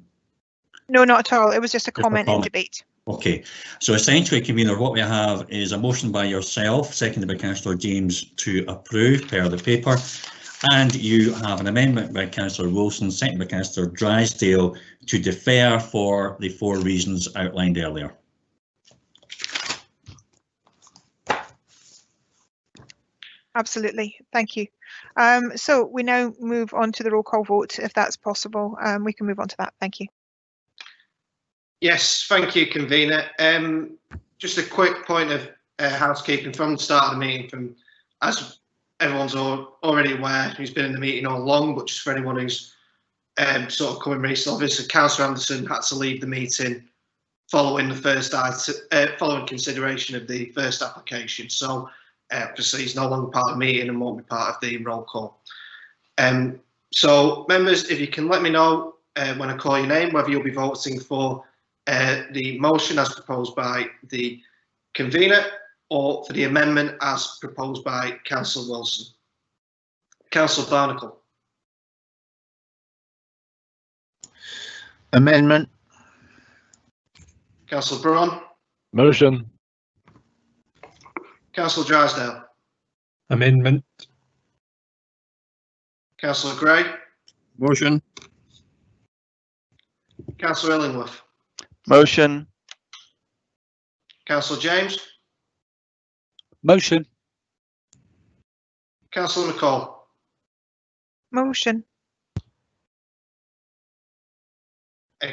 No, not at all. It was just a comment in debate. Okay, so essentially, Convener, what we have is a motion by yourself, seconded by Councillor James, to approve per the paper, and you have an amendment by Councillor Wilson, seconded by Councillor Drysdale, to defer for the 4 reasons outlined earlier. Absolutely, thank you. So we now move on to the roll call vote, if that's possible. We can move on to that. Thank you. Yes, thank you, convener. Just a quick point of housekeeping from the start of the meeting, as everyone's already aware, who's been in the meeting all along, but just for anyone who's sort of coming recently, obviously Councillor Anderson had to leave the meeting following the first following consideration of the first application. So obviously he's no longer part of the meeting and won't be part of the roll call. So members, if you can let me know when I call your name, whether you'll be voting for the motion as proposed by the convener or for the amendment as proposed by Councillor Wilson. Councillor Barnacle. Amendment. Councillor Braun. Motion. Councillor Drysdale. Amendment. Councillor Gray. Motion. Councillor Illingworth. Motion. Councillor James. Motion. Councillor McCall. Motion.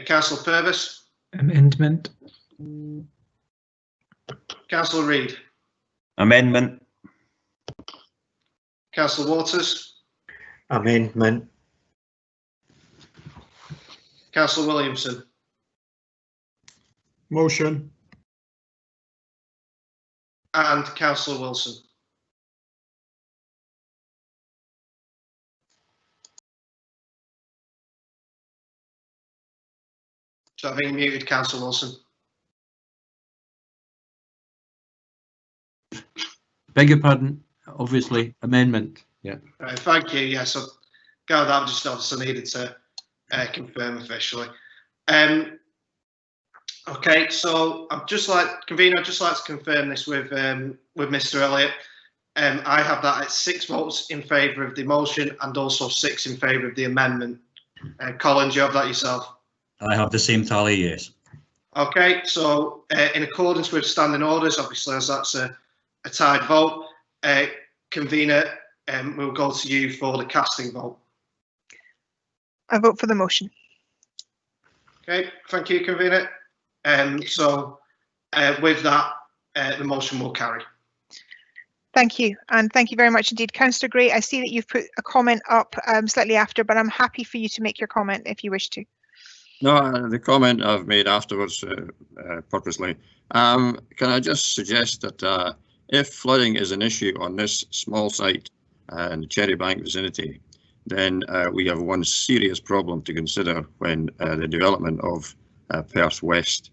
Councillor Purvis. Amendment. Councillor Reid. Amendment. Councillor Waters. Amendment. Councillor Williamson. Motion. And Councillor Wilson. So I've been muted, Councillor Wilson. Beg your pardon, obviously, amendment. Yeah. Thank you. Yes, so that I just obviously needed to confirm officially. Okay, so convener, I'd just like to confirm this with Mr. Elliott. I have that at 6 votes in favour of the motion and also 6 in favour of the amendment. Colin, do you have that yourself? I have the same tally, yes. Okay, so in accordance with standing orders, obviously as that's a tied vote, convener, we'll go to you for the casting vote. I vote for the motion. Okay, thank you, convener. So with that, the motion will carry. Thank you, and thank you very much indeed. Councillor Gray, I see that you've put a comment up slightly after, but I'm happy for you to make your comment if you wish to. No, the comment I've made afterwards purposely. Can I just suggest that if flooding is an issue on this small site in the Cherrybank vicinity, then we have one serious problem to consider when the development of Perth West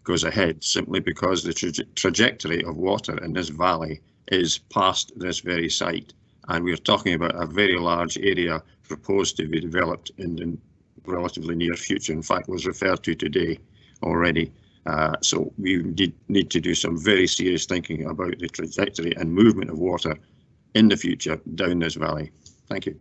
goes ahead, simply because the trajectory of water in this valley is past this very site, and we're talking about a very large area proposed to be developed in the relatively near future. In fact, was referred to today already. So we need to do some very serious thinking about the trajectory and movement of water in the future down this valley. Thank you.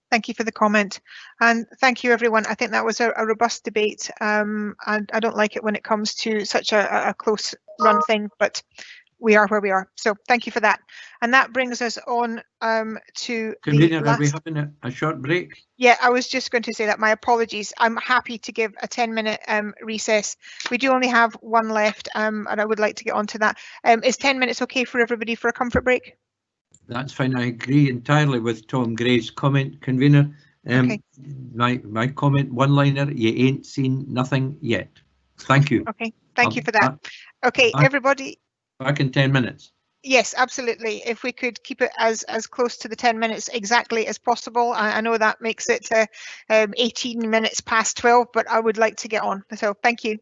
Thank you for the comment, and thank you everyone. I think that was a robust debate, and I don't like it when it comes to such a close run thing, but we are where we are. So thank you for that. And that brings us on to Convener, the last... are we having a short break? Yeah, I was just going to say that. My apologies. I'm happy to give a 10-minute recess. We do only have one left, and I would like to get on to that. Is 10 minutes okay for everybody for a comfort break? That's fine. I agree entirely with Tom Gray's comment, convener. Okay. My comment, one-liner, you ain't seen nothing yet. Thank you. Okay, thank you for that. Okay, everybody. Back in 10 minutes. Yes, absolutely. If we could keep it as close to the 10 minutes exactly as possible. I know that makes it 18 minutes past 12, but I would like to get on. So thank you.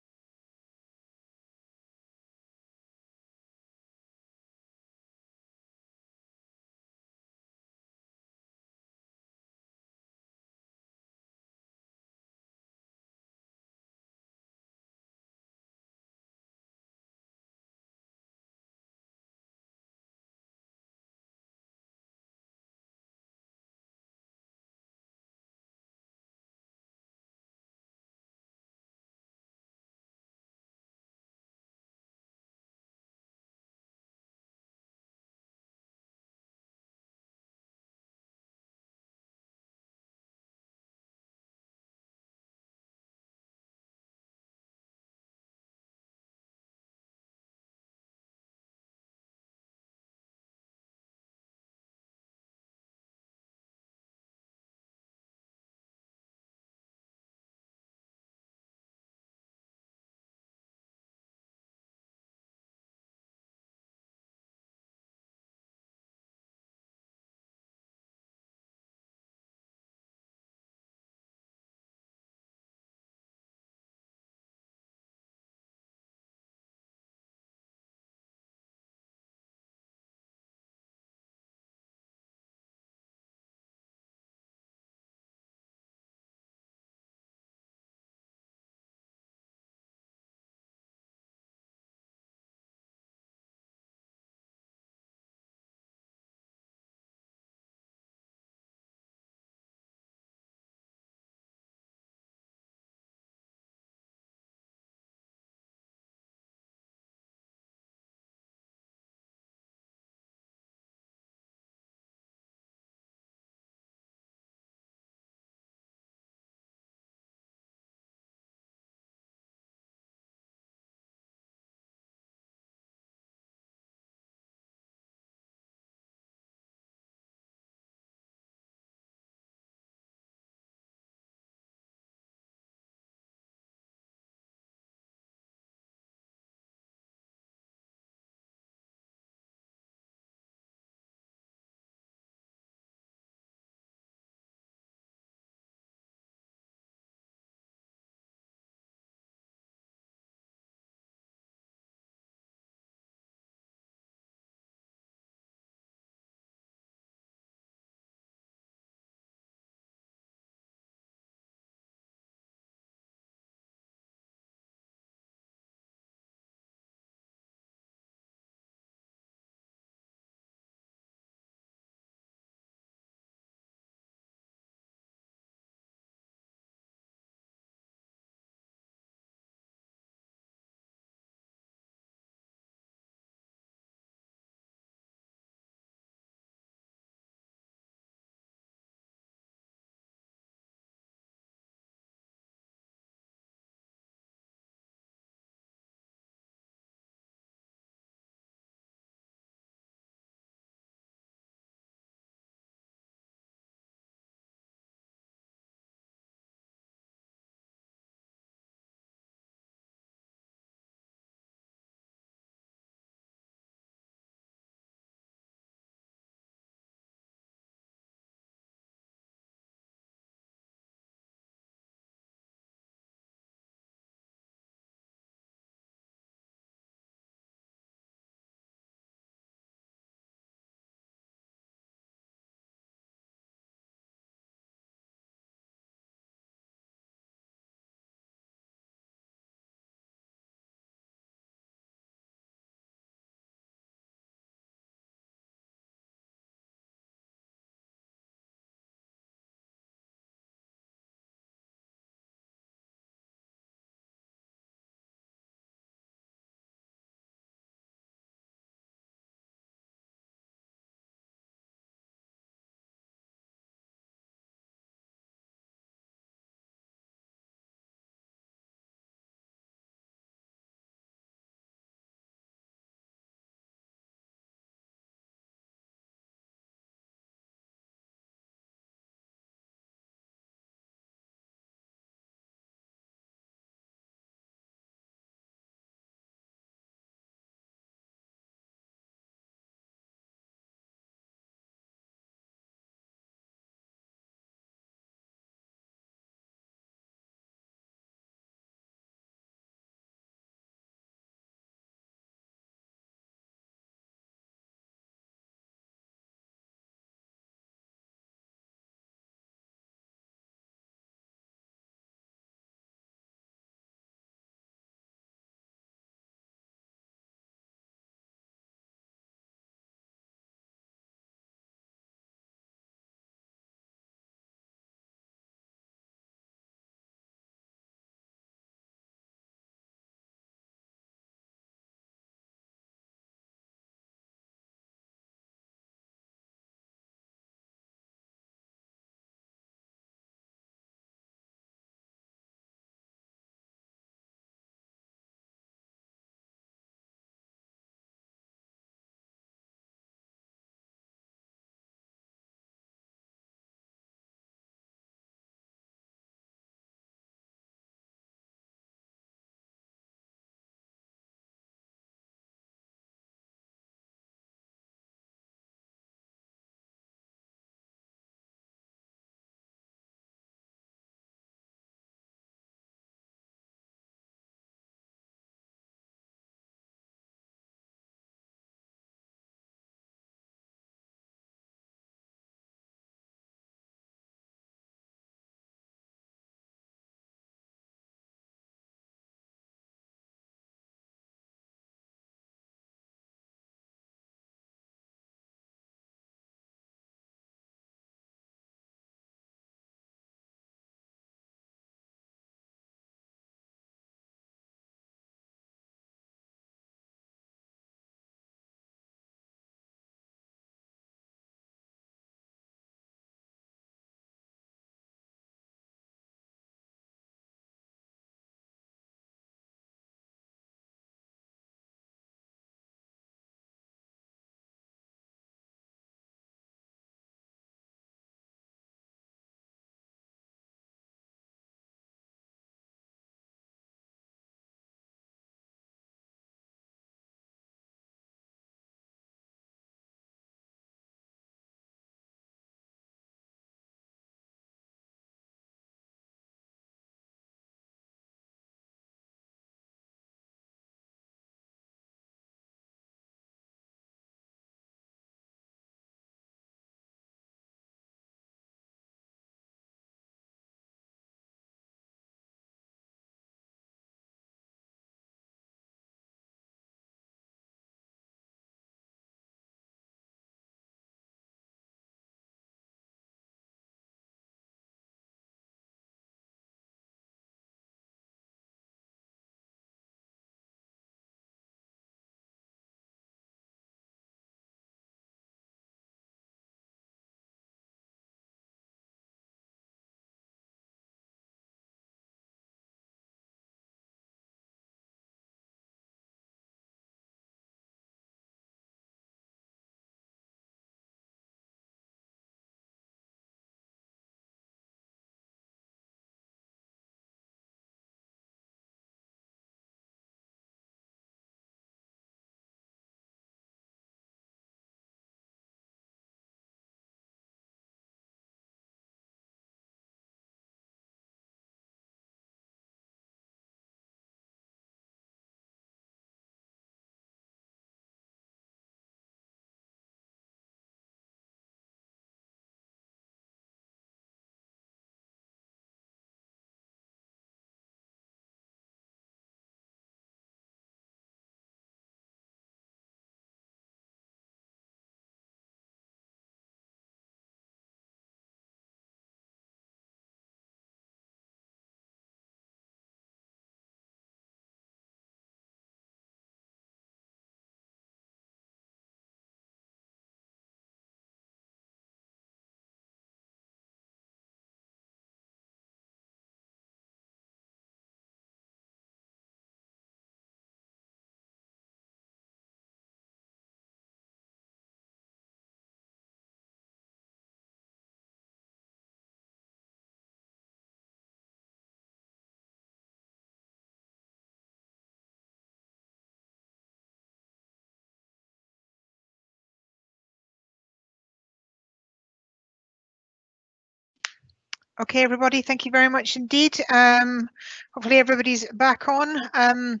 Okay, everybody, thank you very much indeed. Hopefully everybody's back on.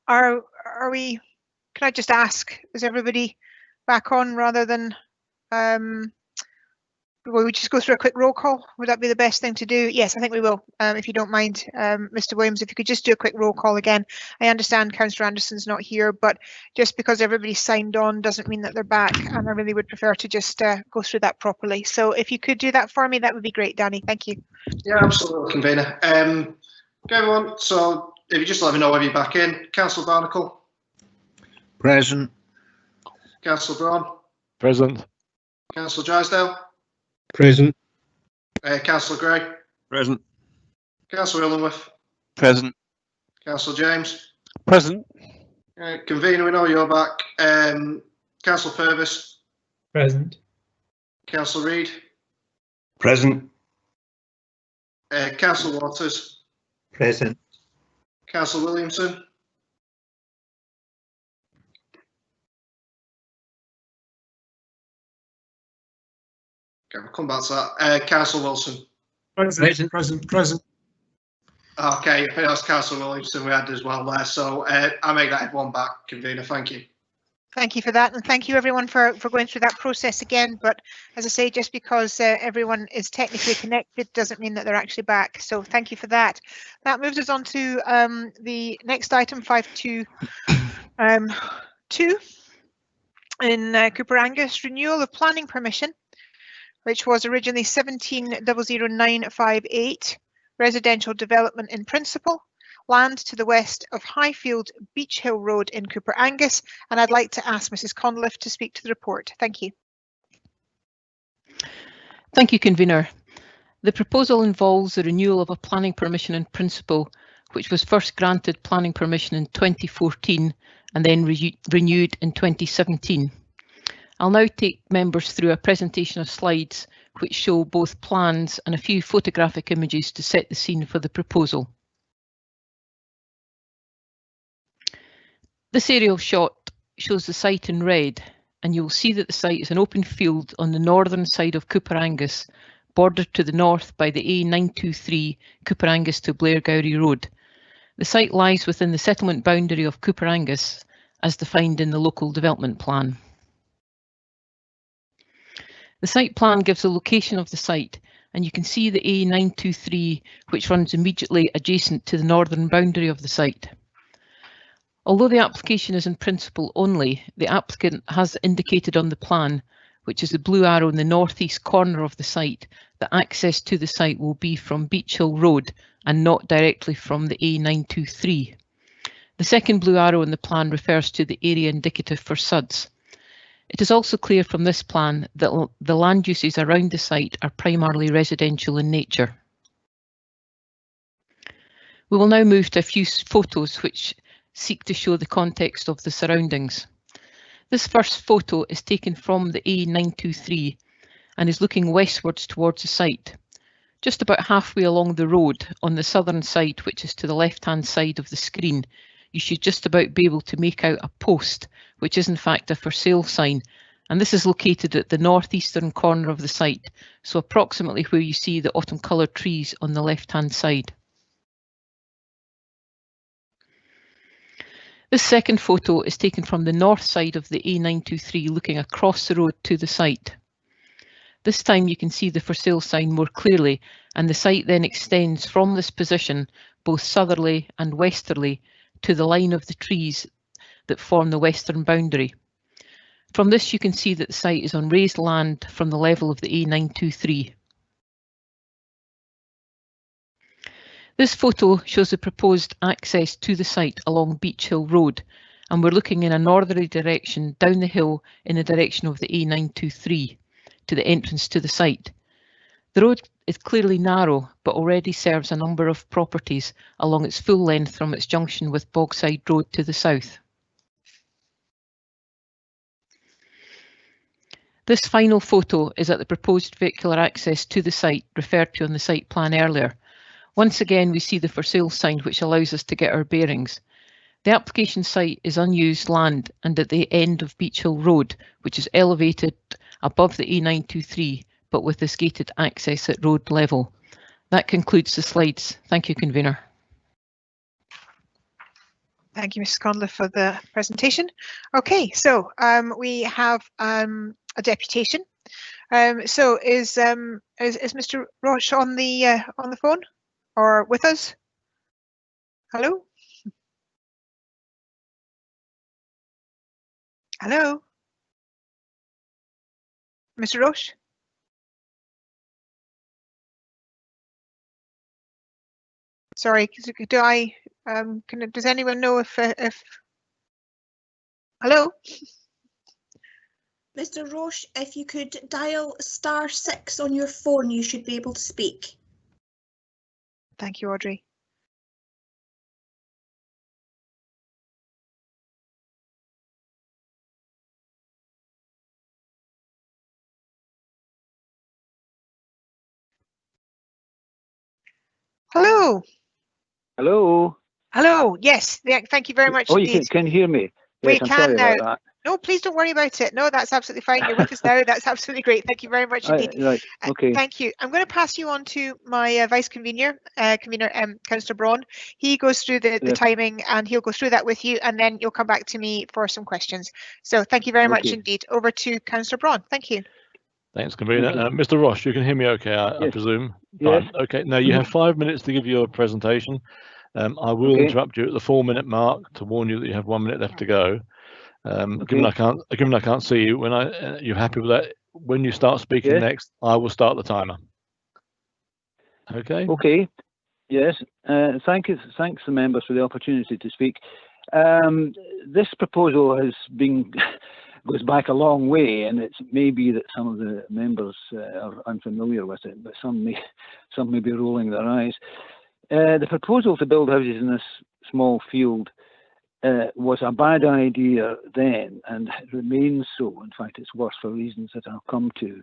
Are we, can I just ask, is everybody back on rather than, will we just go through a quick roll call? Would that be the best thing to do? Yes, I think we will, if you don't mind, Mr. Williams, if you could just do a quick roll call again. I understand Councillor Anderson's not here, but just because everybody's signed on doesn't mean that they're back, and I really would prefer to just go through that properly. So if you could do that for me, that would be great, Danny. Thank you. Yeah, absolutely, convener. Okay, everyone, so if you just let me know when you're back in. Councillor Barnacle. Present. Councillor Braun. Present. Councillor Drysdale. Present. Councillor Gray. Present. Councillor Illingworth. Present. Councillor James. Present. Convener, we know you're back. Councillor Purvis. Present. Councillor Reid. Present. Councillor Waters. Present. Councillor Williamson. Okay, we'll come back to that. Councillor Wilson. Present. Okay, I think that's Councillor Williamson we had as well there. So I make that one back, convener. Thank you. Thank you for that, and thank you everyone for going through that process again. But as I say, just because everyone is technically connected doesn't mean that they're actually back. So thank you for that. That moves us on to the next item, 5.2.2 in Cooper Angus, renewal of planning permission, which was originally 17.00958, residential development in principle, land to the west of Highfield Beach Hill Road in Cooper Angus, and I'd like to ask Mrs. Conliffe to speak to the report. Thank you. Thank you, convener. The proposal involves the renewal of a planning permission in principle, which was first granted planning permission in 2014 and then renewed in 2017. I'll now take members through a presentation of slides which show both plans and a few photographic images to set the scene for the proposal. This aerial shot shows the site in red, and you will see that the site is an open field on the northern side of Cooper Angus, bordered to the north by the A923 Cooper Angus to Blairgowrie Road. The site lies within the settlement boundary of Cooper Angus, as defined in the local development plan. The site plan gives the location of the site, and you can see the A923 which runs immediately adjacent to the northern boundary of the site. Although the application is in principle only, the applicant has indicated on the plan, which is the blue arrow in the northeast corner of the site, that access to the site will be from Beach Hill Road and not directly from the A923. The second blue arrow in the plan refers to the area indicative for SUDs. It is also clear from this plan that the land uses around the site are primarily residential in nature. We will now move to a few photos which seek to show the context of the surroundings. This first photo is taken from the A923 and is looking westwards towards the site. Just about halfway along the road on the southern side, which is to the left-hand side of the screen, you should just about be able to make out a post, which is in fact a for sale sign, and this is located at the northeastern corner of the site, so approximately where you see the autumn coloured trees on the left-hand side. This second photo is taken from the north side of the A923 looking across the road to the site. This time you can see the for sale sign more clearly, and the site then extends from this position both southerly and westerly to the line of the trees that form the western boundary. From this you can see that the site is on raised land from the level of the A923. This photo shows the proposed access to the site along Beach Hill Road, and we're looking in a northerly direction down the hill in the direction of the A923 to the entrance to the site. The road is clearly narrow but already serves a number of properties along its full length from its junction with Bogside Road to the south. This final photo is at the proposed vehicular access to the site referred to on the site plan earlier. Once again we see the for sale sign which allows us to get our bearings. The application site is unused land and at the end of Beach Hill Road, which is elevated above the A923 but with this gated access at road level. That concludes the slides. Thank you, Convener. Thank you, Mrs. Conliffe, for the presentation. Okay, so we have a deputation. So is Mr. Roche on the phone or with us? Hello? Hello? Mr. Roche? Sorry, does anyone know if hello? Mr. Roche, if you could dial *6 on your phone, you should be able to speak. Thank you, Audrey. Hello. Hello. Hello. Yes. Yeah, thank you very much. Oh, indeed. you can hear me. Yes, We I'm can sorry now. about that. No, please don't worry about it. No, that's absolutely fine. You're with us now. That's absolutely great. Thank you very much indeed. Right. Okay. Thank you. I'm going to pass you on to my vice convener, Councillor Braun. He goes through the Yes. timing and he'll go through that with you, and then you'll come back to me for some questions. So thank you very much Okay. indeed. Over to Councillor Braun. Thank you. Thanks, Convener. Mr. Roche, you can hear me okay, I presume? Yes. Fine. Okay, now you have 5 minutes to give your presentation. I will interrupt you at the 4-minute mark to warn you that you have 1 minute left to go. Given I can't see you, when you're happy with that, when you start speaking next, I will start the timer. Okay. Okay. Yes. Thanks the members for the opportunity to speak. This proposal has been goes back a long way, and it may be that some of the members are unfamiliar with it, but some may be rolling their eyes. The proposal to build houses in this small field was a bad idea then, and it remains so. In fact, it's worse for reasons that I'll come to.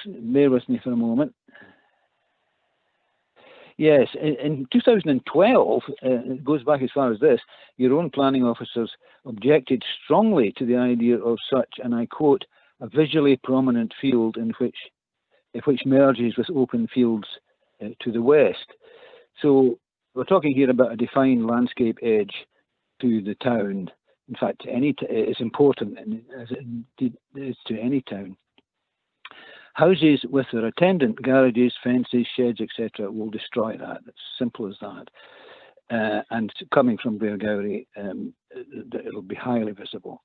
Bear with me for a moment. Yes, in 2012, it goes back as far as this, your own planning officers objected strongly to the idea of such, and I quote, a visually prominent field in which merges with open fields to the west. So we're talking here about a defined landscape edge to the town. In fact, it's important as it is to any town. Houses with their attendant garages, fences, sheds, etc. will destroy that. It's simple as that. And coming from Beargowrie, it'll be highly visible.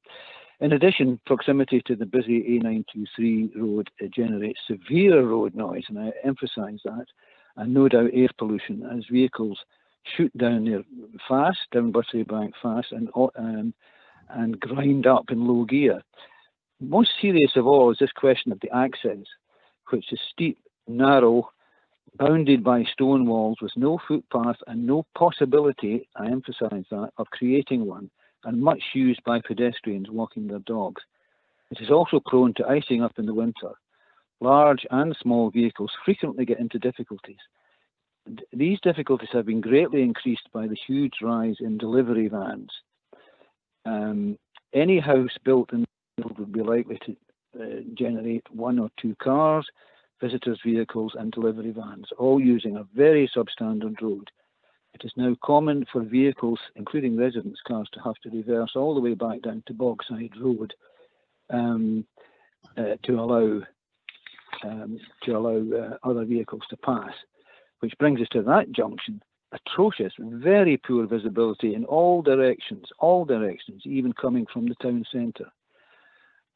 In addition, proximity to the busy A923 road generates severe road noise, and I emphasise that, and no doubt air pollution as vehicles shoot down there fast, down Bursary Bank fast, and grind up in low gear. Most serious of all is this question of the access, which is steep, narrow, bounded by stone walls with no footpath and no possibility, I emphasise that, of creating one, and much used by pedestrians walking their dogs. It is also prone to icing up in the winter. Large and small vehicles frequently get into difficulties. These difficulties have been greatly increased by the huge rise in delivery vans. Any house built in the field would be likely to generate 1 or 2 cars, visitors' vehicles and delivery vans, all using a very substandard road. It is now common for vehicles, including residents' cars, to have to reverse all the way back down to Bogside Road to allow other vehicles to pass. Which brings us to that junction. Atrocious, very poor visibility in all directions, even coming from the town centre.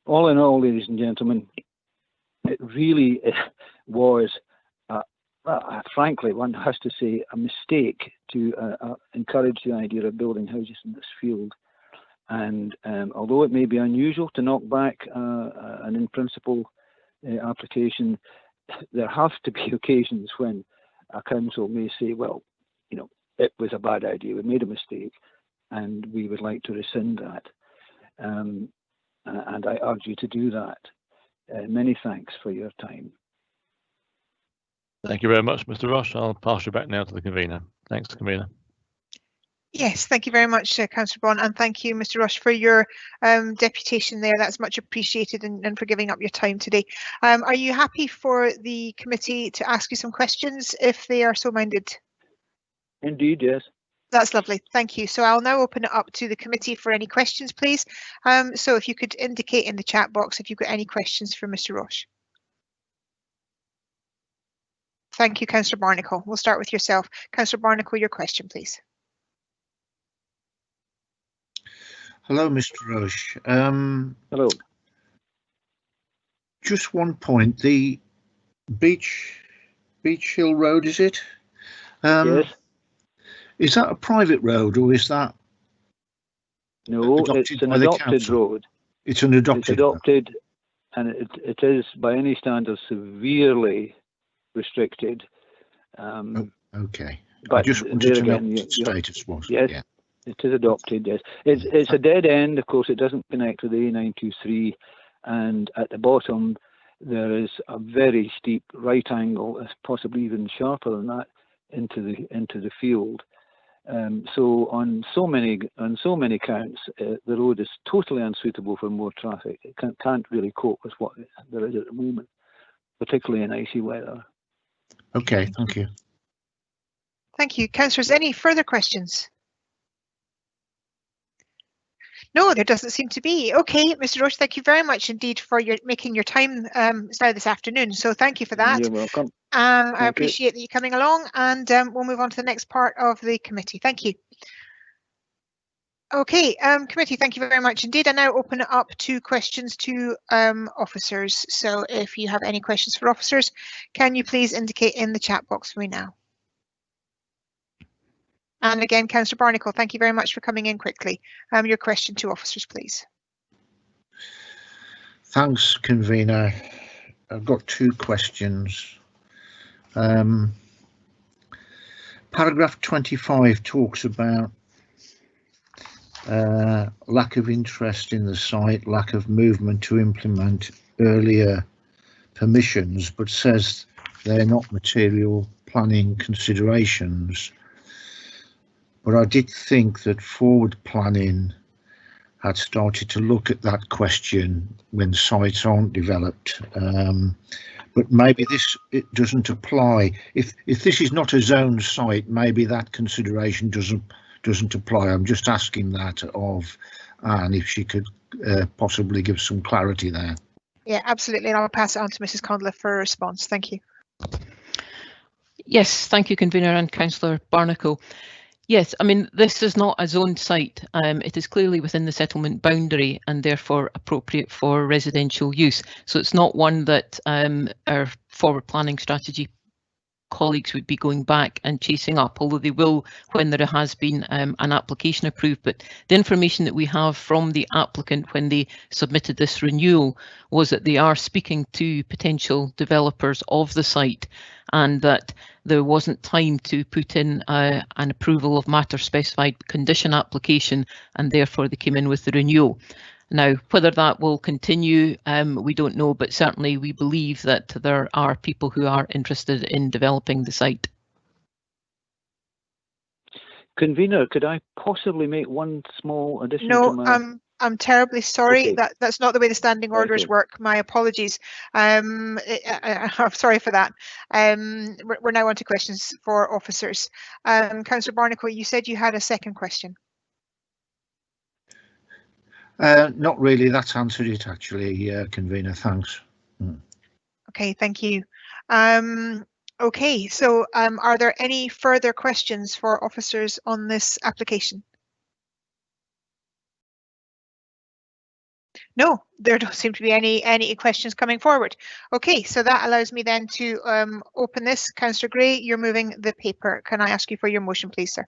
All in all, ladies and gentlemen, it really was, frankly, one has to say, a mistake to encourage the idea of building houses in this field. And although it may be unusual to knock back an in-principle application, there have to be occasions when a council may say, well, you know, it was a bad idea, we made a mistake, and we would like to rescind that. And I urge you to do that. Many thanks for your time. Thank you very much, Mr. Roche. I'll pass you back now to the convener. Thanks, convener. Yes, thank you very much, Councillor Bond, and thank you, Mr. Rush, for your deputation there. That's much appreciated, and for giving up your time today. Are you happy for the committee to ask you some questions if they are so minded? Indeed, yes. That's lovely, thank you. So I'll now open it up to the committee for any questions, please. So if you could indicate in the chat box if you've got any questions for Mr. Roche. Thank you, Councillor Barnacle. We'll start with yourself. Councillor Barnacle, your question, please. Hello, Mr. Roche. Hello. Just one point. The Beach Hill Road, is it? Yes. Is that a private road, or is that? No, it's an adopted road. It's an adopted. It's adopted, and it is by any standard severely restricted. Okay. But I just wanted to know what the status was. Yes. Yeah. It is adopted, yes. It's a dead end, of course. It doesn't connect with the A923, and at the bottom there is a very steep right angle, possibly even sharper than that, into the field. So on so many counts, the road is totally unsuitable for more traffic. It can't really cope with what there is at the moment, particularly in icy weather. Okay, thank you. Thank you, councillors. Any further questions? No, there doesn't seem to be. Okay, Mr. Roche, thank you very much indeed for making your time now this afternoon. So thank you for that. You're welcome. I appreciate that you coming along, and we'll move on to the next part of the committee. Thank you. Okay, committee, thank you very much indeed. I now open it up to questions to officers. So if you have any questions for officers, can you please indicate in the chat box for me now? And again, Councillor Barnacle, thank you very much for coming in quickly. Your question to officers, please. Thanks, convener. I've got two questions. Paragraph 25 talks about lack of interest in the site, lack of movement to implement earlier permissions, but says they're not material planning considerations. But I did think that forward planning had started to look at that question when sites aren't developed. But maybe it doesn't apply. If this is not a zoned site, maybe that consideration doesn't apply. I'm just asking that of Anne, if she could possibly give some clarity there. Yeah, absolutely. And I'll pass it on to Mrs. Conliffe for a response. Thank you. Yes, thank you, convener and Councillor Barnacle. Yes, I mean, this is not a zoned site. It is clearly within the settlement boundary and therefore appropriate for residential use. So it's not one that our forward planning strategy colleagues would be going back and chasing up, although they will when there has been an application approved. But the information that we have from the applicant when they submitted this renewal was that they are speaking to potential developers of the site, and that there wasn't time to put in an approval of matter specified condition application, and therefore they came in with the renewal. Now, whether that will continue, we don't know, but certainly we believe that there are people who are interested in developing the site. Convener, could I possibly make one small addition? No, I'm terribly sorry. Okay. That's not the way the standing orders work. My apologies. I'm sorry for that. We're now on to questions for officers. Councillor Barnacle, you said you had a second question. Not really. That's answered it, actually, convener. Thanks. Okay, thank you. Okay, so are there any further questions for officers on this application? No, there don't seem to be any questions coming forward. Okay, so that allows me then to open this. Councillor Gray, you're moving the paper. Can I ask you for your motion, please, sir?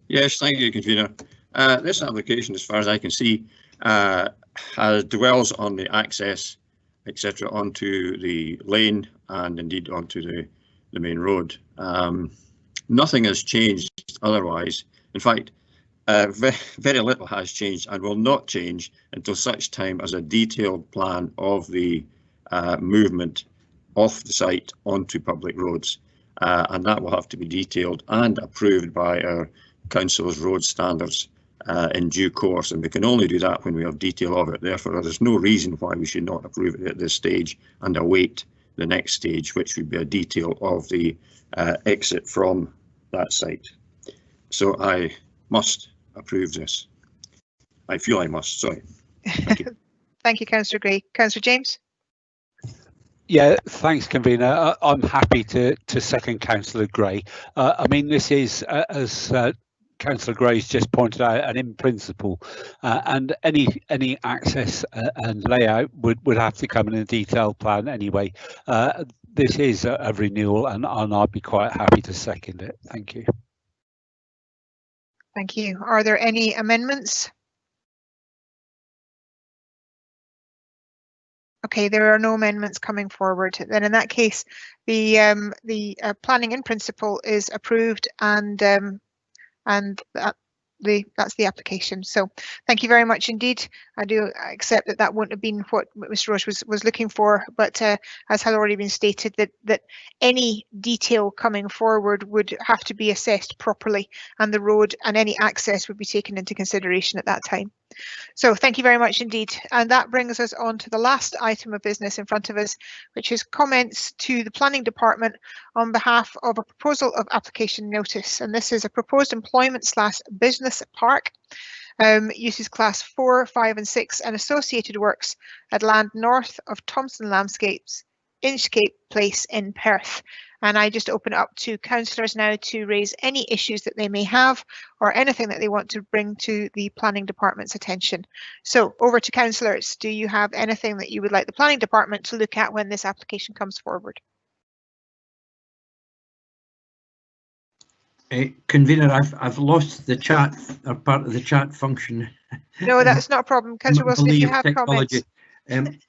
Yes, thank you, convener. This application, as far as I can see, dwells on the access, etc., onto the lane and indeed onto the main road. Nothing has changed otherwise. In fact, very little has changed and will not change until such time as a detailed plan of the movement off the site onto public roads, and that will have to be detailed and approved by our council's road standards in due course, and we can only do that when we have detail of it. Therefore, there is no reason why we should not approve it at this stage and await the next stage, which would be a detail of the exit from that site. So I must approve this. I feel I must, sorry. Thank you. Thank you, Councillor Gray. Councillor James? Yeah, thanks, convener. I'm happy to second Councillor Gray. I mean, this is, as Councillor Gray's just pointed out, and in principle, and any access and layout would have to come in a detailed plan anyway. This is a renewal, and I'd be quite happy to second it. Thank you. Thank you. Are there any amendments? Okay, there are no amendments coming forward. Then in that case, the planning in principle is approved, and that's the application. So thank you very much indeed. I do accept that that wouldn't have been what Mr. Roche was looking for, but as has already been stated, that any detail coming forward would have to be assessed properly, and the road and any access would be taken into consideration at that time. So thank you very much indeed. And that brings us on to the last item of business in front of us, which is comments to the Planning Department on behalf of a proposal of application notice. And this is a proposed employment/business park, uses class 4, 5 and 6 and associated works at land north of Thompson Landscapes, Inchcape Place in Perth. And I just open it up to councillors now to raise any issues that they may have or anything that they want to bring to the Planning Department's attention. So over to councillors. Do you have anything that you would like the Planning Department to look at when this application comes forward? Convener, I've lost the chat, or part of the chat function. No, that's not a problem. Councillor Wilson, if you have comments.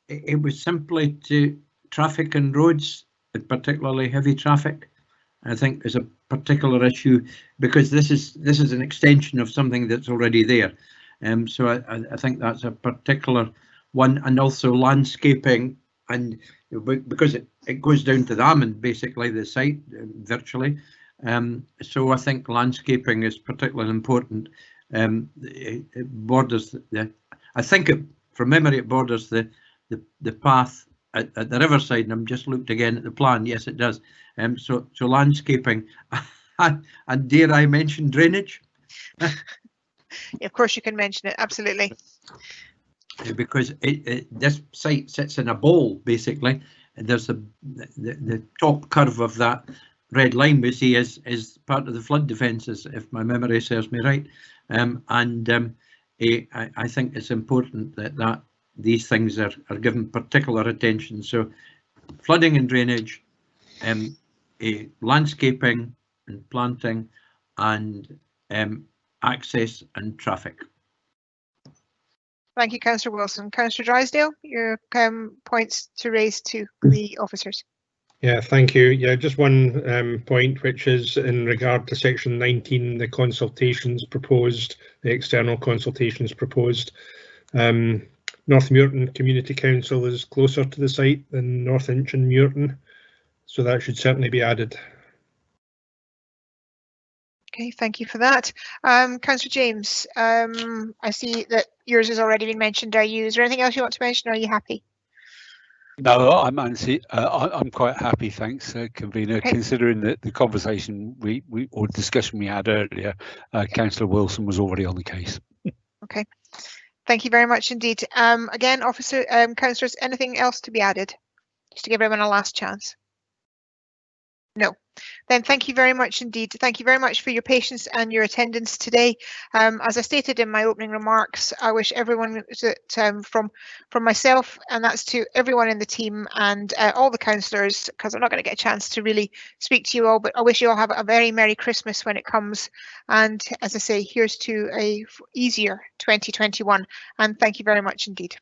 It was simply to traffic and roads, particularly heavy traffic. I think is a particular issue because this is an extension of something that's already there. So I think that's a particular one, and also landscaping, and because it goes down to the Amman, basically the site virtually. So I think landscaping is particularly important. It borders I think from memory it borders the path at the riverside, and I'm just looked again at the plan. Yes, it does. So landscaping, and dare I mention drainage? Of course, you can mention it. Absolutely. Because this site sits in a bowl basically, and there's the top curve of that red line we see is part of the flood defences, if my memory serves me right. I think it's important that these things are given particular attention. So flooding and drainage, landscaping and planting, and access and traffic. Thank you, Councillor Wilson. Councillor Drysdale, your points to raise to the officers. Yeah, thank you. Yeah, just one point, which is in regard to section 19, the consultations proposed, the external consultations proposed. North Muirton Community Council is closer to the site than North Inch and Muirton, so that should certainly be added. Okay, thank you for that. Councillor James, I see that yours has already been mentioned. Is there anything else you want to mention, or are you happy? No, I'm quite happy, thanks, convener. Okay. Considering that the conversation or discussion we had earlier, Councillor Wilson was already on the case. Okay, thank you very much indeed. Again, councillors, anything else to be added? Just to give everyone a last chance. No. Then thank you very much indeed. Thank you very much for your patience and your attendance today. As I stated in my opening remarks, I wish everyone from myself, and that's to everyone in the team and all the councillors, because I'm not going to get a chance to really speak to you all, but I wish you all have a very Merry Christmas when it comes. And as I say, here's to a easier 2021. And thank you very much indeed.